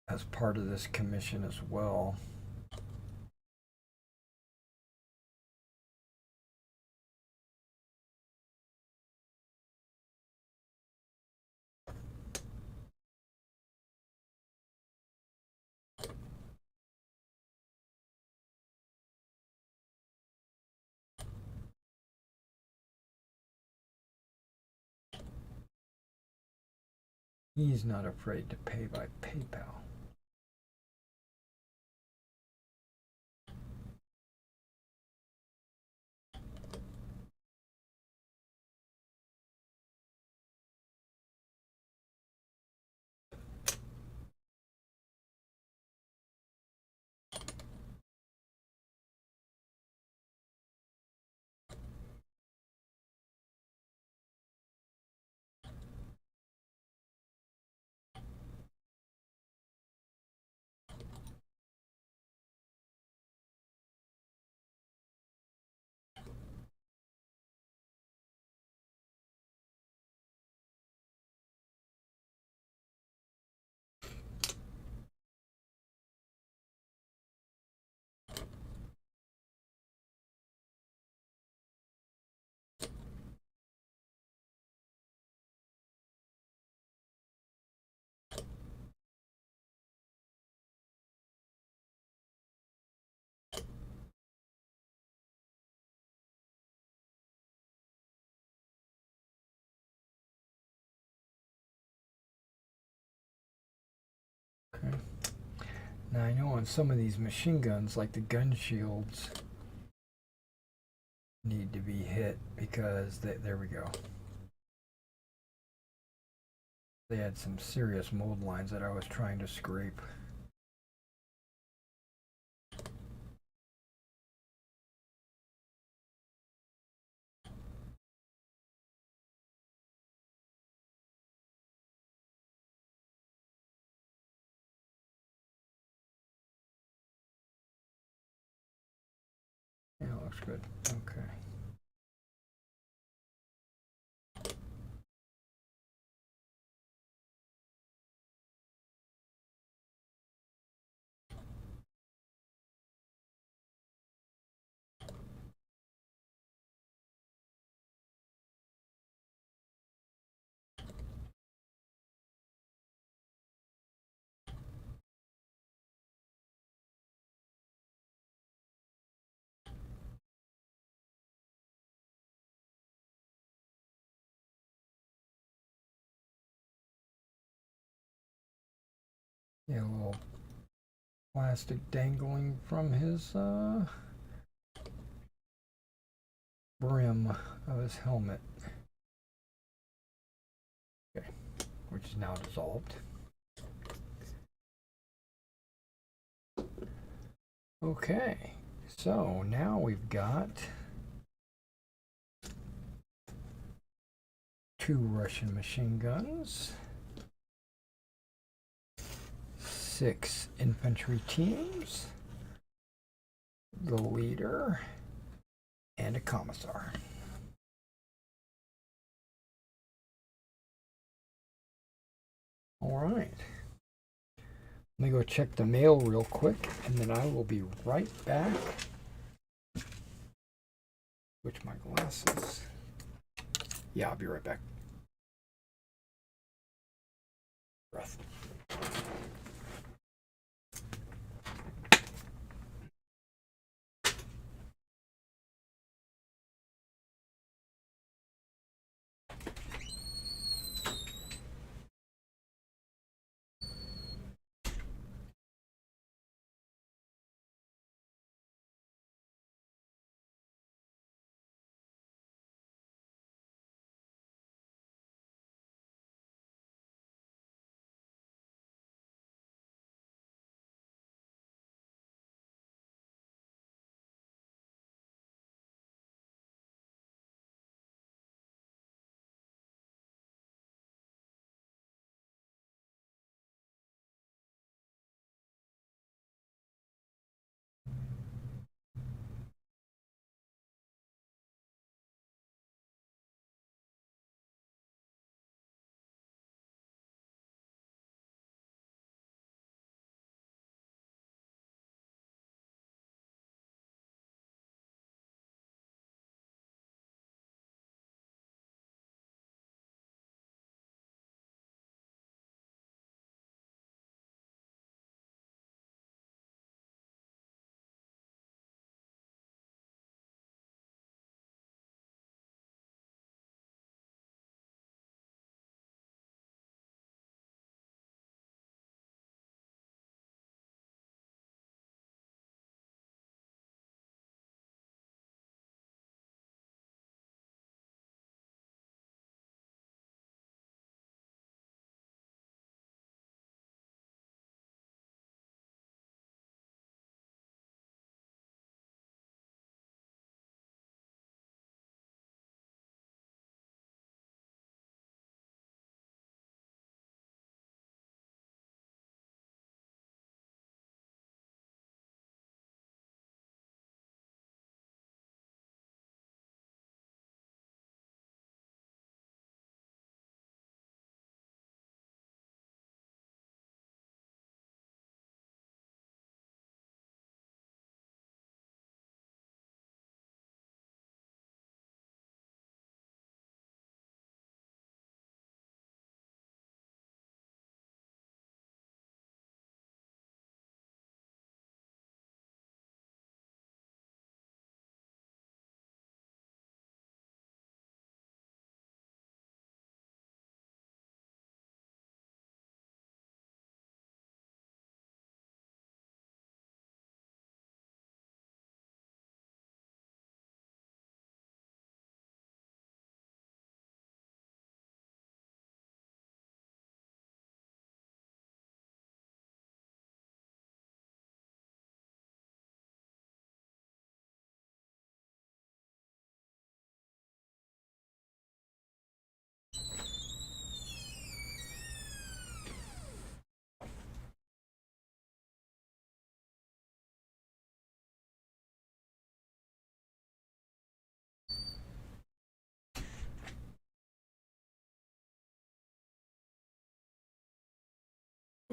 [SPEAKER 1] as part of this commission as well. He's not afraid to pay by PayPal. Okay. Now I know on some of these machine guns, like the gun shields, need to be hit because there we go. They had some serious mold lines that I was trying to scrape. looks good. Okay. Yeah, a little plastic dangling from his brim of his helmet. Okay, which is now dissolved. Okay, so now we've got 2 Russian machine guns, 6 infantry teams, the leader, and a commissar. All right. Let me go check the mail real quick, and then I will be right back. Switch my glasses. Yeah, I'll be right back. Breath.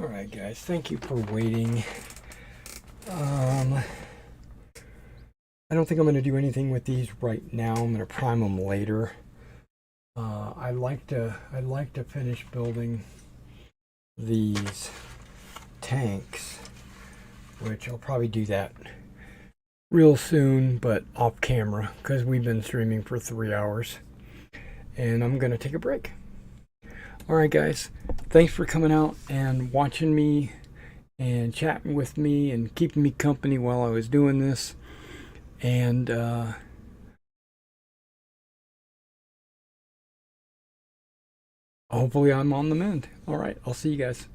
[SPEAKER 1] All right, guys, thank you for waiting. I don't think I'm going to do anything with these right now. I'm going to prime them later. I'd like to finish building these tanks, which I'll probably do that real soon, but off camera, because we've been streaming for 3 hours, and I'm going to take a break. All right, guys, thanks for coming out and watching me and chatting with me and keeping me company while I was doing this. And hopefully I'm on the mend. All right, I'll see you guys.